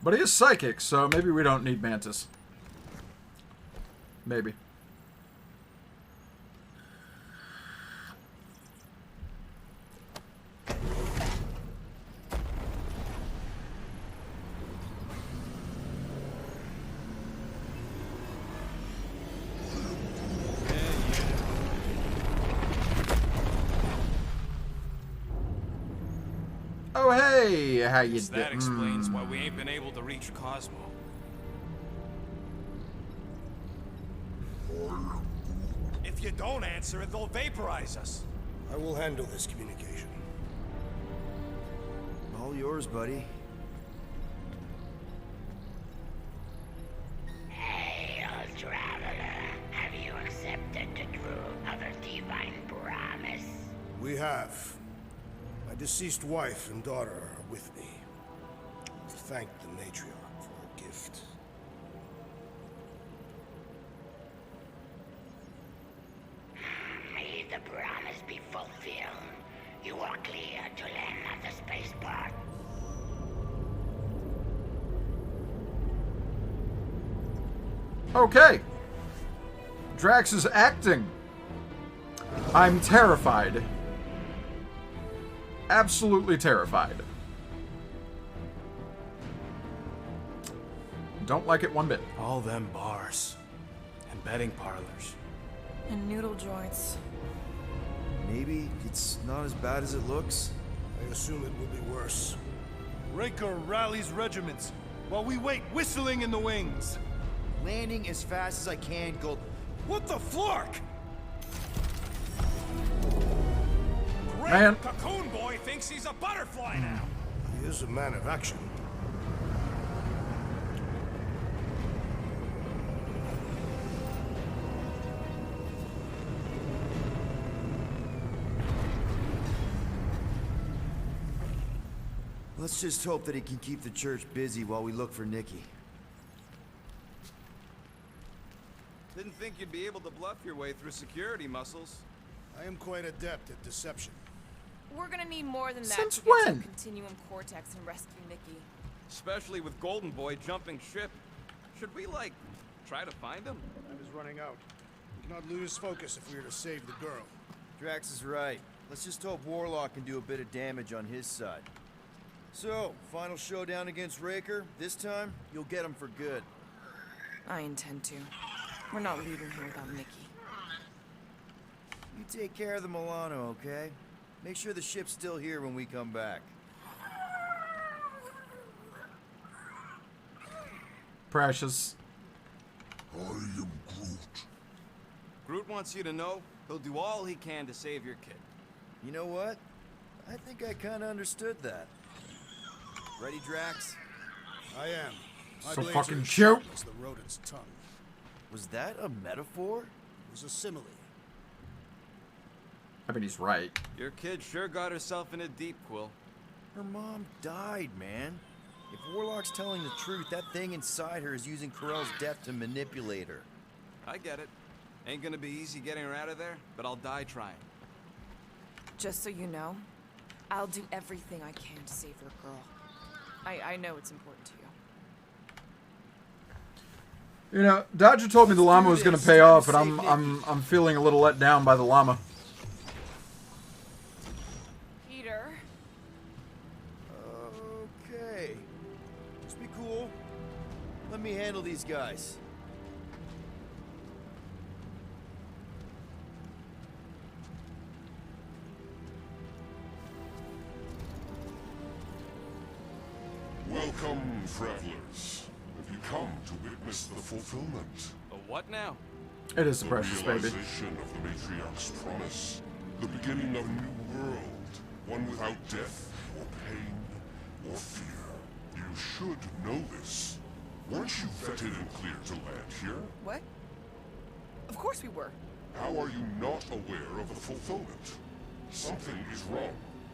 But he is psychic, so maybe we don't need Mantis. Maybe. Oh, hey! How you doing? That explains why we ain't been able to reach Cosmo. If you don't answer it, they'll vaporize us. I will handle this communication. All yours, buddy. Hail, traveler. Have you accepted the truth of a divine promise? We have. My deceased wife and daughter are with me. Thank the matriarch for her gift. Okay. Drax is acting. I'm terrified. Absolutely terrified. Don't like it one bit. All them bars and betting parlors. And noodle joints. Maybe it's not as bad as it looks. I assume it will be worse. Raker rallies regiments while we wait whistling in the wings. Landing as fast as I can, Gold. What the flark? Man. Cocoon Boy thinks he's a butterfly now. He is a man of action. Let's just hope that he can keep the church busy while we look for Nikki. Didn't think you'd be able to bluff your way through security muscles. I am quite adept at deception. We're gonna need more than that Since to get to when? Continuum Cortex and rescue Nikki. Especially with Golden Boy jumping ship. Should we, like, try to find him? Time is running out. We cannot lose focus if we are to save the girl. Drax is right. Let's just hope Warlock can do a bit of damage on his side. So, final showdown against Raker. This time, you'll get him for good. I intend to. We're not leaving here without Nikki. You take care of the Milano, okay? Make sure the ship's still here when we come back. Precious. I am Groot. Groot wants you to know he'll do all he can to save your kid. You know what? I think I kinda understood that. Ready, Drax? I am. My So blades fucking are as cute. sharp as the rodent's tongue. Was that a metaphor? It was a simile. I mean, he's right. Your kid sure got herself in a deep, Quill. Her mom died, man. If Warlock's telling the truth, that thing inside her is using Corell's death to manipulate her. I get it. Ain't gonna be easy getting her out of there, but I'll die trying. Just so you know, I'll do everything I can to save your girl. I know it's important to you. You know, Dodger told me the llama was going to pay off, but I'm feeling a little let down by the llama. Peter. Okay. Just be cool. Let me handle these guys. Welcome, travelers. Have you come to witness the fulfillment? The what now? It is the precious baby. Realization of the matriarch's promise. The beginning of a new world. One without death, or pain, or fear. You should know this. Weren't you vetted and cleared to land here? What? Of course we were. How are you not aware of the fulfillment? Something is wrong.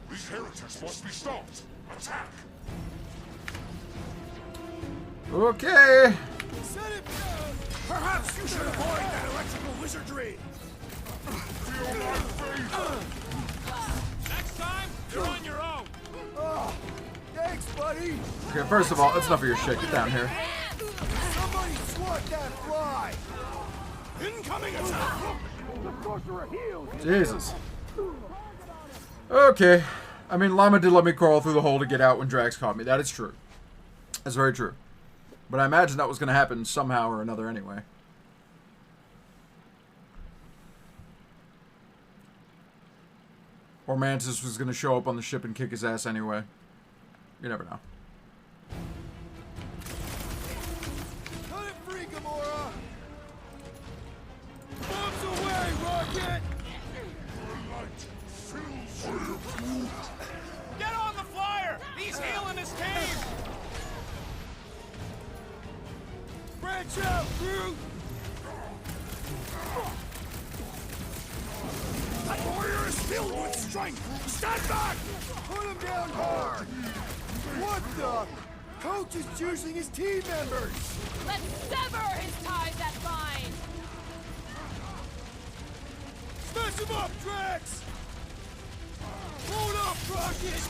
These heretics must be stopped. Attack! Okay. Set it! Perhaps you should avoid that electrical wizardry. Feel my fate! Next time, you're on your own. Oh, thanks, buddy! Okay, first of all, that's enough of your shit. Get down here. Somebody swat that fly! Incoming attack! The sorcerer heals! Jesus. Okay. I mean, Llama did let me crawl through the hole to get out when Drax caught me. That is true. That's very true. But I imagine that was going to happen somehow or another anyway. Or Mantis was going to show up on the ship and kick his ass anyway. You never know. Cut it free, Gamora! Bombs away, Rocket! Get on the flyer! He's healing his team! Branch out, Groot! That warrior is filled with strength! Stand back! Put him down hard! What the? Coach is choosing his team members! Let's sever his ties that bind! Smash him up, Drax! Hold up, Rocket!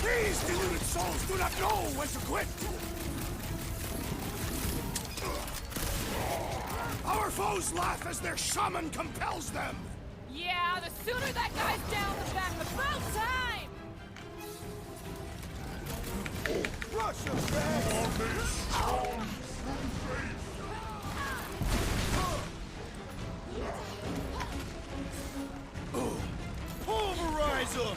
These deluded souls do not know when to quit! Our foes laugh as their shaman compels them! Yeah, the sooner that guy's down, the better. About time! Rush him, Drax! Pulverize him!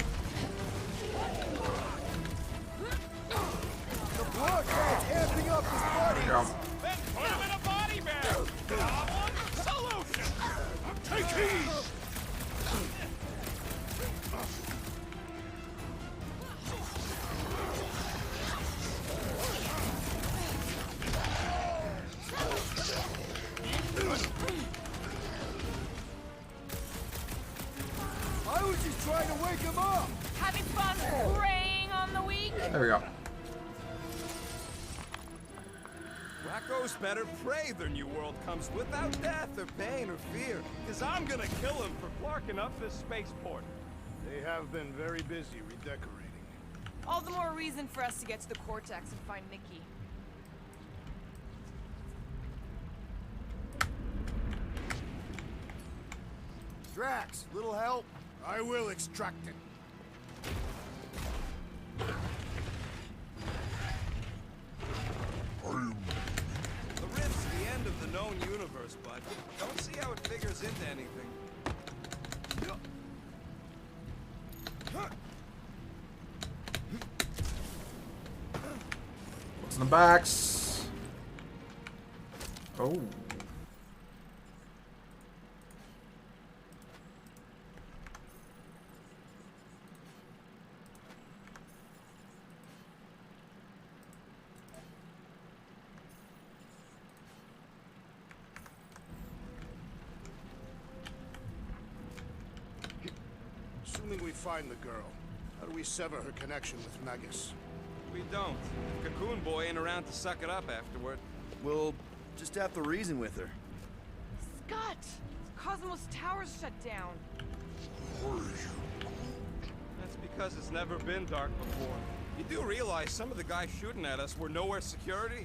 The blood guy's amping up his buddies! Then put him in a body bag! Problem? Solution! Take heed! I was just trying to wake him up! Having fun preying on the weak? There we go. Racco's better prey their new world comes without death or pain or fear. Cause I'm gonna kill him for clarking up this spaceport. They have been very busy redecorating. All the more reason for us to get to the Cortex and find Nikki. Drax, little help? I will extract it. The rift's the end of the known universe, bud. Don't see how it figures into anything. What's in the backs? Oh. Assuming we find the girl, how do we sever her connection with Magus? We don't. Cocoon Boy ain't around to suck it up afterward. We'll just have to reason with her. Scott! Cosmos Tower's shut down. That's because it's never been dark before. You do realize some of the guys shooting at us were nowhere security?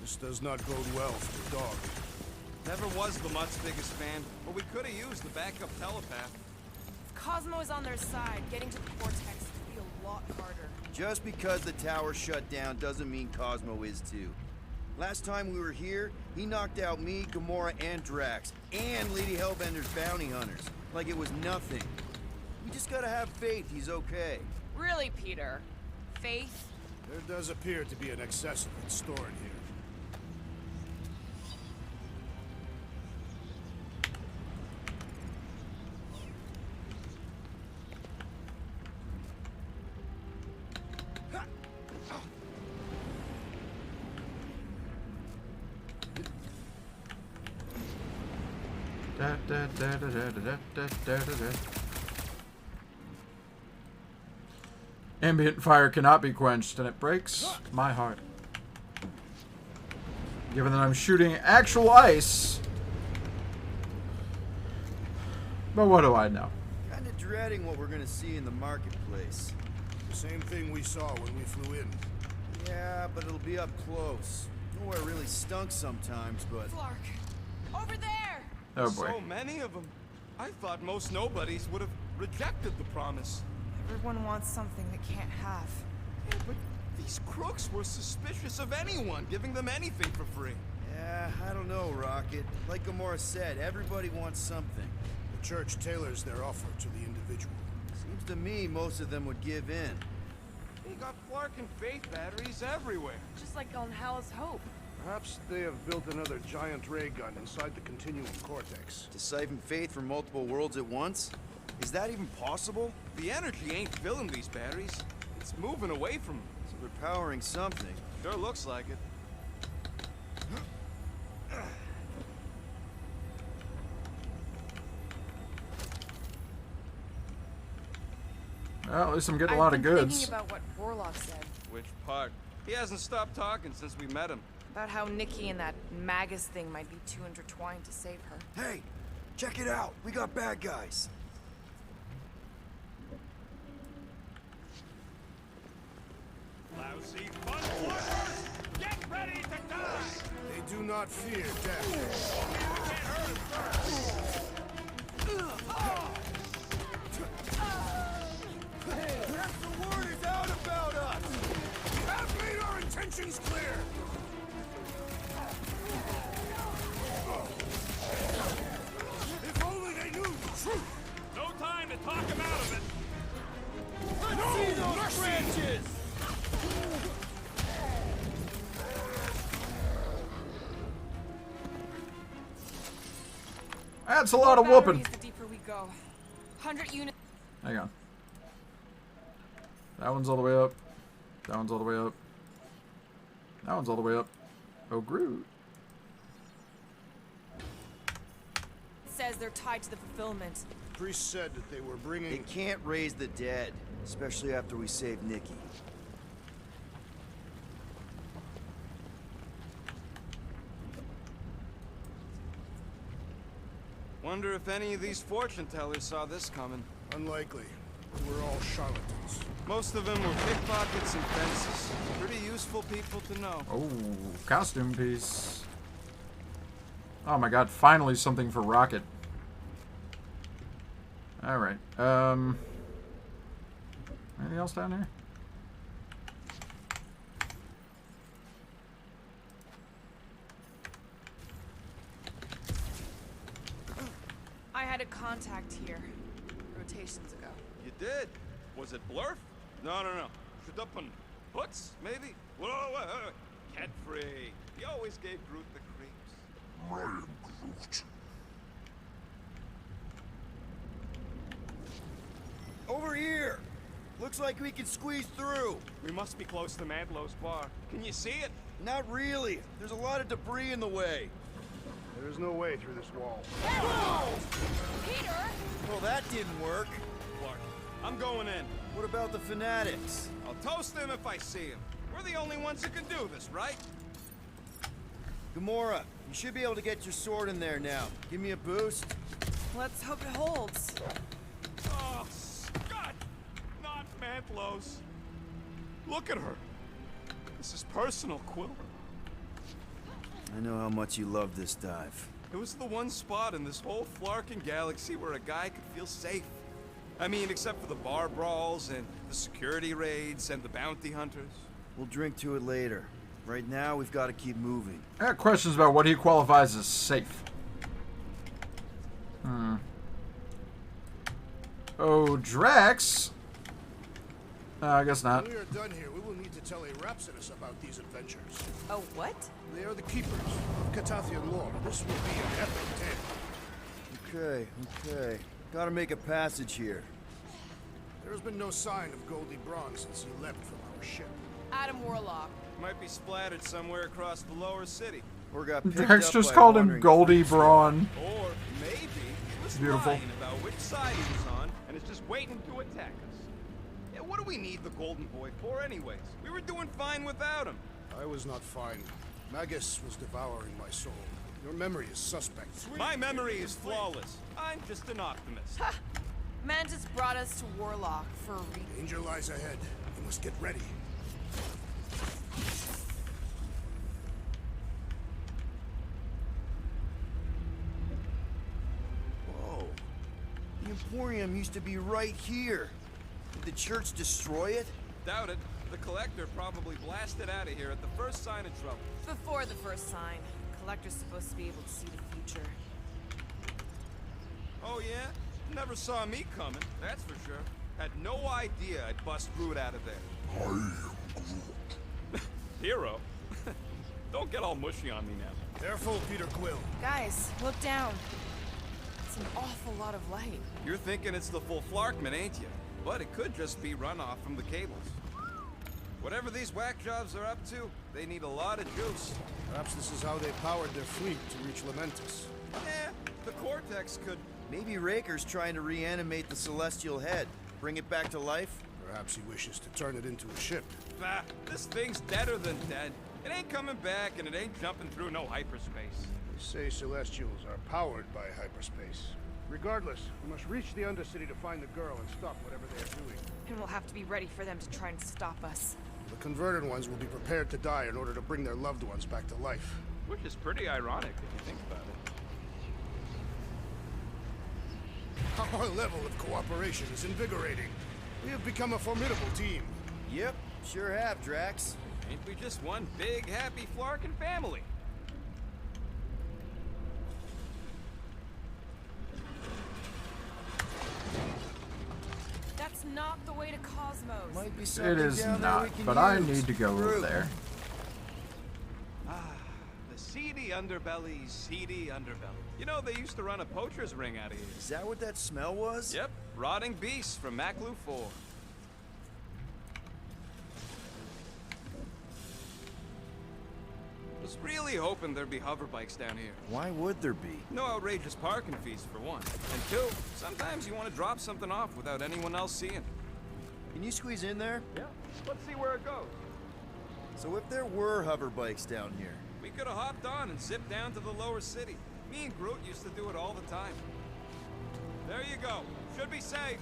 This does not bode well for the dog. Never was the Mutt's biggest fan, but we could have used the backup telepath. If Cosmo is on their side, getting to the Cortex could be a lot harder. Just because the tower shut down doesn't mean Cosmo is too. Last time we were here, he knocked out me, Gamora, and Drax, and Lady Hellbender's bounty hunters. Like it was nothing. We just gotta have faith he's okay. Really, Peter? Faith? There does appear to be an excess of it stored here. Ambient fire cannot be quenched, and it breaks my heart. Given that I'm shooting actual ice. But what do I know? Kinda dreading what we're gonna see in the marketplace. The same thing we saw when we flew in. Yeah, but it'll be up close. Nowhere really stunk sometimes, but... Flark! Over there! Oh boy. So many of them. I thought most nobodies would have rejected the promise. Everyone wants something they can't have. Yeah, but these crooks were suspicious of anyone giving them anything for free. Yeah, I don't know, Rocket. Like Gamora said, everybody wants something. The church tailors their offer to the individual. Seems to me most of them would give in. They got Flark and Faith batteries everywhere. Just like on Hal's Hope. Perhaps they have built another giant ray gun inside the continuum cortex. To siphon Faith from multiple worlds at once? Is that even possible? The energy ain't filling these batteries. It's moving away from them. So they're powering something. Sure looks like it. Well, at least I'm getting a lot of goods. Thinking about what Vorlov said. Which part? He hasn't stopped talking since we met him. About how Nikki and that Magus thing might be too intertwined to save her. Hey, check it out. We got bad guys. do not fear death. Perhaps the word is out about us! We have made our intentions clear! If only they knew the truth! No time to talk him out of it. Let's see those branches! That's a lot of whooping. The deeper we go. 100 units. Hang on. That one's all the way up. That one's all the way up. That one's all the way up. Oh, Groot. Says they're tied to the fulfillment. Priest said that they were bringing... They can't raise the dead, especially after we saved Nikki. Wonder if any of these fortune tellers saw this coming. Unlikely. We're all charlatans. Most of them were pickpockets and fences. Pretty useful people to know. Oh, costume piece. Oh my god, finally something for Rocket. Alright, anything else down here? I had a contact here. Rotations ago. You did? Was it Blurf? No. Shudupun. Hooks, maybe? Whoa. Cat free. He always gave Groot the creeps. I am Groot. Over here! Looks like we can squeeze through. We must be close to Mantlow's bar. Can you see it? Not really. There's a lot of debris in the way. There is no way through this wall. Peter! Well, that didn't work. Clark, I'm going in. What about the fanatics? I'll toast them if I see him. We're the only ones who can do this, right? Gamora, you should be able to get your sword in there now. Give me a boost. Let's hope it holds. Oh, Scott! Not Mantlow's. Look at her. This is personal, Quill. I know how much you love this dive. It was the one spot in this whole Flarkin galaxy where a guy could feel safe. I mean, except for the bar brawls and the security raids and the bounty hunters. We'll drink to it later. Right now, we've got to keep moving. I got questions about what he qualifies as safe. Oh, Drax? I guess not. When we are done here, we will need to tell a Rhapsodus about these adventures. Oh, what? They are the keepers of Catathian lore. This will be an epic tale. Okay. Gotta make a passage here. There has been no sign of Goldie Braun since he left from our ship. Adam Warlock. Might be splattered somewhere across the lower city. Or got picked Drax up just by called him wandering Goldie freaks. Braun. Or maybe he was Beautiful. lying about which side he was on and is just waiting to attack us. Yeah, what do we need the Golden Boy for anyways? We were doing fine without him. I was not fine. Magus was devouring my soul. Your memory is suspect. My memory is flawless. I'm just an optimist. Ha! Mantis brought us to Warlock for a reason. Danger lies ahead. You must get ready. Whoa. The Emporium used to be right here. Did the church destroy it? Doubt it. The Collector probably blasted out of here at the first sign of trouble. Before the first sign. Collector's supposed to be able to see the future. Oh yeah? Never saw me coming, that's for sure. Had no idea I'd bust Groot out of there. I am Groot. Hero? Don't get all mushy on me now. Careful, Peter Quill. Guys, look down. It's an awful lot of light. You're thinking it's the full Flarkman, ain't you? But it could just be runoff from the cables. Whatever these whack jobs are up to, they need a lot of juice. Perhaps this is how they powered their fleet to reach Lamentus. Eh, the Cortex could... Maybe Raker's trying to reanimate the Celestial Head. Bring it back to life? Perhaps he wishes to turn it into a ship. Bah, this thing's deader than dead. It ain't coming back, and it ain't jumping through no hyperspace. They say Celestials are powered by hyperspace. Regardless, we must reach the Undercity to find the girl and stop whatever they are doing. And we'll have to be ready for them to try and stop us. The converted ones will be prepared to die in order to bring their loved ones back to life. Which is pretty ironic if you think about it. Our level of cooperation is invigorating. We have become a formidable team. Yep, sure have, Drax. Ain't we just one big, happy Flarkin family? That's not the way to Cosmos. Might be It something is down there not, we can but I use. need to go True. there. Ah, the seedy underbelly. You know, they used to run a poacher's ring out of here. Is that what that smell was? Yep, rotting beasts from Maclu 4. Was really hoping there'd be hoverbikes down here. Why would there be? No outrageous parking fees, for one. And two, sometimes you want to drop something off without anyone else seeing. Can you squeeze in there? Yeah, let's see where it goes. So if there were hover bikes down here, We could have hopped on and zipped down to the lower city. Me and Groot used to do it all the time. There you go. Should be safe.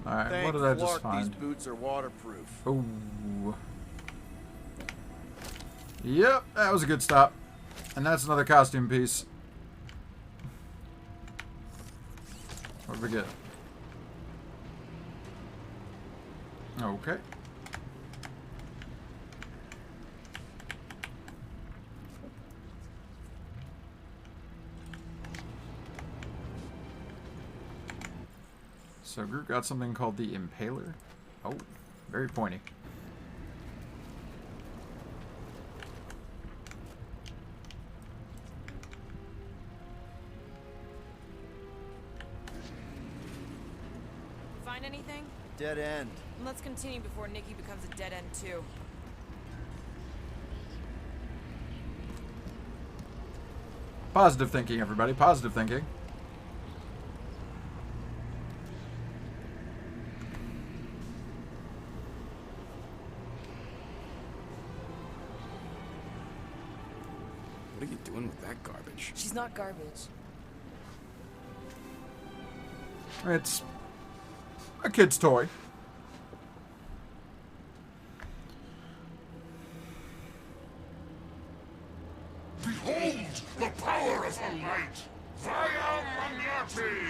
Alright, what did I just Clark, these find? boots are waterproof. Ooh. Yep, that was a good stop. And that's another costume piece. What did we get? Okay. So Groot got something called the Impaler. Oh, very pointy. Find anything? Dead end. Let's continue before Nikki becomes a dead end too. Positive thinking, everybody. Positive thinking. What are you doing with that garbage? She's not garbage. It's a kid's toy. Behold the power of the light! Via Manati!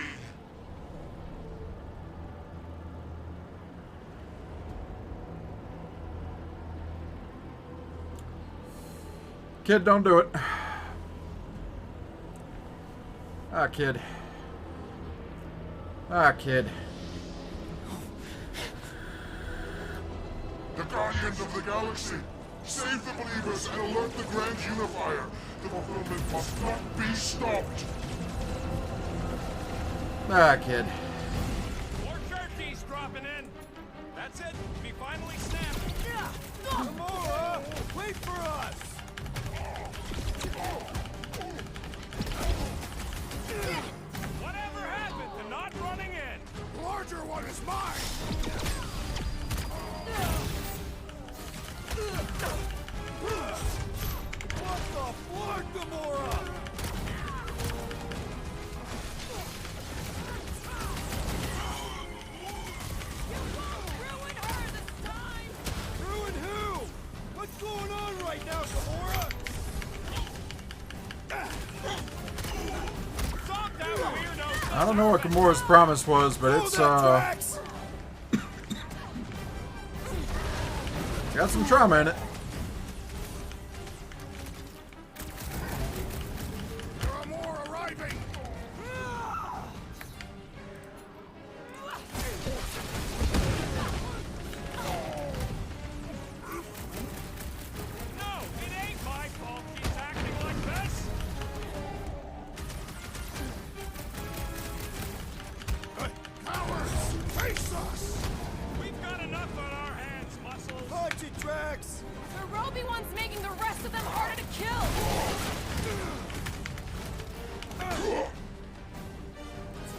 Kid, don't do it. Ah, kid. Ah, kid. The Guardians of the Galaxy! Save the believers and alert the Grand Unifier! The fulfillment must not be stopped! Ah, kid. More churchies dropping in. That's it. We finally snapped. Yeah. Gamora, wait for us! Whatever happened to not running in? The larger one is mine! What the fuck, Gamora? Ruin her this time! Ruin who? What's going on right now, Gamora? Stop that weirdo! I don't know what Gamora's promise was, but it's got some trauma in it. There are more arriving! No, it ain't my fault she's acting like this. Cowards! Face us! We've got enough on our hands, Muscles. Punch it, Drax! The Roby one's making the rest of them harder to kill!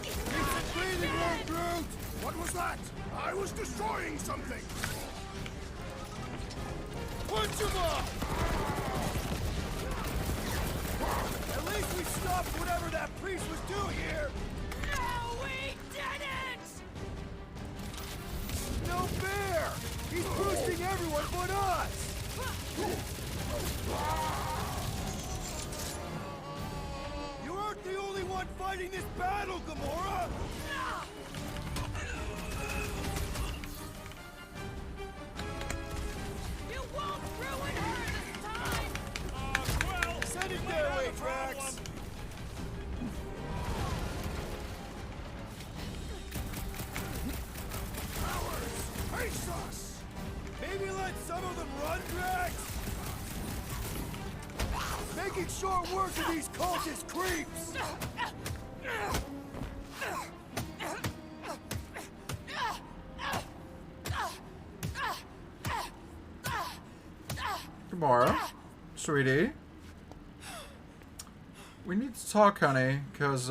Keep breathing room, Groot! What was that? I was destroying something! Punch him up! At least we stopped whatever that priest was doing here! No, we didn't! No fair! He's boosting everyone but us! fighting this battle, Gamora! You won't ruin her this time! Well, send it their way, Drax! Powers, face us! Maybe let some of them run, Drax? Making short work of these cultist creeps! Gamora, sweetie, we need to talk, honey, because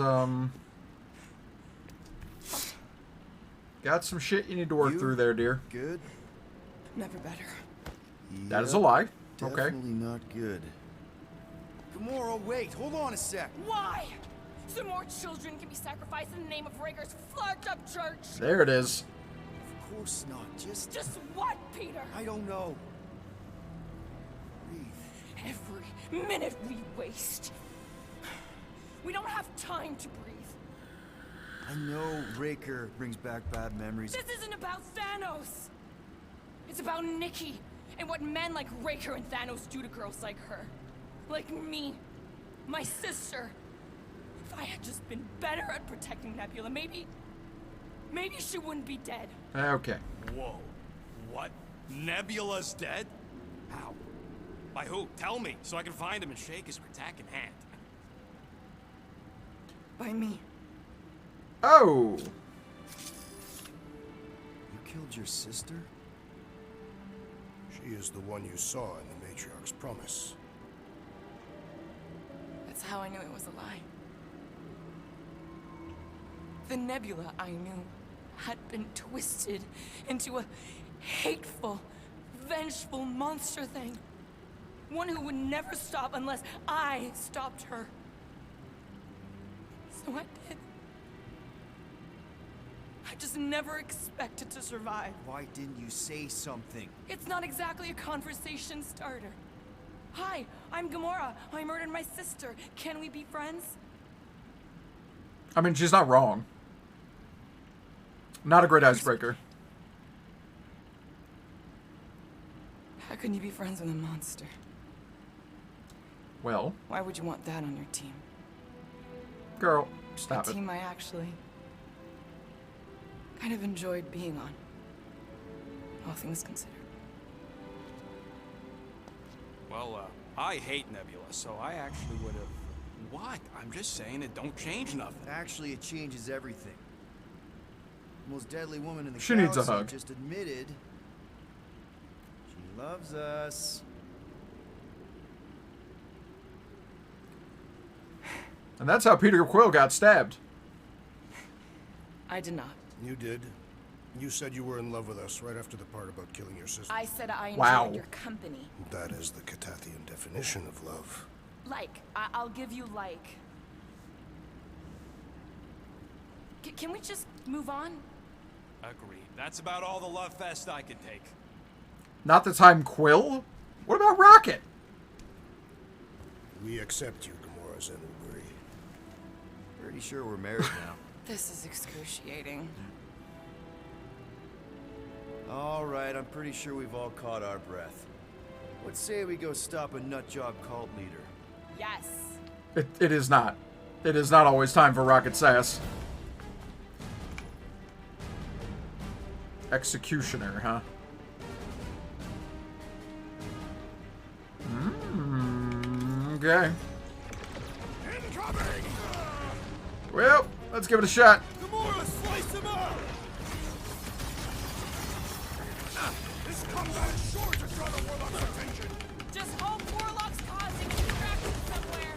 got some shit you need to work through there, dear. Good? Never better. That is a lie. Okay. Definitely not good. Gamora, wait, hold on a sec. Why? So more children can be sacrificed in the name of Raker's flarked up church? There it is. Of course not, just what, Peter? I don't know. Every minute we waste. We don't have time to breathe. I know Raker brings back bad memories. This isn't about Thanos. It's about Nikki and what men like Raker and Thanos do to girls like her. Like me. My sister. If I had just been better at protecting Nebula, maybe she wouldn't be dead. Okay. Whoa. What? Nebula's dead? How? By who? Tell me, so I can find him and shake his attacking hand. By me. Oh! You killed your sister? She is the one you saw in the Matriarch's promise. That's how I knew it was a lie. The Nebula I knew had been twisted into a hateful, vengeful monster thing. One who would never stop unless I stopped her. So I did. I just never expected to survive. Why didn't you say something? It's not exactly a conversation starter. Hi, I'm Gamora. I murdered my sister. Can we be friends? I mean, she's not wrong. Not a great icebreaker. How can you be friends with a monster? Well. Why would you want that on your team? Girl, stop a it. team I actually kind of enjoyed being on. All things considered. Well, I hate Nebula, so I actually would have... What? I'm just saying it don't change nothing. Actually, it changes everything. The most deadly woman in the She needs a galaxy hug. just admitted she loves us. And that's how Peter Quill got stabbed. I did not. You did. You said you were in love with us right after the part about killing your sister. I said I enjoyed Wow. your company. That is the Catathian definition of love. Like, I'll give you like. Can we just move on? Agreed. That's about all the love fest I could take. Not the time Quill? What about Rocket? We accept you, Gamora Zenuburi. Pretty sure we're married now. This is excruciating. All right, I'm pretty sure we've all caught our breath. Let's say we go stop a nutjob cult leader. Yes. It is not. It is not always time for Rocket Sass. Executioner, huh? Okay. Incoming! Well, let's give it a shot. Gamora, slice him up! This combat is sure to draw the Warlock's attention. Just hope Warlock's causing a distraction somewhere.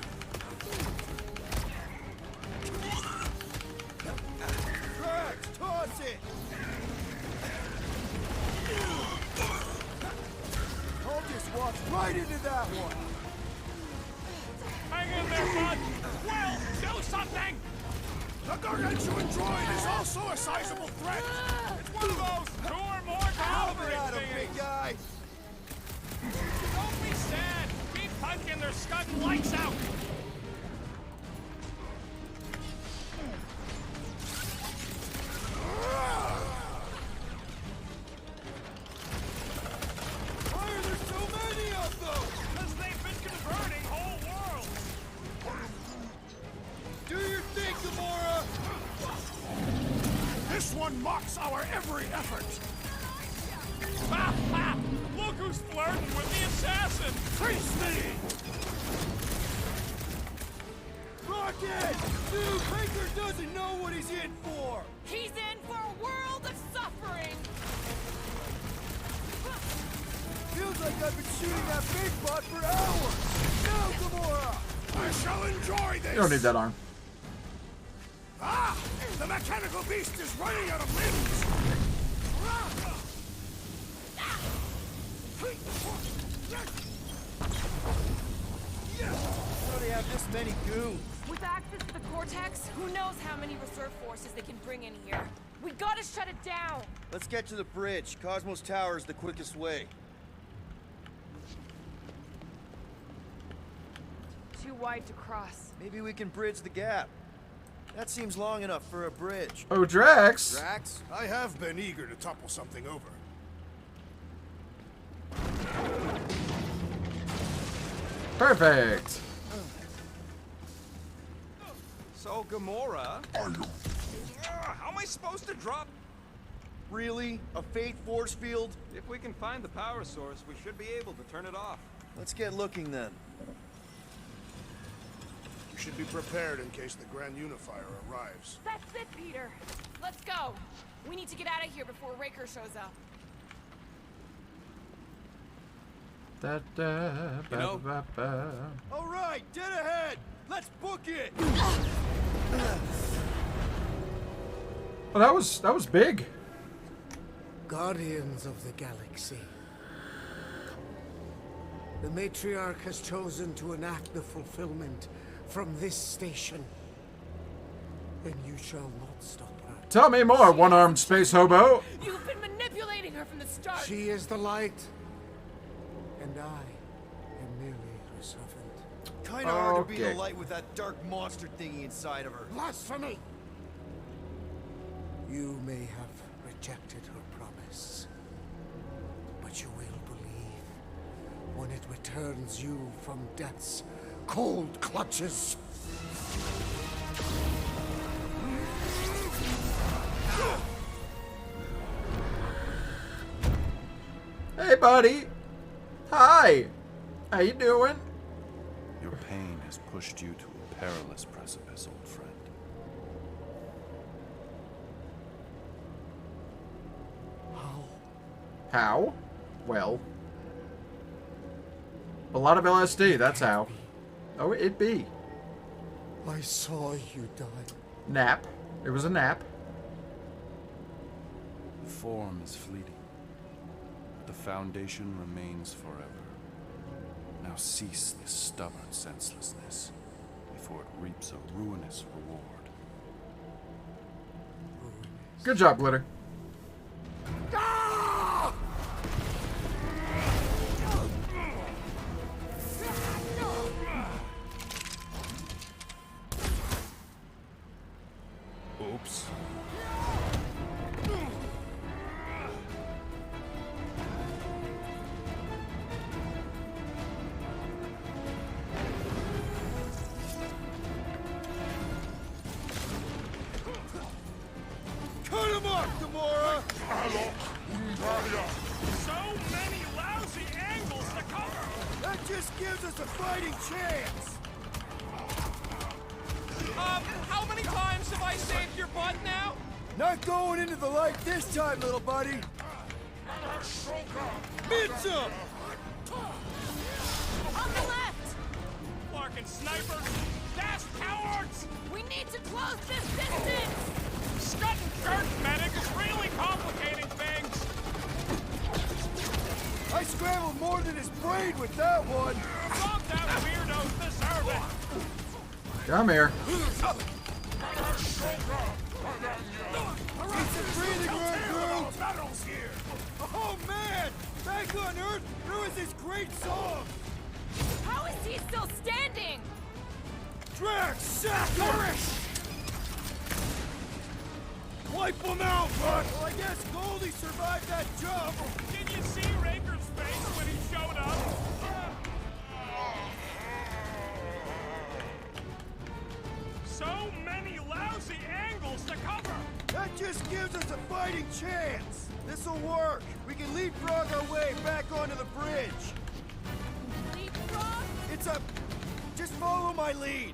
Drax, toss it! I'll just walk right into that one! Hang in there, bud. Well, do something. The gargantuan droid is also a sizable threat. It's one of those 2 or more caliber big things. guy! Don't be sad. Keep punking their scudding lights out. great effort. Ha ha! Look who's flirting with the assassin! Face me! Rocket! Dude, Baker doesn't know what he's in for! He's in for a world of suffering! Feels like I've been shooting that big bot for hours! Now, Gamora! I shall enjoy this! You don't need that arm. Ah! The mechanical beast is running out of limbs! How do they have this many goons? With access to the Cortex, who knows how many reserve forces they can bring in here. We gotta shut it down! Let's get to the bridge. Cosmos Tower is the quickest way. Too wide to cross. Maybe we can bridge the gap. That seems long enough for a bridge. Oh, Drax! Drax? I have been eager to topple something over. Perfect! So, Gamora... how am I supposed to drop... Really? A fate force field? If we can find the power source, we should be able to turn it off. Let's get looking then. You should be prepared in case the Grand Unifier arrives. That's it, Peter! Let's go! We need to get out of here before Raker shows up. Da, da, ba, know- ba, ba. All right, dead ahead! Let's book it! Well, that was big. Guardians of the Galaxy. The Matriarch has chosen to enact the fulfillment from this station. And you shall not stop her. Tell me more, one-armed space hobo. You've been manipulating her from the start! She is the light. And I am merely her servant. Kinda hard to be the Okay. light with that dark monster thingy inside of her. Blasphemy! You may have rejected her promise, but you will believe when it returns you from death's cold clutches. Hey, buddy. Hi. How you doing? Your pain has pushed you to a perilous precipice, old friend. How? Well, a lot of LSD, that's how. Oh, it be. I saw you die. Nap. It was a nap. The form is fleeting. The foundation remains forever. Now cease this stubborn senselessness before it reaps a ruinous reward. Good job, Glitter. Oops. Cut him off, Gamora! So many lousy angles to cover! That just gives us a fighting chance! How many times have I saved your butt now? Not going into the light this time, little buddy! Mitch him! On the left! Larkin snipers! Dash cowards! We need to close this distance! Scott and Kurt medic is really complicating things! I scrambled more than his brain with that one! Calm down, weirdos deserve it! Come here. It's a breathing room, Groot! Battles here! Oh man! Back on Earth, there was this great song! How is he still standing? Drax, Sackerish! Wipe them out, bud! Well, I guess Goldie survived that jump! Did you see Raker's face when he showed up? So many lousy angles to cover! That just gives us a fighting chance. This'll work. We can leapfrog our way back onto the bridge. Leapfrog? It's a... Just follow my lead.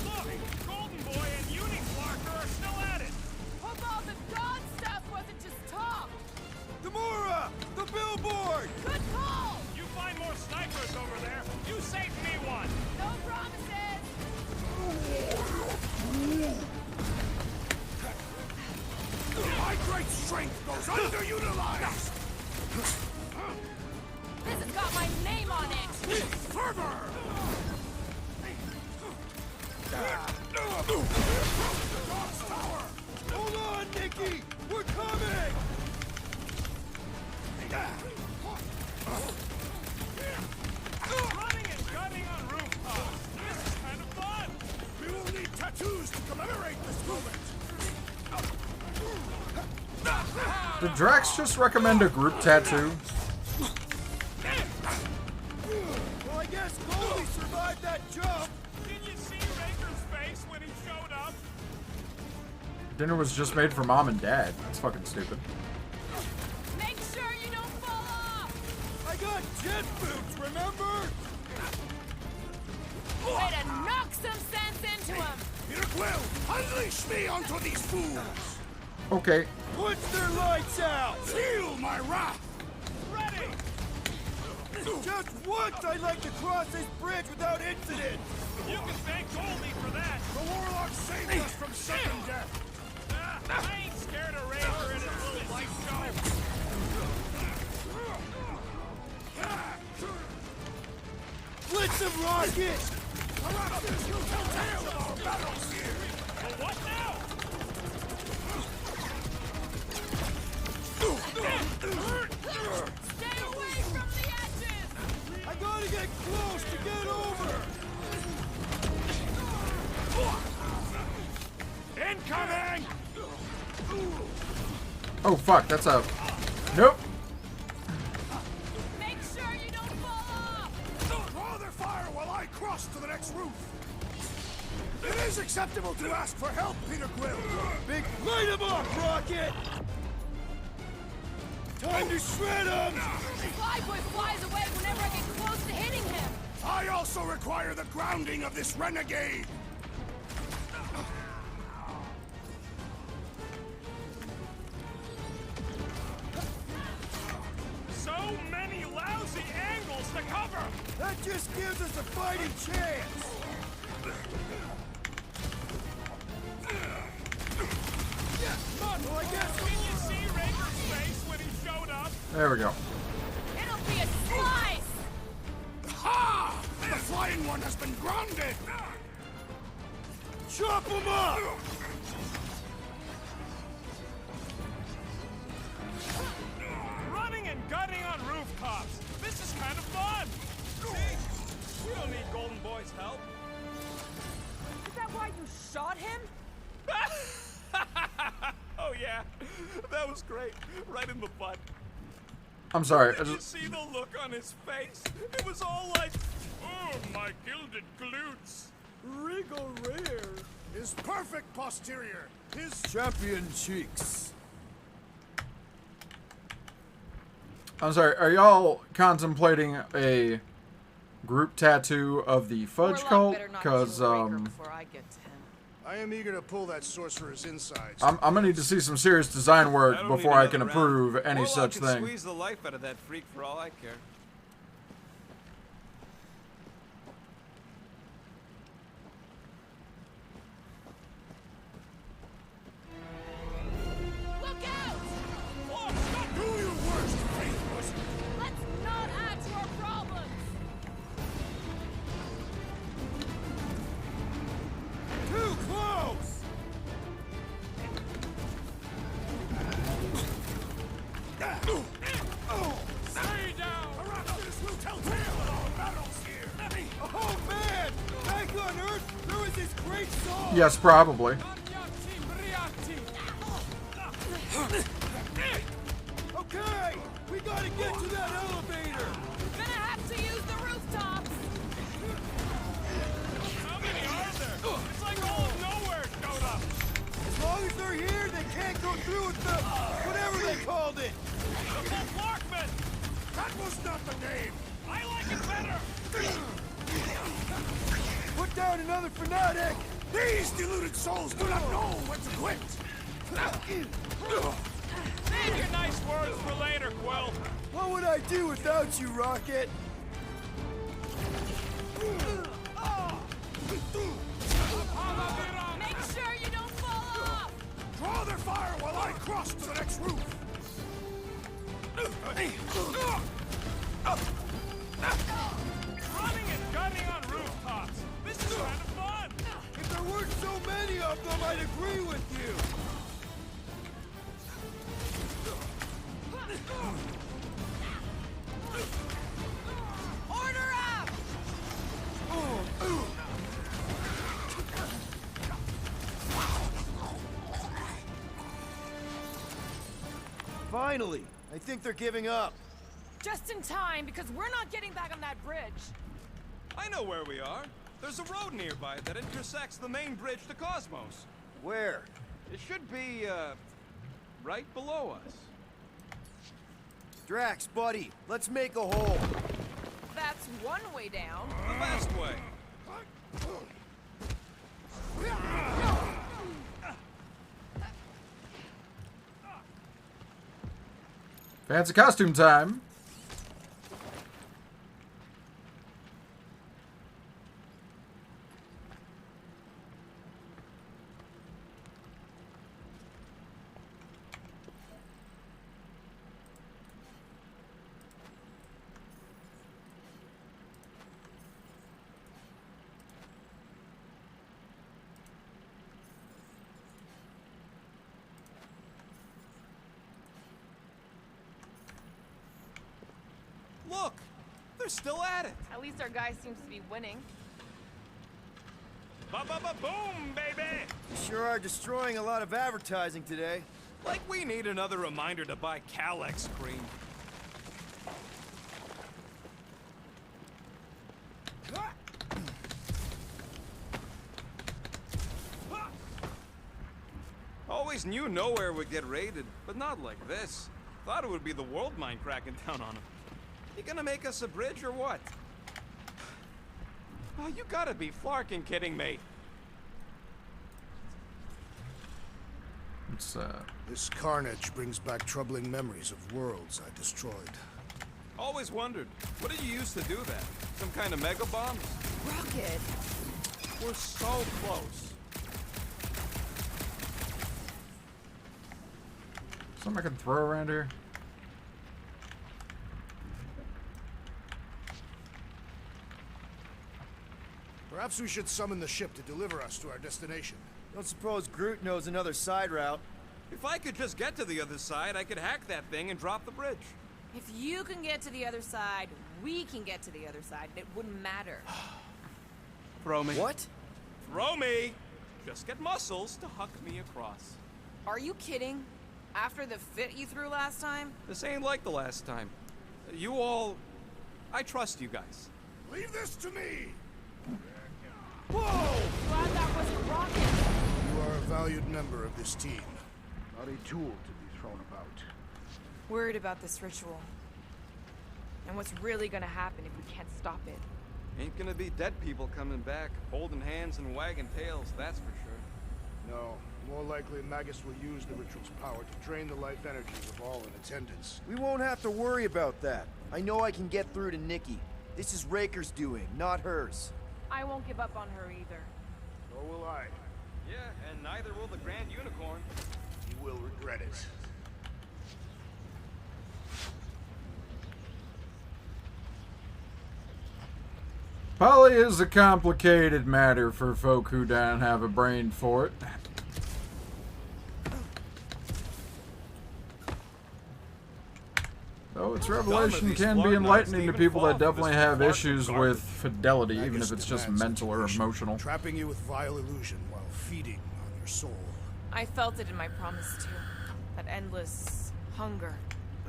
Look, Golden Boy and Unicorn are still at it. Hope all the god stuff wasn't just talk. Gamora! The billboard! Good call! You find more snipers over there. You save me one. No promises. My great strength goes underutilized! This has got my name on it. Fervor! Dog's tower! Hold on, Nikki! We're coming! Running and gunning on rooftops. This is kind of fun. We will need tattoos to commemorate this moment! Did Drax just recommend a group tattoo? Well, I guess Goldie survived that jump. Did you see Raker's face when he showed up? Dinner was just made for mom and dad. That's fucking stupid. Make sure you don't fall off. I got jet boots, remember? Way to knock some sense into him. Peter Quill, unleash me onto these fools! Okay. Put their lights out! Feel my wrath! Ready! Just once I'd like to cross this bridge without incident! You can thank Goldie for that. The Warlock saved us from sudden death! I ain't scared of Raker and his little light show. Blitz of rocket! There's no telltale of our battles here! Well, what now? Stay away from the edges. I gotta get close to get over! Incoming! Oh fuck, that's a... Nope. Make sure you don't fall off. Draw their fire while I cross to the next roof! It is acceptable to ask for help, Peter Quill! Big light 'em up, Rocket! Time to shred 'em! Flyboy flies away whenever I get close to hitting him. I also require the grounding of this renegade! So many lousy angles to cover. That just gives us a fighting chance! Well, I guess Can you see Raker's face when he showed up? There we go. It'll be a slice. Ha! The flying one has been grounded! chop 'em up! Running and gunning on rooftops. This is kind of fun. See? We don't need Golden Boy's help. Is that why you shot him? Oh yeah, that was great. Right in the butt. I'm sorry. Did you see the look on his face? It was all like, oh, my gilded glutes. Regal rear. His perfect posterior. His champion cheeks. I'm sorry. Are y'all contemplating a group tattoo of the Fudge Cult? Because I am eager to pull that sorcerer's insides. I'm gonna need to see some serious design work before I can approve any such thing. Squeeze the life out of that freak for all I care. Look out! Look, do your worst, faithless. Let's not add to our problems. Too close! Stay down! Arachnids will tell tale in all battles here! Oh man! Back on Earth, there was this great song! Yes, probably. Okay! We gotta get to that elevator! Gonna have to use the rooftops. How many are there? It's like all of nowhere was not the name! I like it better! Put down another fanatic! These deluded souls do not know when to quit! Save your nice words for later, Quill! What would I do without you, Rocket? Make sure you don't fall off! Draw their fire while I cross to the next roof! Running and gunning on rooftops! This is kind of fun! If there weren't so many of them, I'd agree with you! Order up! Finally! I think they're giving up. Just in time, because we're not getting back on that bridge. I know where we are. There's a road nearby that intersects the main bridge to Cosmos. Where? It should be, right below us. Drax, buddy, let's make a hole. That's one way down. The best way. Fancy costume time. Look! They're still at it! At least our guy seems to be winning. Ba-ba-ba-boom, baby! You sure are destroying a lot of advertising today. Like we need another reminder to buy Calex cream. Always knew nowhere would get raided, but not like this. Thought it would be the world mine cracking down on them. You gonna make us a bridge or what? Oh, you gotta be flarking kidding me. It's This carnage brings back troubling memories of worlds I destroyed. Always wondered, what did you use to do that? Some kind of mega bomb? Rocket! We're so close. something I can throw around here. Perhaps we should summon the ship to deliver us to our destination. Don't suppose Groot knows another side route. If I could just get to the other side, I could hack that thing and drop the bridge. If you can get to the other side, we can get to the other side. It wouldn't matter. Throw me. What? Throw me! Just get muscles to huck me across. Are you kidding? After the fit you threw last time? This ain't like the last time. You all... I trust you guys. Leave this to me! Whoa! Glad that wasn't Rocket. You are a valued member of this team. Not a tool to be thrown about. Worried about this ritual. And what's really gonna happen if we can't stop it. Ain't gonna be dead people coming back, holding hands and wagging tails, that's for sure. No, more likely Magus will use the ritual's power to drain the life energies of all in attendance. We won't have to worry about that. I know I can get through to Nikki. This is Raker's doing, not hers. I won't give up on her either. Nor will I. Yeah, and neither will the Grand Unicorn. He will regret it. Poly is a complicated matter for folk who don't have a brain for it. Though its revelation can be enlightening to people that definitely have issues with fidelity, even if it's just mental or emotional. Trapping you with vile illusion while feeding on your soul. I felt it in my promise too. That endless hunger.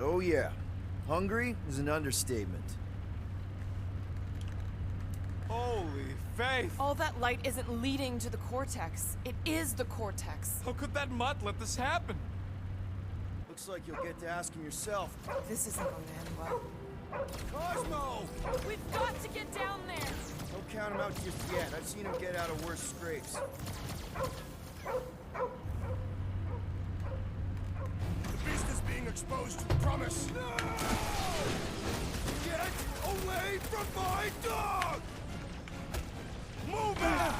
Oh yeah. Hungry is an understatement. Holy faith! All that light isn't leading to the cortex. It is the cortex. How could that mutt let this happen? Looks like you'll get to ask him yourself. This isn't going to end well. count him out just yet. I've seen him get out of worse scrapes. The beast is being exposed to the promise. No! Get away from my dog! Move it!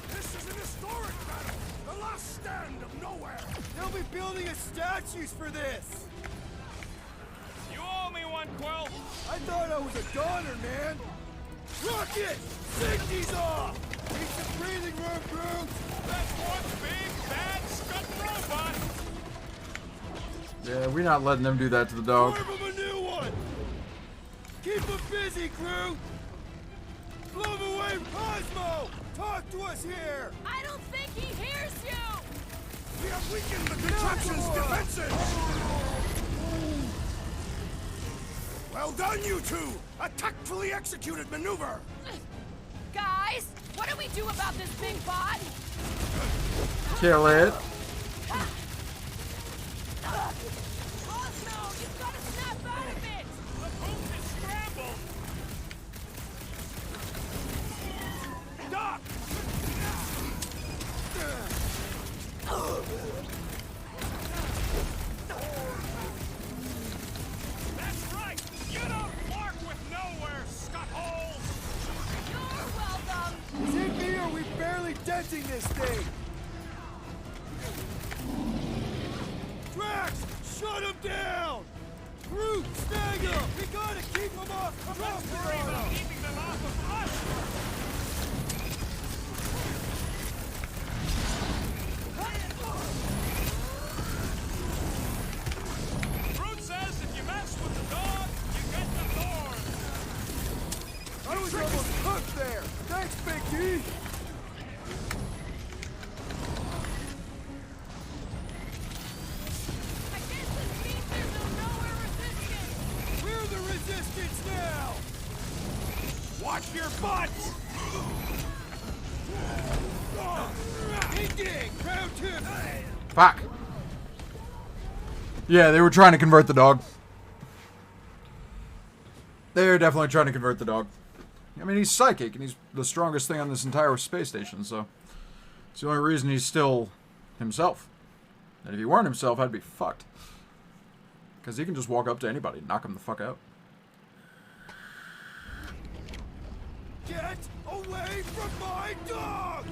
This is an historic battle! The last stand of nowhere! They'll be building us statues for this! You owe me one, Quill. I thought I was a goner, man! Rocket! Safety's off! Need some breathing room, Groot! That's one big, bad, scut robot! Yeah, we're not letting them do that to the dog. Carve him a new one! Keep him busy, Groot! Blow him away, Cosmo! Talk to us here! I don't think he hears you! We have weakened the contraption's defenses! Well done, you two! A tactfully executed maneuver! Guys, what do we do about this big bot? Kill it. Cosmo, you've got to snap out of it! The boat is scrambled! Doc! That's right! You don't work with nowhere, scut-holes! You're welcome! Is it me or are we barely denting this thing? Drax! Shut him down! Groot, snag him! We gotta keep him off! Let's worry about keeping them off of us! Groot says if you mess with the dog, you get the thorns! I was almost hooked there! Thanks, Big D! I guess this means there's no nowhere resistance! We're the resistance now! Watch your butts! Ding ding! Round two! Fuck. Yeah, they were trying to convert the dog. They're definitely trying to convert the dog. I mean, he's psychic, and he's the strongest thing on this entire space station, so... It's the only reason he's still himself. And if he weren't himself, I'd be fucked. Because he can just walk up to anybody and knock him the fuck out. Get away from my dog!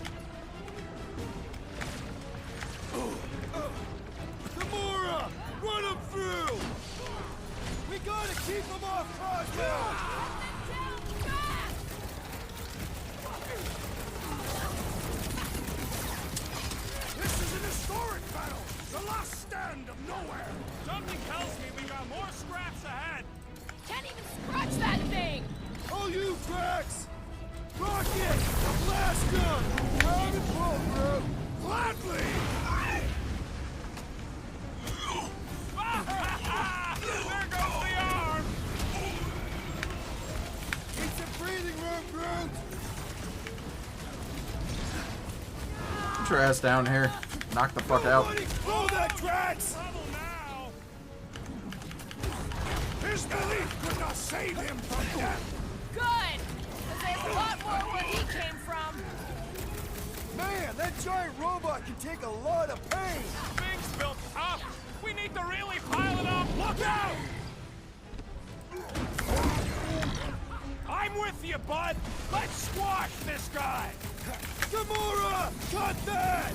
Gamora! Run him through! We gotta keep him off Cosmo! This is an historic battle! The last stand of nowhere! Something tells me we got more scraps ahead! Can't even scratch that thing! Oh, you Drax! Rocket! Blast gun! Out and pull, bro! Gladly! There goes the arm! Need some breathing room, Groot! Get your ass down here. Knock the fuck out. Nobody throw that, Drax! Trouble now! His belief could not save him from death! Good! Because there's a lot more where he came from. Man, that giant robot can take a lot of pain! Things built tough! We need to really pile it up! Look out! I'm with you, bud! Let's squash this guy! Gamora! Cut that!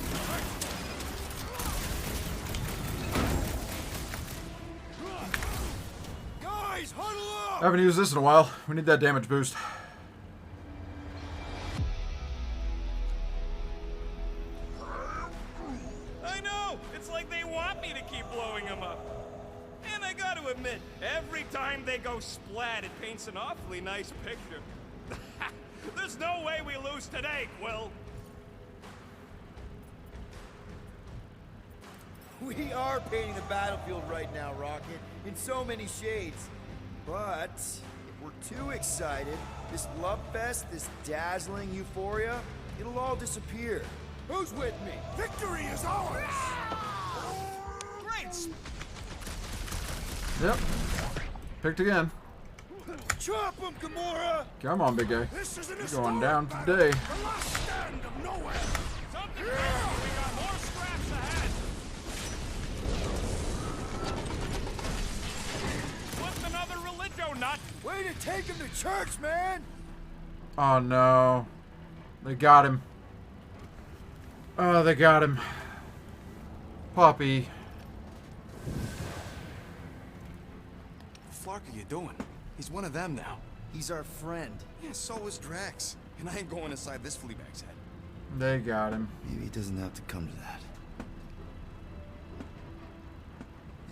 Guys, huddle up! I haven't used this in a while. We need that damage boost. I know! It's like they want me to keep blowing them up. And I gotta admit, every time they go splat, it paints an awfully nice picture. There's no way we lose today, Quill. We are painting the battlefield right now, Rocket, in so many shades. But if we're too excited, this love fest, this dazzling euphoria, it'll all disappear. Who's with me? Victory is ours! Great! Yep. Picked again. Chop him, Gamora! Come on, big guy. This is an You're going historic down battle. today. The last stand of nowhere. Something else. We got more scraps ahead. Flip another religio nut. Way to take him to church, man! Oh no. They got him. Oh, they got him. Puppy. What the fuck are you doing? He's one of them now. He's our friend. Yeah, so is Drax. And I ain't going inside this flea bag's head. They got him. Maybe it doesn't have to come to that.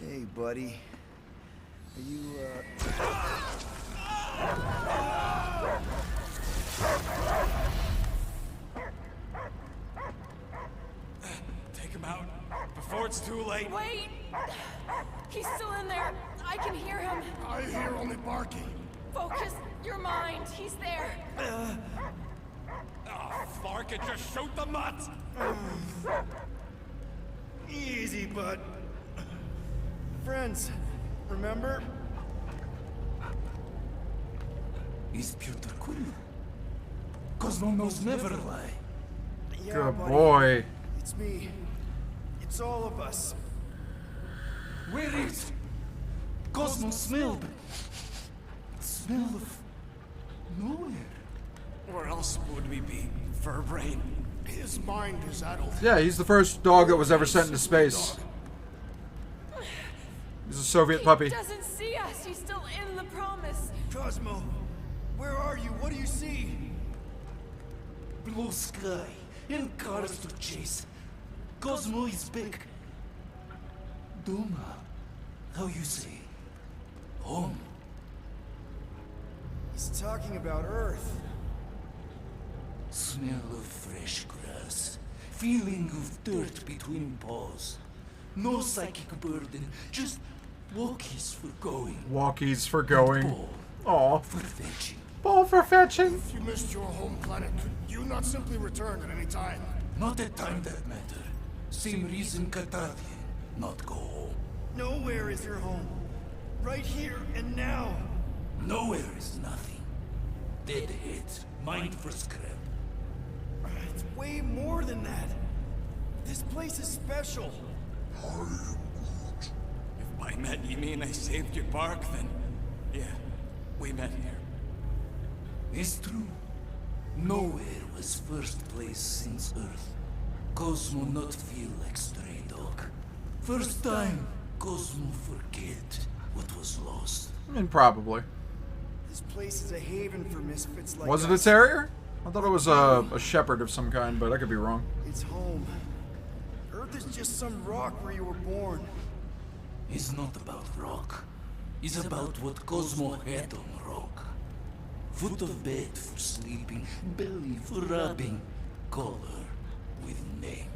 Hey, buddy. Are you, Take him out before it's too late. Wait! He's still in there. I can hear him. I hear only barking. Focus your mind. He's there. Oh, Flark, it just shoot the mutt. Easy, bud. Friends, remember? Is Peter Quill? Cosmo knows never lie. Yeah, Good buddy. boy. It's me. It's all of us. Where is Cosmo smelled? Smell of nowhere. Where else would we be? Fur brain. His mind is addled. Yeah, he's the first dog that was ever sent into space. He's a Soviet puppy. He doesn't see us. He's still in the promise. Cosmo, where are you? What do you see? Blue sky and cars to chase. Cosmo is back. Doma, how you say? Home. He's talking about Earth. Smell of fresh grass. Feeling of dirt between paws. No psychic burden, just walkies for going. Walkies for going. Aw. For fetching. Ball for fetching. If you missed your home planet, could you not simply return at any time? Not at time that matter. Same reason Katardian not go home. Nowhere is your home. Right here and now. Nowhere is nothing. Dead heads, mind for scrap. It's way more than that. This place is special. If by met you mean I saved your bark, then yeah, we met here. It's true. Nowhere was first place since Earth. Cosmo not feel like stray dog. First time, Cosmo forget what was lost. I mean, probably. This place is a haven for misfits like Was it a us. terrier? I thought it was a shepherd of some kind, but I could be wrong. It's home. Earth is just some rock where you were born. It's not about rock. It's about what Cosmo had on rock. Foot of bed for sleeping, belly for rubbing, color with name.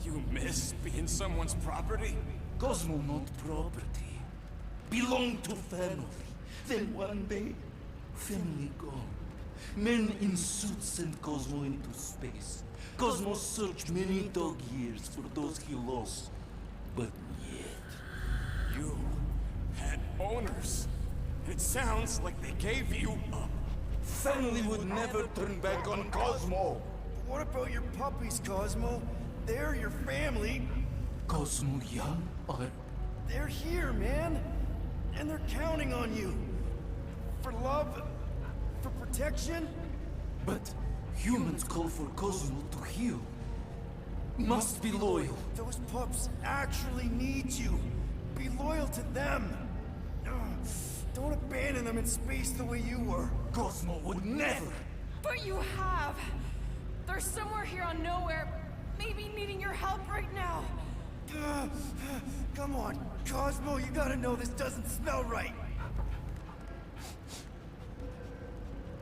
You miss being someone's property? Cosmo not property. Belong to family. Then one day, family gone. Men in suits send Cosmo into space. Cosmo searched many dog years for those he lost. But yet... You had owners. It sounds like they gave you up. Family would never turn back on Cosmo. What about your puppies, Cosmo? They're your family. Cosmo young or... They're here, man. And they're counting on you. For love, for protection. But humans call for Cosmo to heal. Must be loyal. Those pups actually need you. Be loyal to them. Don't abandon them in space the way you were. Cosmo would never. But you have. They're somewhere here on Nowhere, maybe needing your help right now. Come on, Cosmo, you gotta know this doesn't smell right.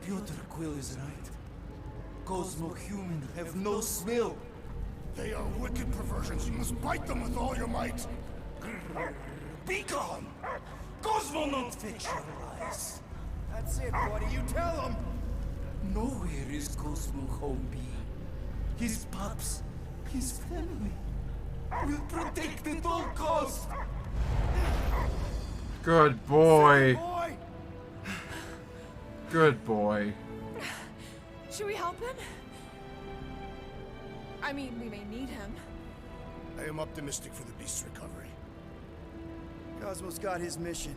Peter Quill is right. Cosmo human have no smell. They are wicked perversions. You must bite them with all your might. Be gone! Cosmo not fetch your lies. That's it, buddy. You tell him. Nowhere is Cosmo home being. His pups, his family, will protect at all costs. Good boy. Good boy. Should we help him? I mean, we may need him. I am optimistic for the beast's recovery. Cosmo's got his mission.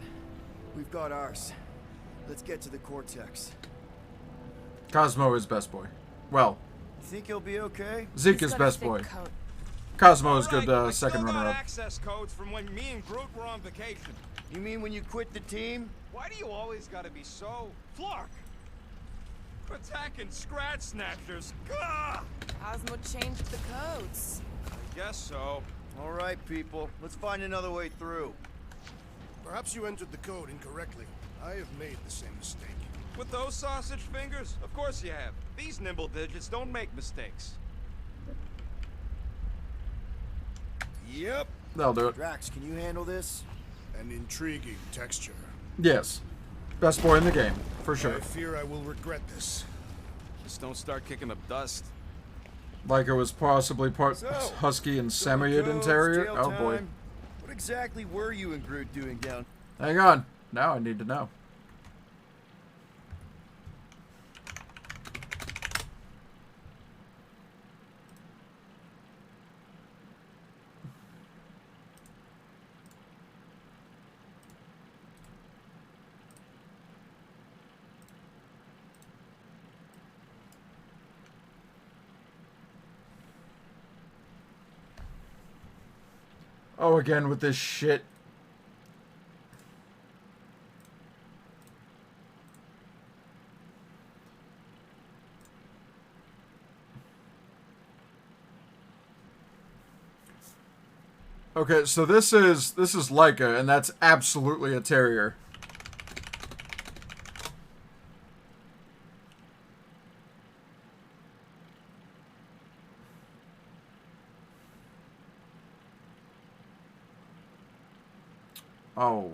We've got ours. Let's get to the Cortex. Cosmo is best boy. Well, You think he'll be okay? Zeke is best boy. Cosmo is good second runner-up. Access codes from when me and Groot were on vacation. You mean when you quit the team? Why do you always gotta be so... Flark! Attacking Scratch Snatchers. Gah! Cosmo changed the codes. I guess so. All right, people. Let's find another way through. Perhaps you entered the code incorrectly. I have made the same mistake. With those sausage fingers? Of course you have. These nimble digits don't make mistakes. Yep. That'll do it. Drax, can you handle this? An intriguing texture. Yes. Best boy in the game, for sure. I fear I will regret this. Just don't start kicking up dust. Like it was possibly part husky and Samoyed terrier. Oh boy. What exactly were you and Groot doing down? Hang on. Now I need to know. Oh, again with this shit. Okay, so this is Leica, and that's absolutely a terrier. Oh.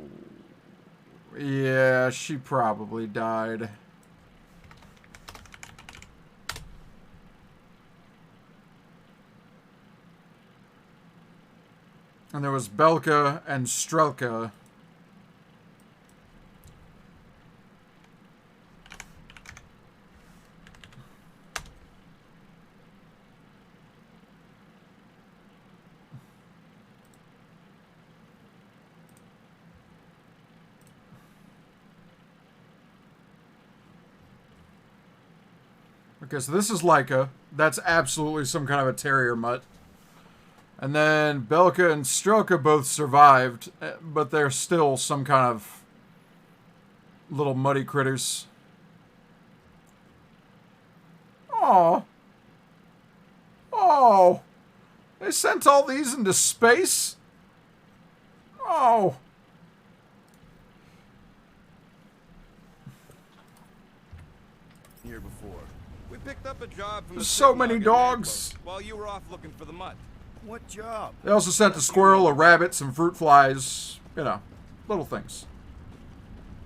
Yeah, she probably died. And there was Belka and Strelka. Okay, so this is Leica. That's absolutely some kind of a terrier mutt. And then Belka and Strelka both survived, but they're still some kind of little muddy critters. Oh. Oh. They sent all these into space? Oh. Here before. We picked up a job from There's so many dogs. While you were off looking for the mutt. What job? They also sent a squirrel, a rabbit, some fruit flies, you know, little things.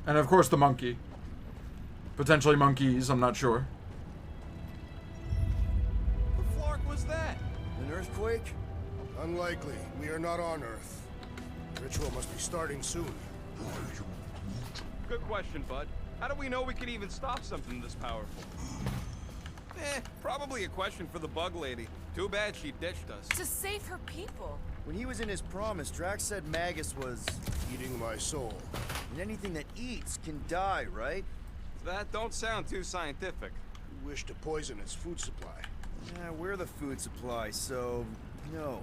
And of course the monkey. Potentially monkeys, I'm not sure. What flark was that? An earthquake? Unlikely. We are not on Earth. The ritual must be starting soon. Good question, bud. How do we know we could even stop something this powerful? Probably a question for the bug lady. Too bad she ditched us. To save her people. When he was in his promise, Drax said Magus was... eating my soul. And anything that eats can die, right? That don't sound too scientific. We wish to poison its food supply. Yeah, we're the food supply, so... no.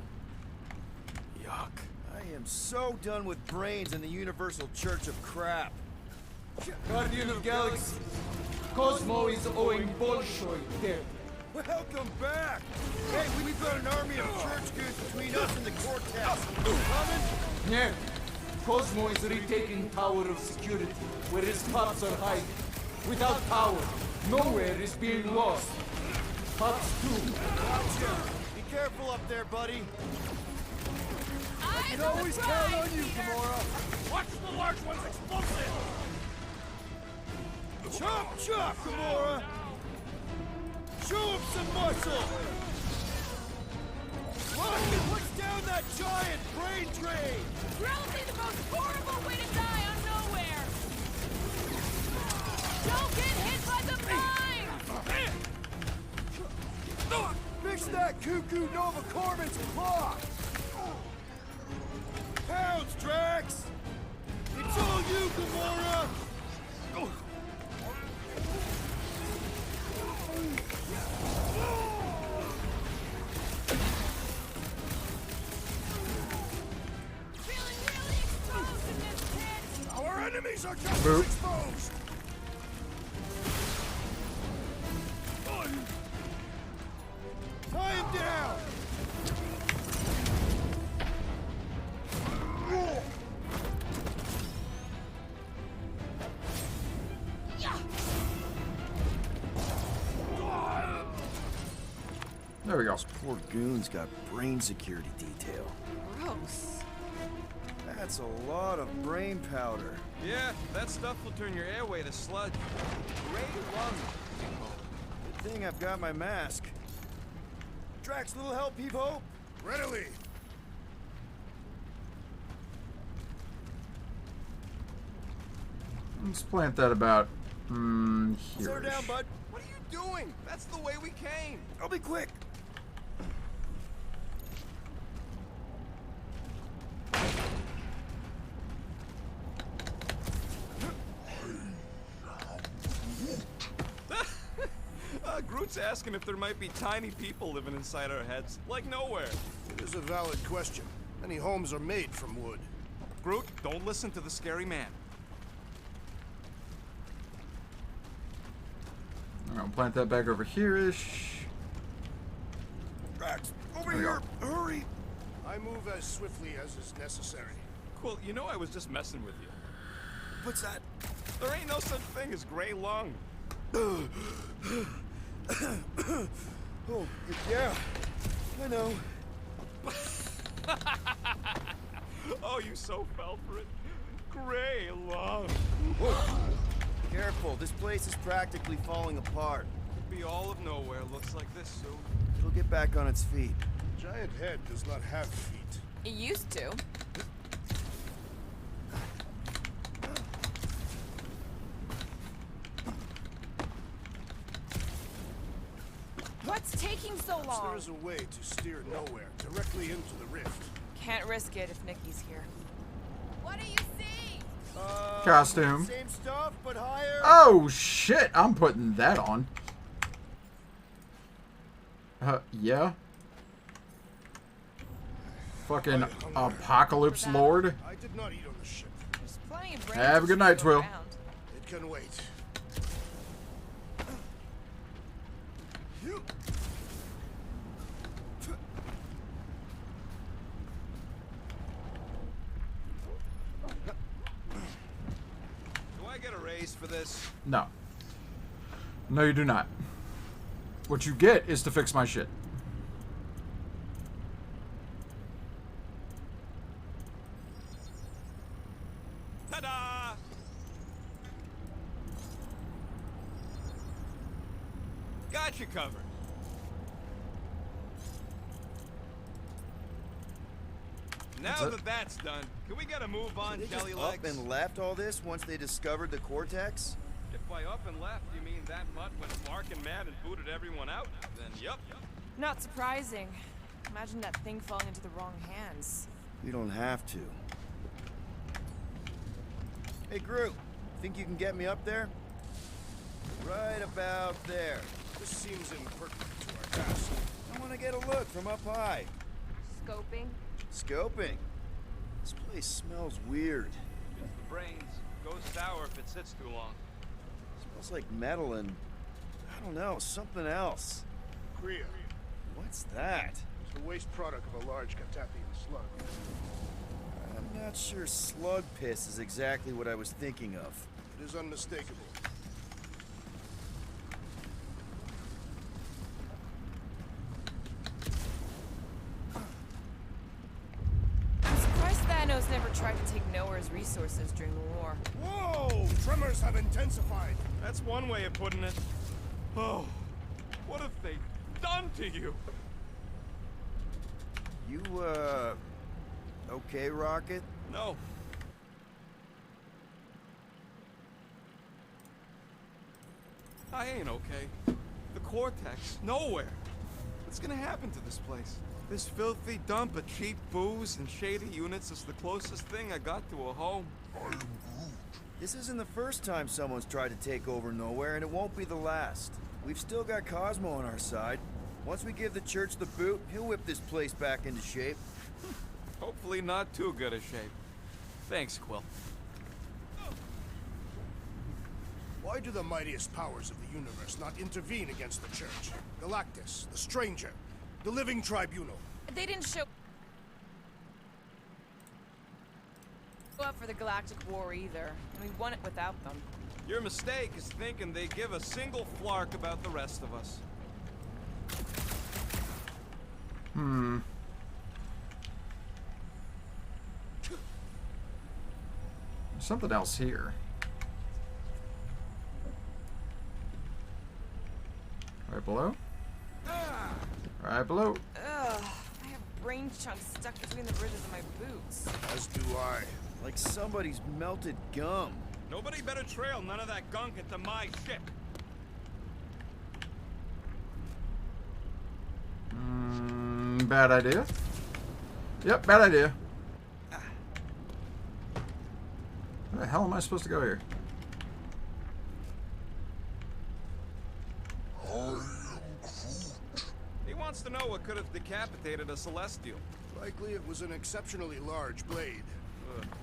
Yuck. I am so done with brains and the Universal Church of Crap. Guardian of Galaxy, Cosmo is owing Bolshoi dead. Welcome back! Hey, we've got an army of church goods between us and the Cortex. Coming? Yeah. Cosmo is retaking Tower of Security, where his pops are hiding. Without power, nowhere is being lost. Pops too. Gotcha. Be careful up there, buddy. I can always count on you, Gamora. Watch the large one's explosive! Chop, chop, Gamora! Show him some muscle! Rocket, what's down that giant brain drain? Probably the most horrible way to die on Dooku Nova Corman's claw! Pounds, Drax! It's all you, Gamora! Our enemies are just Boop. as exposed! Tie him down! There we go. Those poor goons got brain security detail. Gross. That's a lot of brain powder. Yeah, that stuff will turn your airway to sludge. Gray lung. Good thing I've got my mask. Drax, little help, Peepo? Readily! Let's plant that about Slow here. down, bud. What are you doing? That's the way we came. I'll be quick. Groot's asking if there might be tiny people living inside our heads, like nowhere. It is a valid question. Many homes are made from wood. Groot, don't listen to the scary man. I'm gonna plant that back over here-ish. Drax, over There we here! Hurry! I move as swiftly as is necessary. Cool, you know I was just messing with you. What's that? There ain't no such thing as gray lung. Oh, yeah. I know. Oh, you so fell for it. Gray lung. Whoa. Careful, this place is practically falling apart. Could be all of nowhere. Looks like this soon. It'll get back on its feet. A giant head does not have feet. It used to. What's taking so long? There is a way to steer nowhere, directly into the rift. Can't risk it if Nikki's here. What do you see? Costume. Same stuff, but higher. Oh shit! I'm putting that on. Yeah. Fucking Apocalypse Lord. I did not eat on the ship. There's plenty of Have a good night, Twill. It can wait. Do I get a raise for this? No. No, you do not. What you get is to fix my shit. Ta-da! Got you covered. Now that that's done, can we get a move on, They just Jelly up Legs? and left all this once they discovered the Cortex? If by up and left you mean that mutt went barking mad and booted everyone out, then yup. Not surprising. Imagine that thing falling into the wrong hands. We don't have to. Hey, Groot. Think you can get me up there? Right about there. This seems impertinent to our task. I want to get a look from up high. Scoping? Scoping. This place smells weird. It's the brains. Goes sour if it sits too long. Smells like metal and, I don't know, something else. Kriya. What's that? It's the waste product of a large Cataphian slug. I'm not sure slug piss is exactly what I was thinking of. It is unmistakable. I'm surprised Thanos never tried to take Nowhere's resources during the war. Whoa! Tremors have intensified. That's one way of putting it. Oh, what have they done to you? You, okay, Rocket? No. I ain't okay. The Cortex, nowhere. What's gonna happen to this place? This filthy dump of cheap booze and shady units is the closest thing I got to a home. This isn't the first time someone's tried to take over Nowhere, and it won't be the last. We've still got Cosmo on our side. Once we give the church the boot, he'll whip this place back into shape. Hopefully not too good a shape. Thanks, Quill. Why do the mightiest powers of the universe not intervene against the church? Galactus, the Stranger, the Living Tribunal. They didn't show up for the Galactic War either, and we won it without them. Your mistake is thinking they give a single flark about the rest of us. There's something else here. Right below? Right below. Ugh, I have brain chunks stuck between the bridges of my boots. As do I. Like somebody's melted gum. Nobody better trail none of that gunk into my ship. Bad idea. Yep, bad idea. Where the hell am I supposed to go here? He wants to know what could have decapitated a Celestial. Likely it was an exceptionally large blade.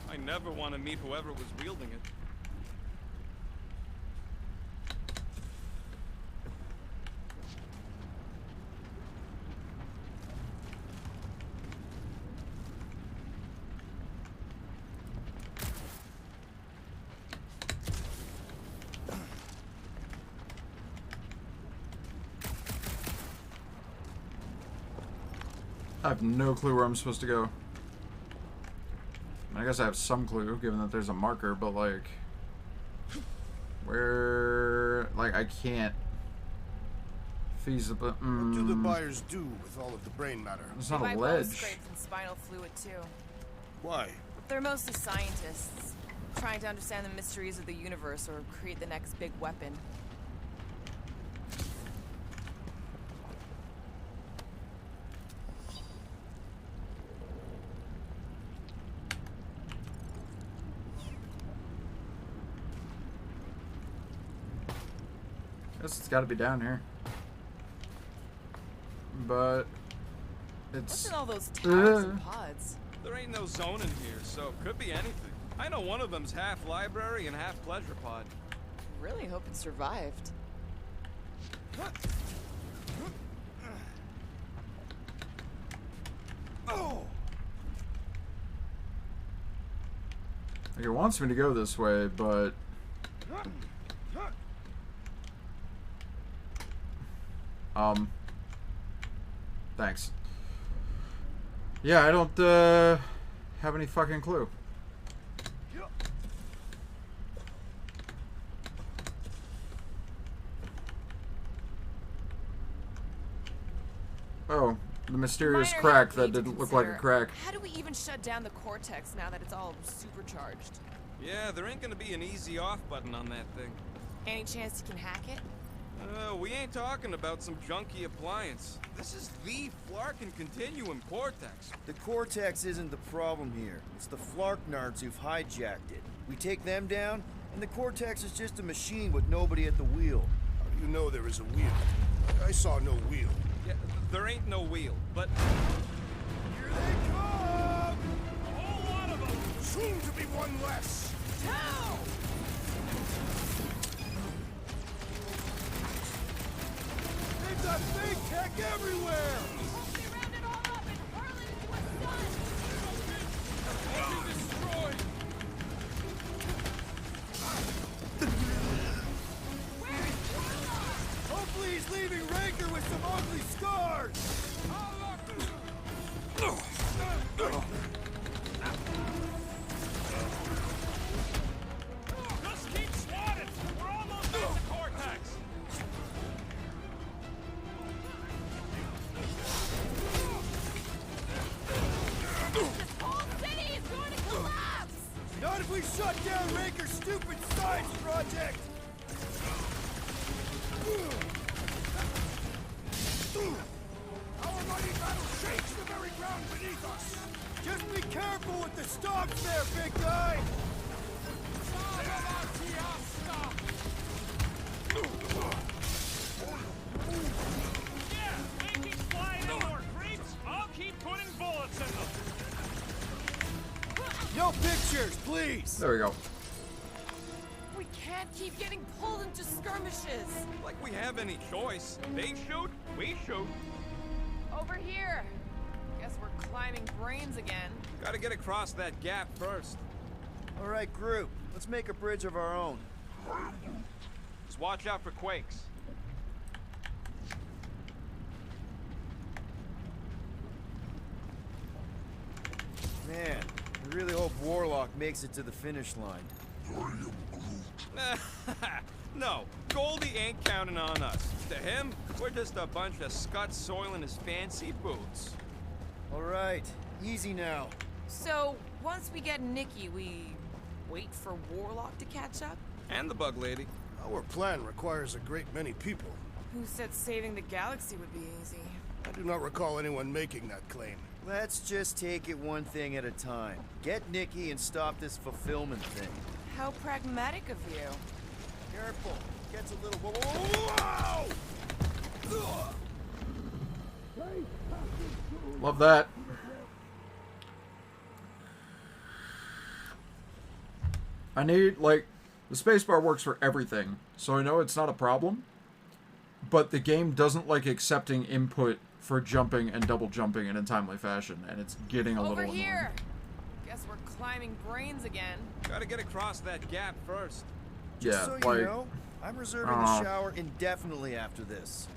I never want to meet whoever was wielding it. I have no clue where I'm supposed to go. I guess I have some clue, given that there's a marker, but like... Where... Like, I can't... Feasible... What do the buyers do with all of the brain matter? It's not They a buy ledge. bone scrapes and spinal fluid too. Why? They're mostly scientists, trying to understand the mysteries of the universe or create the next big weapon. Guess it's gotta be down here. But... It's... What's in all those towers and pods? There ain't no zone in here, so it could be anything. I know one of them's half library and half pleasure pod. Really hope it survived. Oh! Like, it wants me to go this way, but... Thanks. Yeah, I don't, have any fucking clue. Oh, the mysterious Minor crack note that need to didn't look like a consider. crack. How do we even shut down the cortex now that it's all supercharged? Yeah, there ain't gonna be an easy off button on that thing. Any chance you can hack it? We ain't talking about some junky appliance. This is the Flarkin Continuum Cortex. The Cortex isn't the problem here. It's the Flarknards who've hijacked it. We take them down, and the Cortex is just a machine with nobody at the wheel. How do you know there is a wheel? I saw no wheel. Yeah, there ain't no wheel, but... Here they come! A whole lot of them! Soon to be one less! No! They've got fake tech everywhere! Hope they round it all up and hurl it into a sun! They'll be destroyed! Where is Llama? Hopefully he's leaving Raker with some ugly scars! Just keep swatting! We're almost at the Cortex! This whole city is going to collapse! Not if we shut down Raker's stupid science project! mighty battle shakes the very ground beneath us. Just be careful with the stalks there, big guy! Yeah, they keep flying in more creeps. I'll keep putting bullets in them. No pictures, please! There we go. We can't keep getting pulled into skirmishes. Like we have any choice. They shoot, we shoot. Over here. Guess we're climbing brains again. Gotta get across that gap first. All right, group. Let's make a bridge of our own. Just watch out for quakes. Man, I really hope Warlock makes it to the finish line. No, Goldie ain't counting on us. To him, we're just a bunch of scuts soiling his fancy boots. All right, easy now. So, once we get Nikki, we wait for Warlock to catch up? And the bug lady. Our plan requires a great many people. Who said saving the galaxy would be easy? I do not recall anyone making that claim. Let's just take it one thing at a time. Get Nikki and stop this fulfillment thing. How pragmatic of you. Careful. Gets a little... Whoa! Love that. I need, like, the spacebar works for everything, so I know it's not a problem. But the game doesn't like accepting input for jumping and double jumping in a timely fashion, and it's getting a little Over annoying. here. Guess we're climbing brains again. Gotta get across that gap first. Just Yeah, so like, you know, I'm reserving the shower indefinitely after this.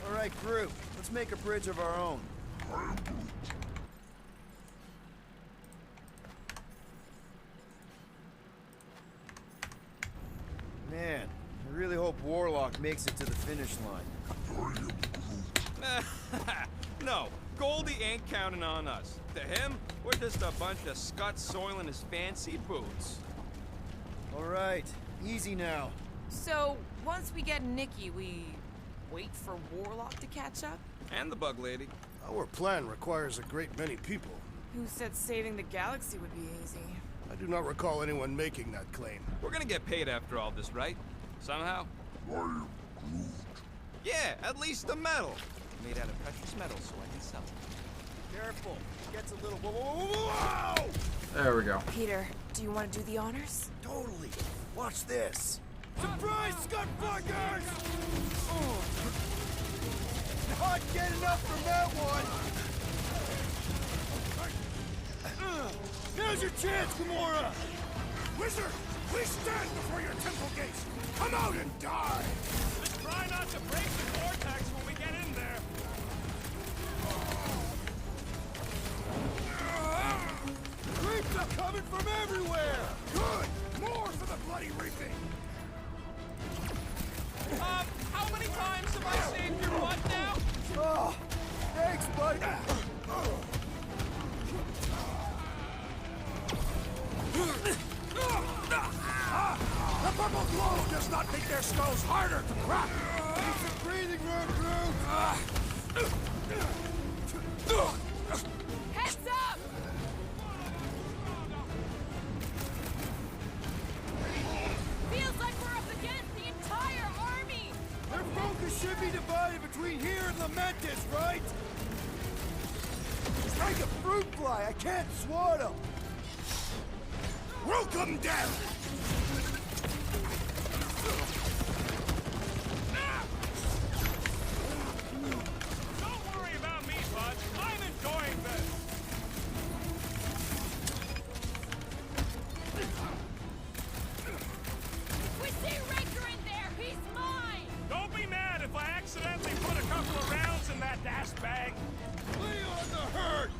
All right, group. Let's make a bridge of our own. Man, I really hope Warlock makes it to the finish line. No, Goldie ain't counting on us. To him, we're just a bunch of scuts soiling his fancy boots. All right, easy now. So, once we get Nikki, we wait for Warlock to catch up? And the bug lady. Our plan requires a great many people. Who said saving the galaxy would be easy? I do not recall anyone making that claim. We're gonna get paid after all this, right? Somehow? Yeah, at least the metal. Made out of precious metal so I can sell it. Careful. Gets a little... Whoa! There we go. Peter, do you want to do the honors? Totally. Watch this. Surprise, Scott fuckers! Not getting up from that one! Now's your chance, Gamora! Wizard, we stand before your temple gates. Come out and die! Just try not to break the vortex when we get in there. Creeps are coming from everywhere! Good! More for the bloody reaping! How many times have I saved your butt now? Oh, thanks, buddy! The purple glow does not make their skulls harder to crack! Need some breathing room, Groot! Heads up! Feels like we're up against the entire army! Their focus should be divided between here and Lamentis, right? It's like a fruit fly. I can't swat him. Rook 'em down! Don't worry about me, bud. I'm enjoying this. We see Raker in there! He's mine! Don't be mad if I accidentally put a couple of rounds in that dash bag. Lay on the hurt!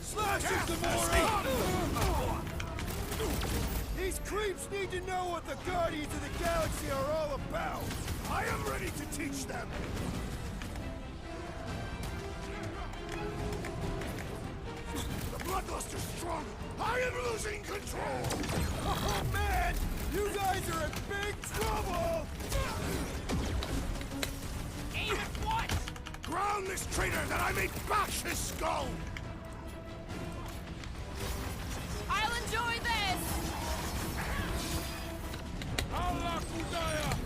Slash it, Gamora! These creeps need to know what the Guardians of the Galaxy are all about! I am ready to teach them! The bloodluster's strong! I am losing control! Oh, man! You guys are in big trouble! Aim at what? Ground on this traitor that I may bash his skull! I'll enjoy this! Allah Kudaya!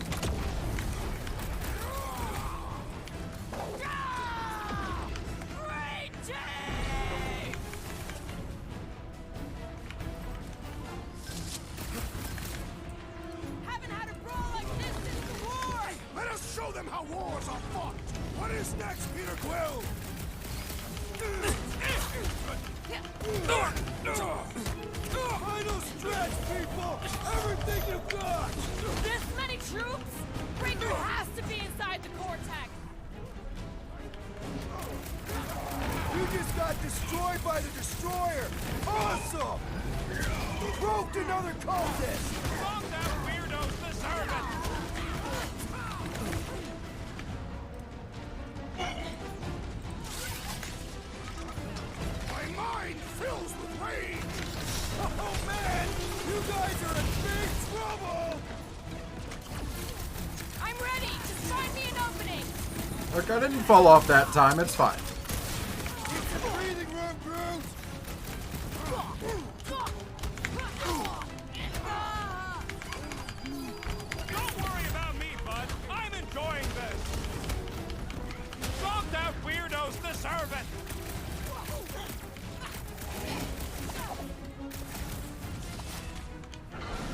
Haven't had a brawl like this since the war! Let us show them how wars are fought! What is next, Peter Quill? Final stretch, people! Everything you've got! This many troops? Breaker has to be inside the Cortex! You just got destroyed by the Destroyer! Awesome! Broke another cultist! Fuck that weirdos deserve it! My mind fills with rage! Oh man! You guys are in big trouble! I'm ready! Just find me an opening! Look, I didn't fall off that time. It's fine. Keep some breathing room, Groot! Don't worry about me, bud. I'm enjoying this. Dropped out weirdos deserve it.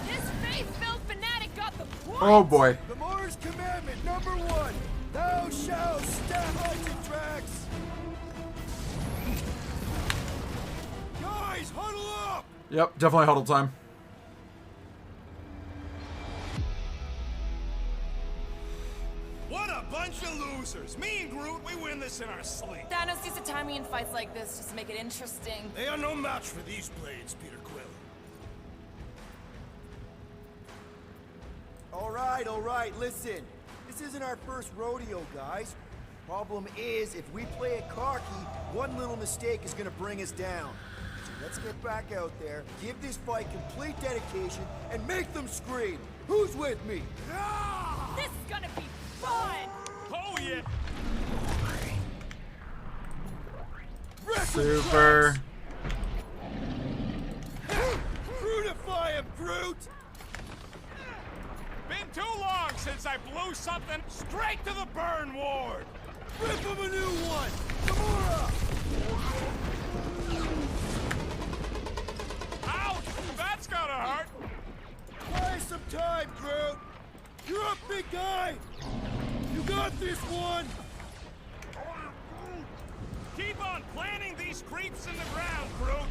This faith-filled fanatic got the point! Oh boy. The Mars Commandment #1. Thou shalt stand hunting tracks. Guys, huddle up! Yep, definitely huddle time. What a bunch of losers. Me and Groot, we win this in our sleep. Thanos used to time me in fights like this just to make it interesting. They are no match for these blades, Peter Quill. All right, listen. This isn't our first rodeo, guys. Problem is, if we play it cocky, one little mistake is gonna bring us down. So let's get back out there, give this fight complete dedication, and make them scream. Who's with me? This is gonna be fun! Oh yeah. Super. Brutify him, Groot! Been too long since I blew something straight to the burn ward. Rip him a new one! Gamora! Ouch! That's gotta hurt. Buy some time, Groot! You're up, big guy! You got this one! Keep on planting these creeps in the ground, Groot.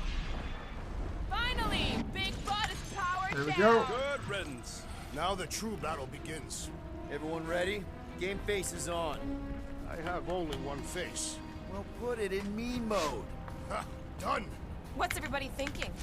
Finally! Big Bud is powered There we down! go. Good riddance. Now the true battle begins. Everyone ready? Game face is on. I have only one face. Well, put it in mean mode. Ha! Done! What's everybody thinking?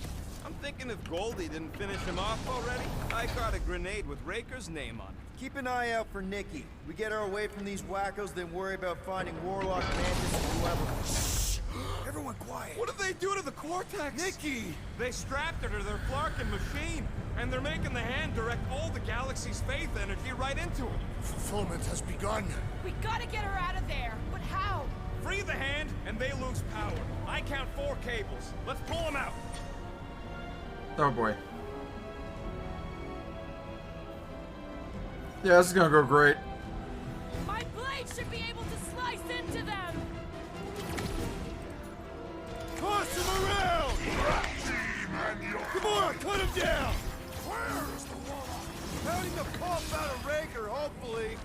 I'm thinking if Goldie didn't finish him off already, I got a grenade with Raker's name on it. Keep an eye out for Nikki. We get her away from these wackos, then worry about finding Warlock, Mantis, and whoever. Shh! Everyone quiet. What did they do to the Cortex? Nikki! They strapped her to their Flarkin machine, and they're making the hand direct all the galaxy's faith energy right into it. Fulfillment has begun. We gotta get her out of there! But how? Free the hand, and they lose power. I count 4 cables. Let's pull them out. Oh boy. Yeah, this is gonna go great. My blade should be able to slice into them! Toss him around! Come on, cut him down! Where is the Warlock? Pounding the pulp out of Raker, hopefully.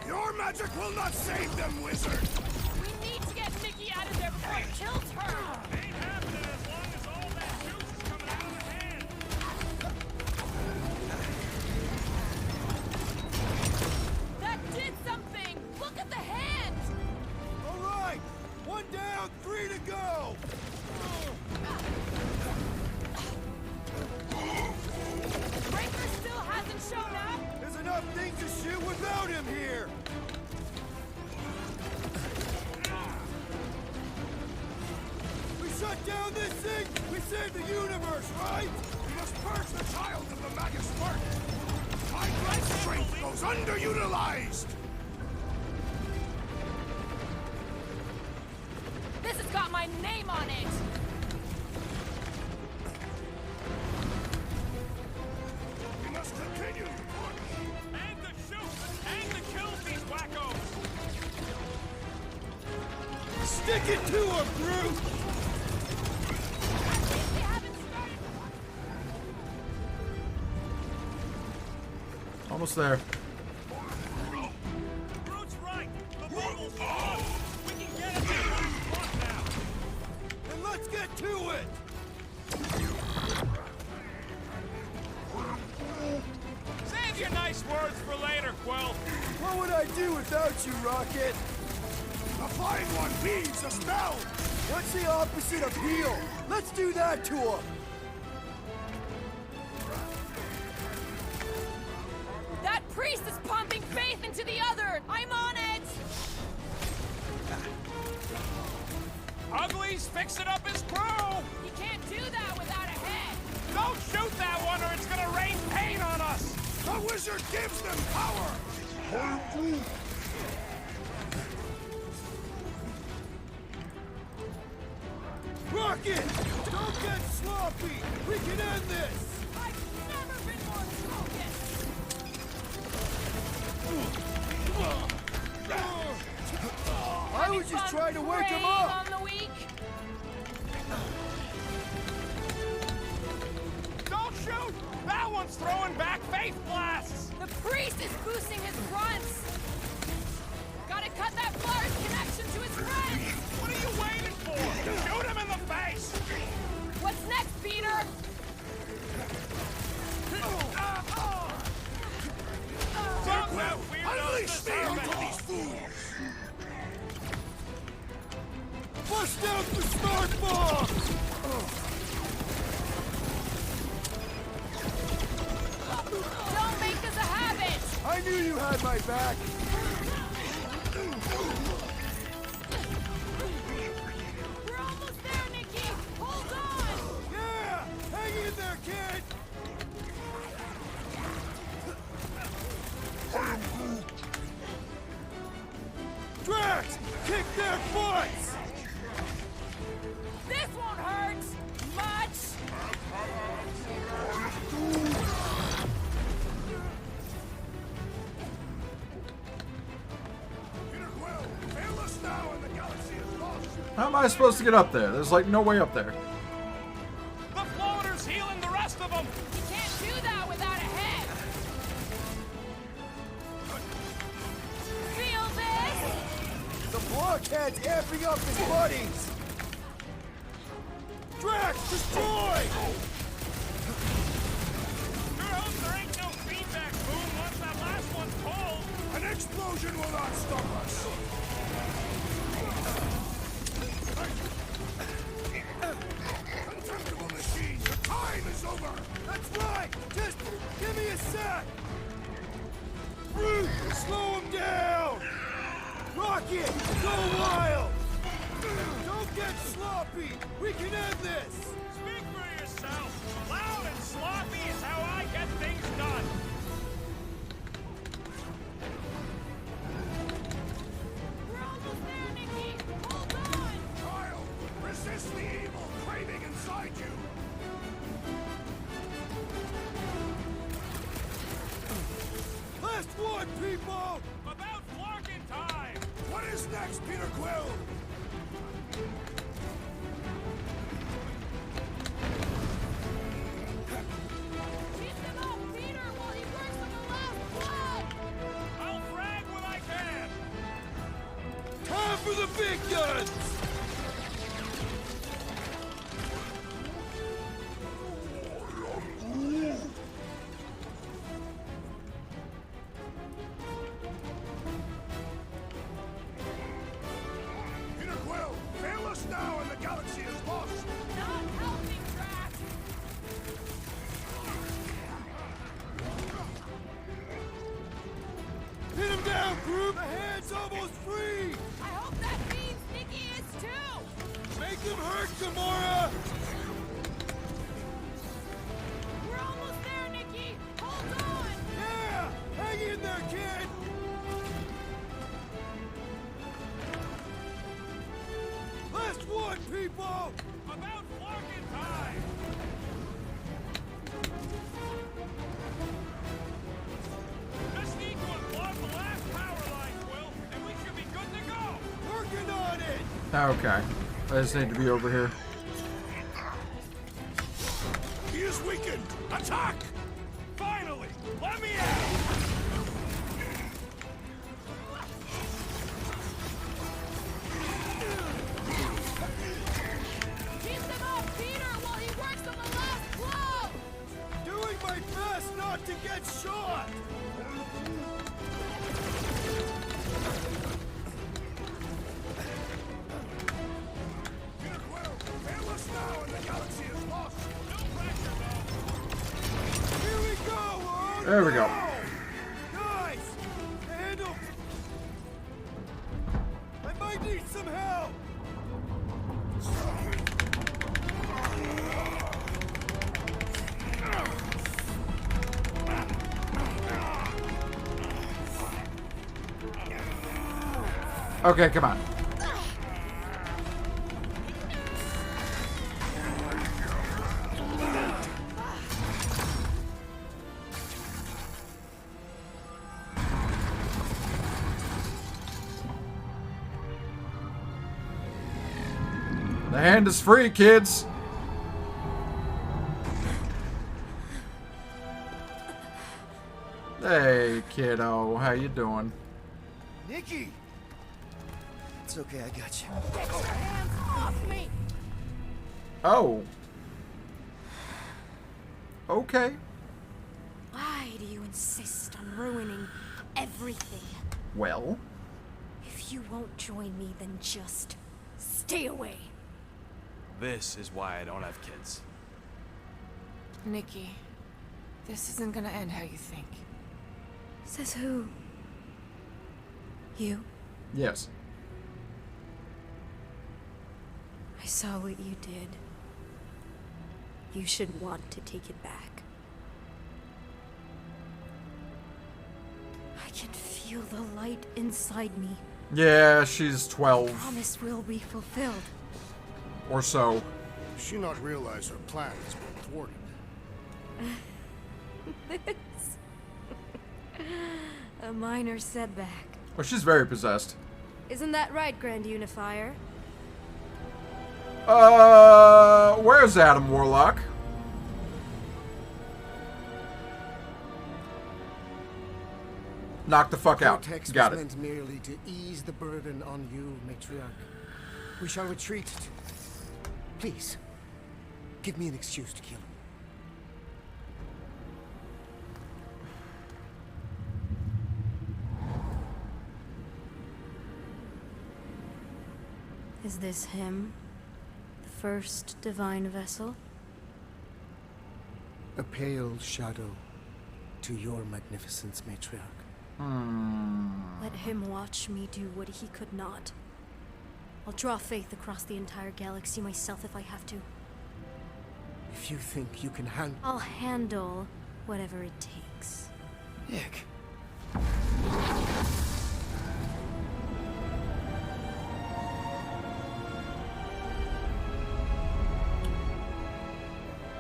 Your magic will not save them, wizard! We need to get Nikki out of there before it kills her! Ain't happening as long as all that juice is coming out of the hand. That did something! Look at the hand! All right, 1 down, 3 to go. Breaker still hasn't shown up! There's enough things to shoot without him here. We shut down this thing, we save the universe, right? We must purge the child of the Magus Mark! My great strength goes underutilized! name on it! We must continue to push! And to shoot! And to kill these wackos! Stick it to him, Groot! Almost there. Groot's right. The bubble's on. We can get it in one spot now. Then let's get to it! Save your nice words for later, Quill. What would I do without you, Rocket? The flying one weaves a spell! What's the opposite of heal? Let's do that to him! That priest is pumping faith into the other! I'm on it! Ugly's fixing up his crew. You can't do that without a head! Don't shoot that one or it's gonna rain pain on us. The wizard gives them power! Rocket! Don't get sloppy! We can end this! I've never been more focused! I was just trying to wake him up! On the weak? Don't shoot. That one's throwing back faith blasts. The priest is boosting his grunts! Gotta cut that flyer's connection to his friends! What are you waiting for? Shoot him in the face. What's next, Peter? Don't let weirdos Unleash me deserve onto it. these fools! Bust out the smart bomb! Don't make this a habit! I knew you had my back! We're almost there, Nikki! Hold on! Yeah! Hang in there, kid! Drax! Kick their butts! This won't hurt! Much! Peter Quill, fail us now and the galaxy is lost! How am I supposed to get up there? There's like no way up there. The floater's healing the rest of them. You can't do that without a head! Feel this? The blockhead's amping up his buddies! Drax, destroy! Sure hope there ain't no feedback boom once that last one's pulled. An explosion will not stop us! Contemptible machine, your time is over! That's right! Just give me a sec! Groot, slow him down! Rocket, go wild! Don't get sloppy! We can end this! Speak for yourself. Loud and sloppy is how I get things done. We're almost there, Nikki! Hold on! Child, resist the evil craving inside you! Last one, people! About flocking time. What is next, Peter Quill? Keep him up, Peter, while he works on the last blood! I'll frag what I can. Time for the big guns! Peter Quill, fail us now and the galaxy is lost! Not helping, Drax! Hit him down, Groot! The hand's almost free! I hope that means Nikki is too! Make him hurt, Gamora! We're almost there, Nikki! Hold on! Yeah! Hang in there, kid! Last one, people! Okay. I just need to be over here. He is weakened! Attack! Finally! Let me out! Keep them off Peter while he works on the last blow! Doing my best not to get shot! Now and the galaxy is lost! No pressure, though! Here we go! There we go. Guys! Handle! I might need some help! Okay, come on. The hand is free, kids. Hey, kiddo, how you doing? Nikki! It's okay, I got you. Get your hands off me! Oh. Okay. Why do you insist on ruining everything? Well. If you won't join me, then just stay away. This is why I don't have kids. Nikki, this isn't gonna end how you think. Says who? You? Yes. I saw what you did. You should want to take it back. I can feel the light inside me. Yeah, she's 12. The promise will be fulfilled. Or so. Does she not realize her plan has been thwarted? A minor setback. Well, she's very possessed. Isn't that right, Grand Unifier? Where's Adam Warlock? Knock the fuck out. Cortex Got was it. meant merely to ease the burden on you, Matriarch. We shall retreat to... Please, give me an excuse to kill him. Is this him? The first divine vessel? A pale shadow to your magnificence, Matriarch. Let him watch me do what he could not. I'll draw faith across the entire galaxy myself if I have to. If you think you can handle... I'll handle whatever it takes. Nick.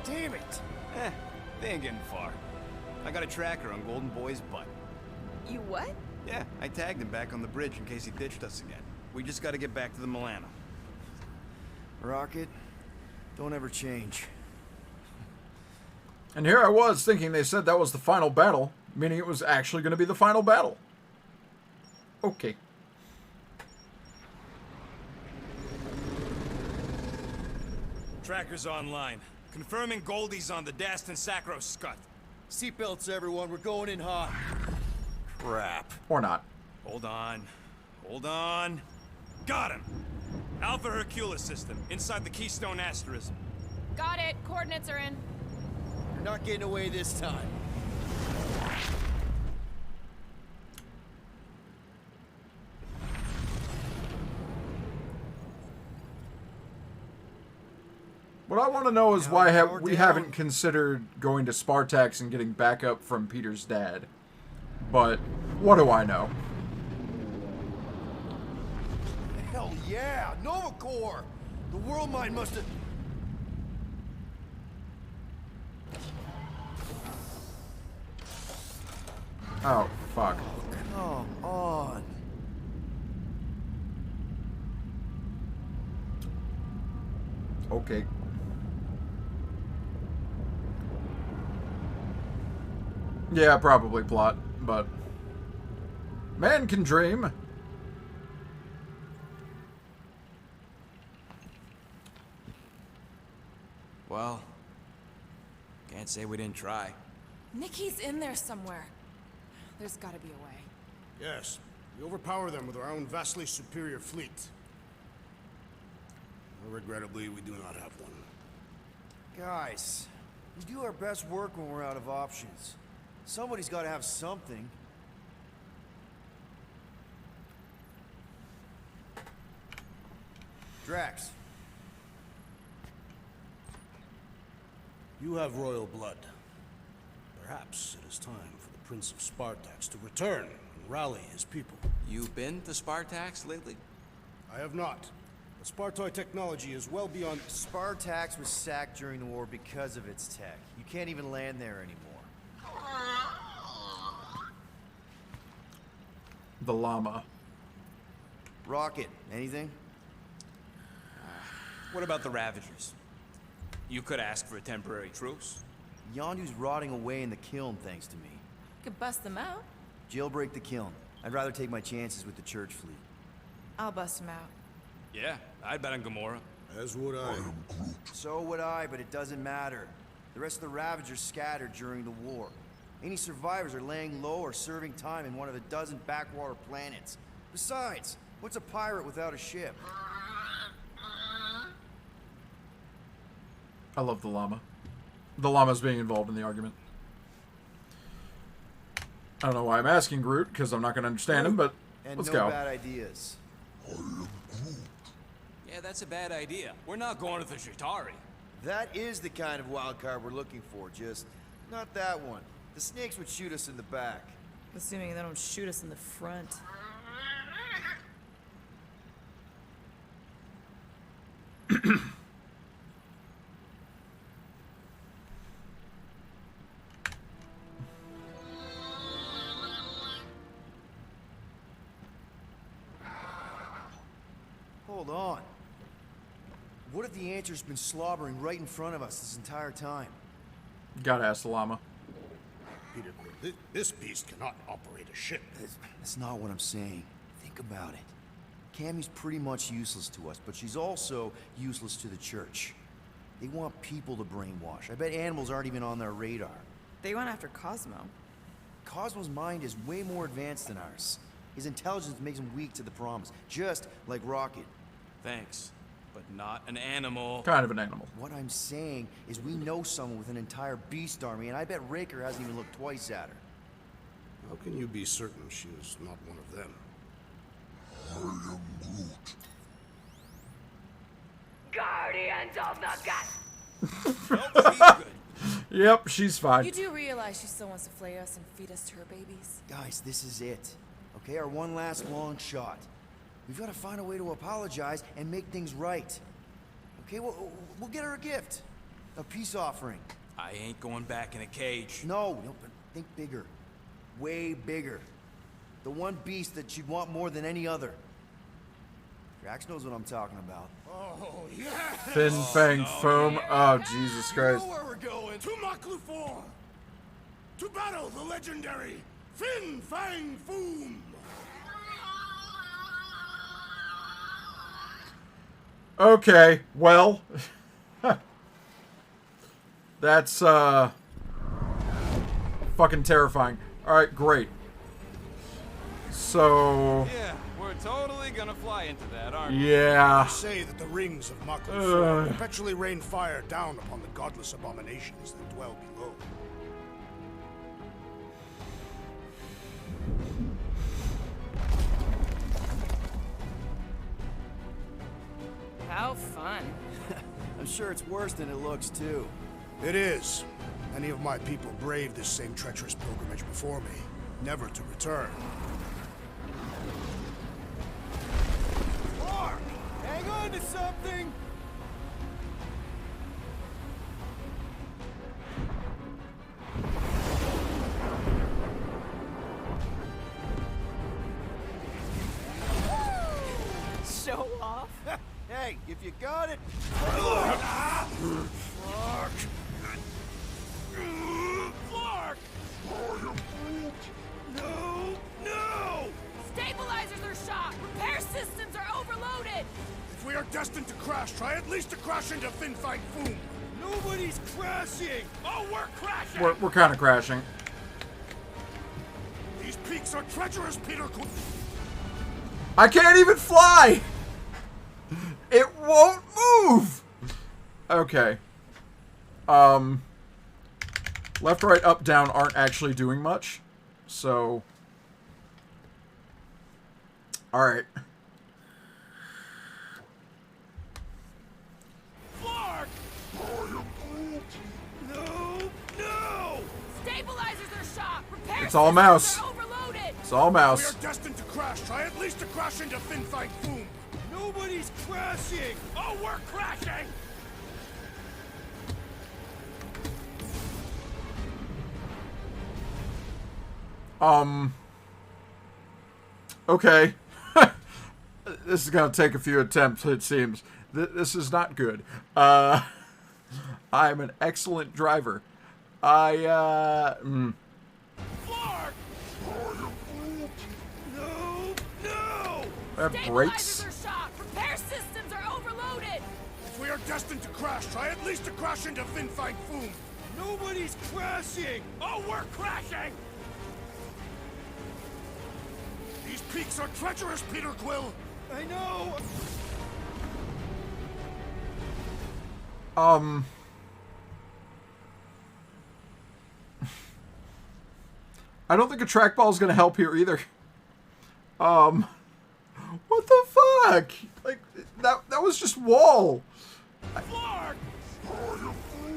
Damn it! They ain't getting far. I got a tracker on Golden Boy's butt. You what? Yeah, I tagged him back on the bridge in case he ditched us again. We just gotta get back to the Milano. Rocket, don't ever change. And here I was thinking they said that was the final battle, meaning it was actually going to be the final battle. Okay. Tracker's online. Confirming Goldie's on the Dastan Sacro Scut. Seatbelts, everyone. We're going in hot. Crap. Or not. Hold on. Hold on. Got him. Alpha Hercules system, inside the Keystone Asterism. Got it. Coordinates are in. You're not getting away this time. What I want to know is why we haven't considered going to Spartax and getting backup from Peter's dad. But what do I know? Hell yeah! Nova Corps! The world mine must have... Oh, fuck. Come on. Okay. Yeah, probably plot, but man can dream. Well, can't say we didn't try. Nikki's in there somewhere. There's gotta be a way. Yes, we overpower them with our own vastly superior fleet. Regrettably, we do not have one. Guys, we do our best work when we're out of options. Somebody's got to have something. Drax. You have royal blood. Perhaps it is time for the Prince of Spartax to return and rally his people. You been to Spartax lately? I have not. But Spartoid technology is well beyond... Spartax was sacked during the war because of its tech. You can't even land there anymore. The llama. Rocket, anything? What about the Ravagers? You could ask for a temporary truce. Yondu's rotting away in the kiln, thanks to me. Could bust them out. Jailbreak the kiln. I'd rather take my chances with the church fleet. I'll bust them out. Yeah, I'd bet on Gamora. As would I. So would I, but it doesn't matter. The rest of the Ravagers scattered during the war. Any survivors are laying low or serving time in one of a dozen backwater planets. Besides, what's a pirate without a ship? I love the llama. The llama's being involved in the argument. I don't know why I'm asking Groot, because I'm not going to understand him, but let's no go. Bad ideas. Yeah, that's a bad idea. We're not going to the Chitauri. That is the kind of wild card we're looking for, just not that one. The snakes would shoot us in the back. Assuming they don't shoot us in the front. Hold on. What if the answer's been slobbering right in front of us this entire time? Gotta ask the llama. Peter, this beast cannot operate a ship. That's not what I'm saying. Think about it. Cammy's pretty much useless to us, but she's also useless to the church. They want people to brainwash. I bet animals aren't even on their radar. They went after Cosmo. Cosmo's mind is way more advanced than ours. His intelligence makes him weak to the promise, just like Rocket. Thanks, but not an animal. Kind of an animal. What I'm saying is we know someone with an entire beast army, and I bet Raker hasn't even looked twice at her. How can you be certain she is not one of them? I am Groot. Guardians of the Gut. Yep, she's fine. You do realize she still wants to flay us and feed us to her babies? Guys, this is it. Okay, our one last long shot. We've got to find a way to apologize and make things right. Okay, we'll get her a gift. A peace offering. I ain't going back in a cage. No, but think bigger. Way bigger. The one beast that she'd want more than any other. Drax knows what I'm talking about. Oh, yeah! Fin Fang Foam. Oh, Jesus Christ. You know where we're going. To Maklufor! To battle the legendary Fin Fang Foom! Okay, well. That's, fucking terrifying. Alright, great. So... Yeah, we're totally gonna fly into that, aren't we? Yeah. They say that the rings of Maklufor perpetually rain fire down upon the godless abominations that dwell below. How fun. I'm sure it's worse than it looks, too. It is. Many of my people braved this same treacherous pilgrimage before me, never to return. Mark! Hang on to something! Show off. Hey, Hey, if you got it. Flark! Flark! No! No! Stabilizers are shot! Repair systems are overloaded! If we are destined to crash, try at least to crash into Fin Fang Foom. Nobody's crashing! Oh, we're crashing! We're kind of crashing. These peaks are treacherous, Peter Quill. I can't even fly! It won't move! Okay. Left, right, up, down aren't actually doing much. So... Alright. Flark! No! No! Stabilizers are shot! Repair It's all mouse. systems are overloaded! It's all mouse. We are destined to crash. Try at least to crash into Fin Fang Foom. Nobody's crashing! Oh, we're crashing! Okay. This is gonna take a few attempts, it seems. This is not good. I'm an excellent driver. Flark! No! No! That brakes. Stabilizers are shot! Repair systems are overloaded! If we are destined to crash, try at least to crash into Fin Fang Foom. Nobody's crashing! Oh, we're crashing! These peaks are treacherous, Peter Quill. I know! I don't think a trackball is gonna help here either. What the fuck? Like, that was just wall. Flark!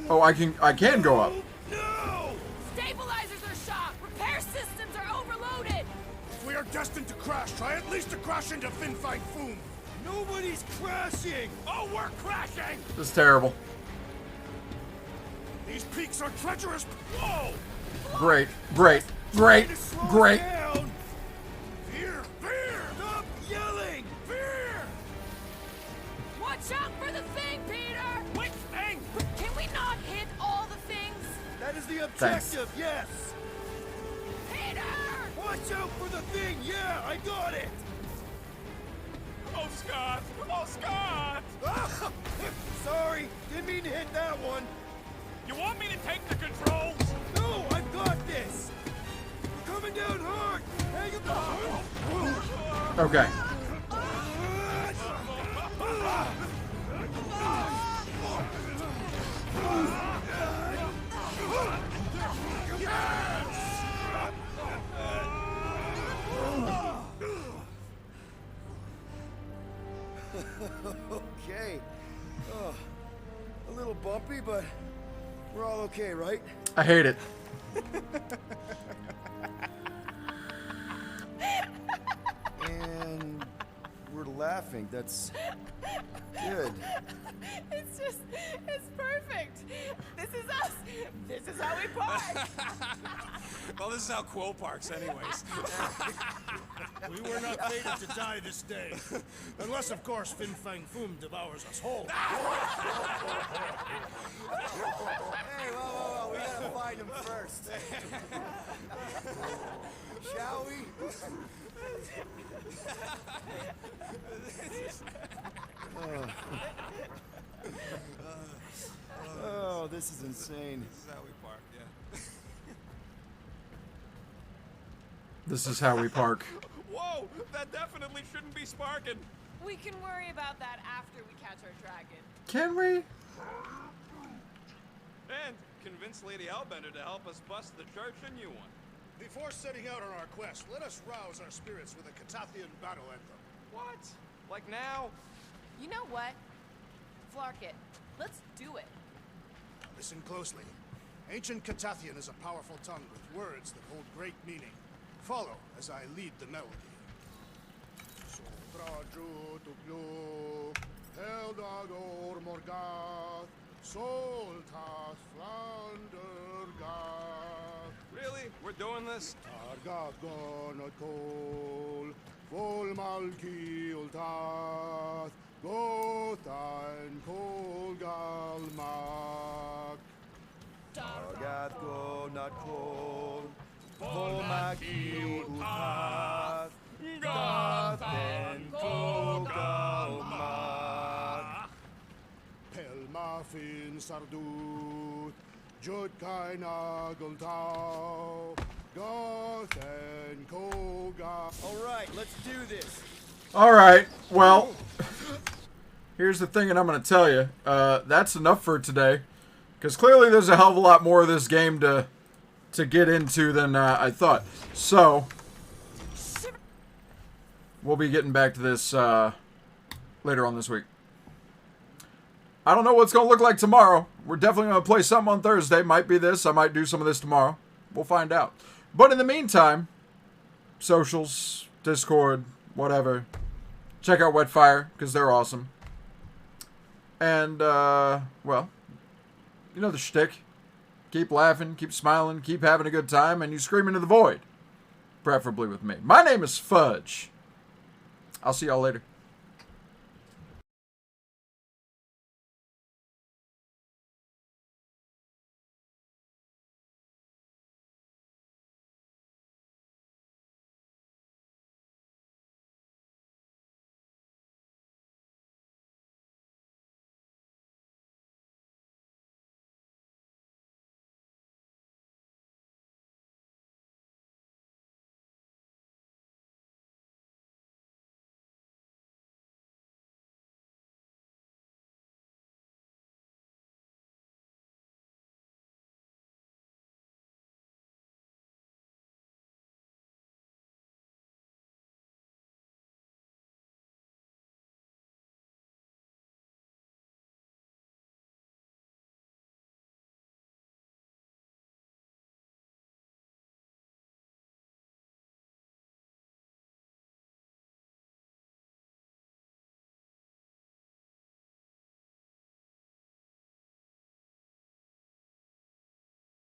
Oh, I can go up. No! Stabilizers are shot! Repair systems are overloaded! If we are destined to crash, try at least to crash into Fin Fang Foom. Nobody's crashing! Oh, we're crashing! This is terrible. These peaks are treacherous. Whoa! Great, great, great, great. Down. Fear! Fear! Stop yelling! Fear! Watch out for the thing, Peter! Which thing? Can we not hit all the things? That is the Thanks. objective, yes! Peter! Watch out for the thing! Yeah, I got it! Oh, Scott! Oh, Scott! Sorry, didn't mean to hit that one. You want me to take the controls? No, I've got this! We're coming down hard! Hang on! Okay. Okay. Oh, a little bumpy, but we're all okay, right? I hate it. And we're laughing. That's good. It's perfect. This is us. This is how we park. Well, this is how Quill parks, anyways. We were not fated to die this day. Unless, of course, Fin Fang Foom devours us whole. Hey, whoa. We gotta find him first. Shall we? Oh, this is insane. This is how we park, yeah. This is how we park. Whoa! That definitely shouldn't be sparking. We can worry about that after we catch our dragon. Can we? And convince Lady Hellbender to help us bust the church a new one. Before setting out on our quest, let us rouse our spirits with a Catathian battle anthem. What? Like now? You know what? Flark it. Let's do it. Now listen closely. Ancient Catathian is a powerful tongue with words that hold great meaning. Follow as I lead the melody. Heldador Morgath, Soltas Flandergath. Really? We're doing this? Targath Gonot Kol, Vol Malki Ultath, Gothan Kolgalmak. Agat ko not kol. Pomaki utat. Gothan Kolgalmak. Pelmafin sardut. Jud kai nagultao. Gothan Kolgal. All right, let's do this. All right. Well, here's the thing, and I'm going to tell you. That's enough for today. Because clearly there's a hell of a lot more of this game to get into than I thought. So, we'll be getting back to this later on this week. I don't know what's going to look like tomorrow. We're definitely going to play something on Thursday. Might be this. I might do some of this tomorrow. We'll find out. But in the meantime, socials, Discord, whatever. Check out Wetfire, because they're awesome. And, well, you know the shtick. Keep laughing, keep smiling, keep having a good time, and you scream into the void. Preferably with me. My name is Fudge. I'll see y'all later.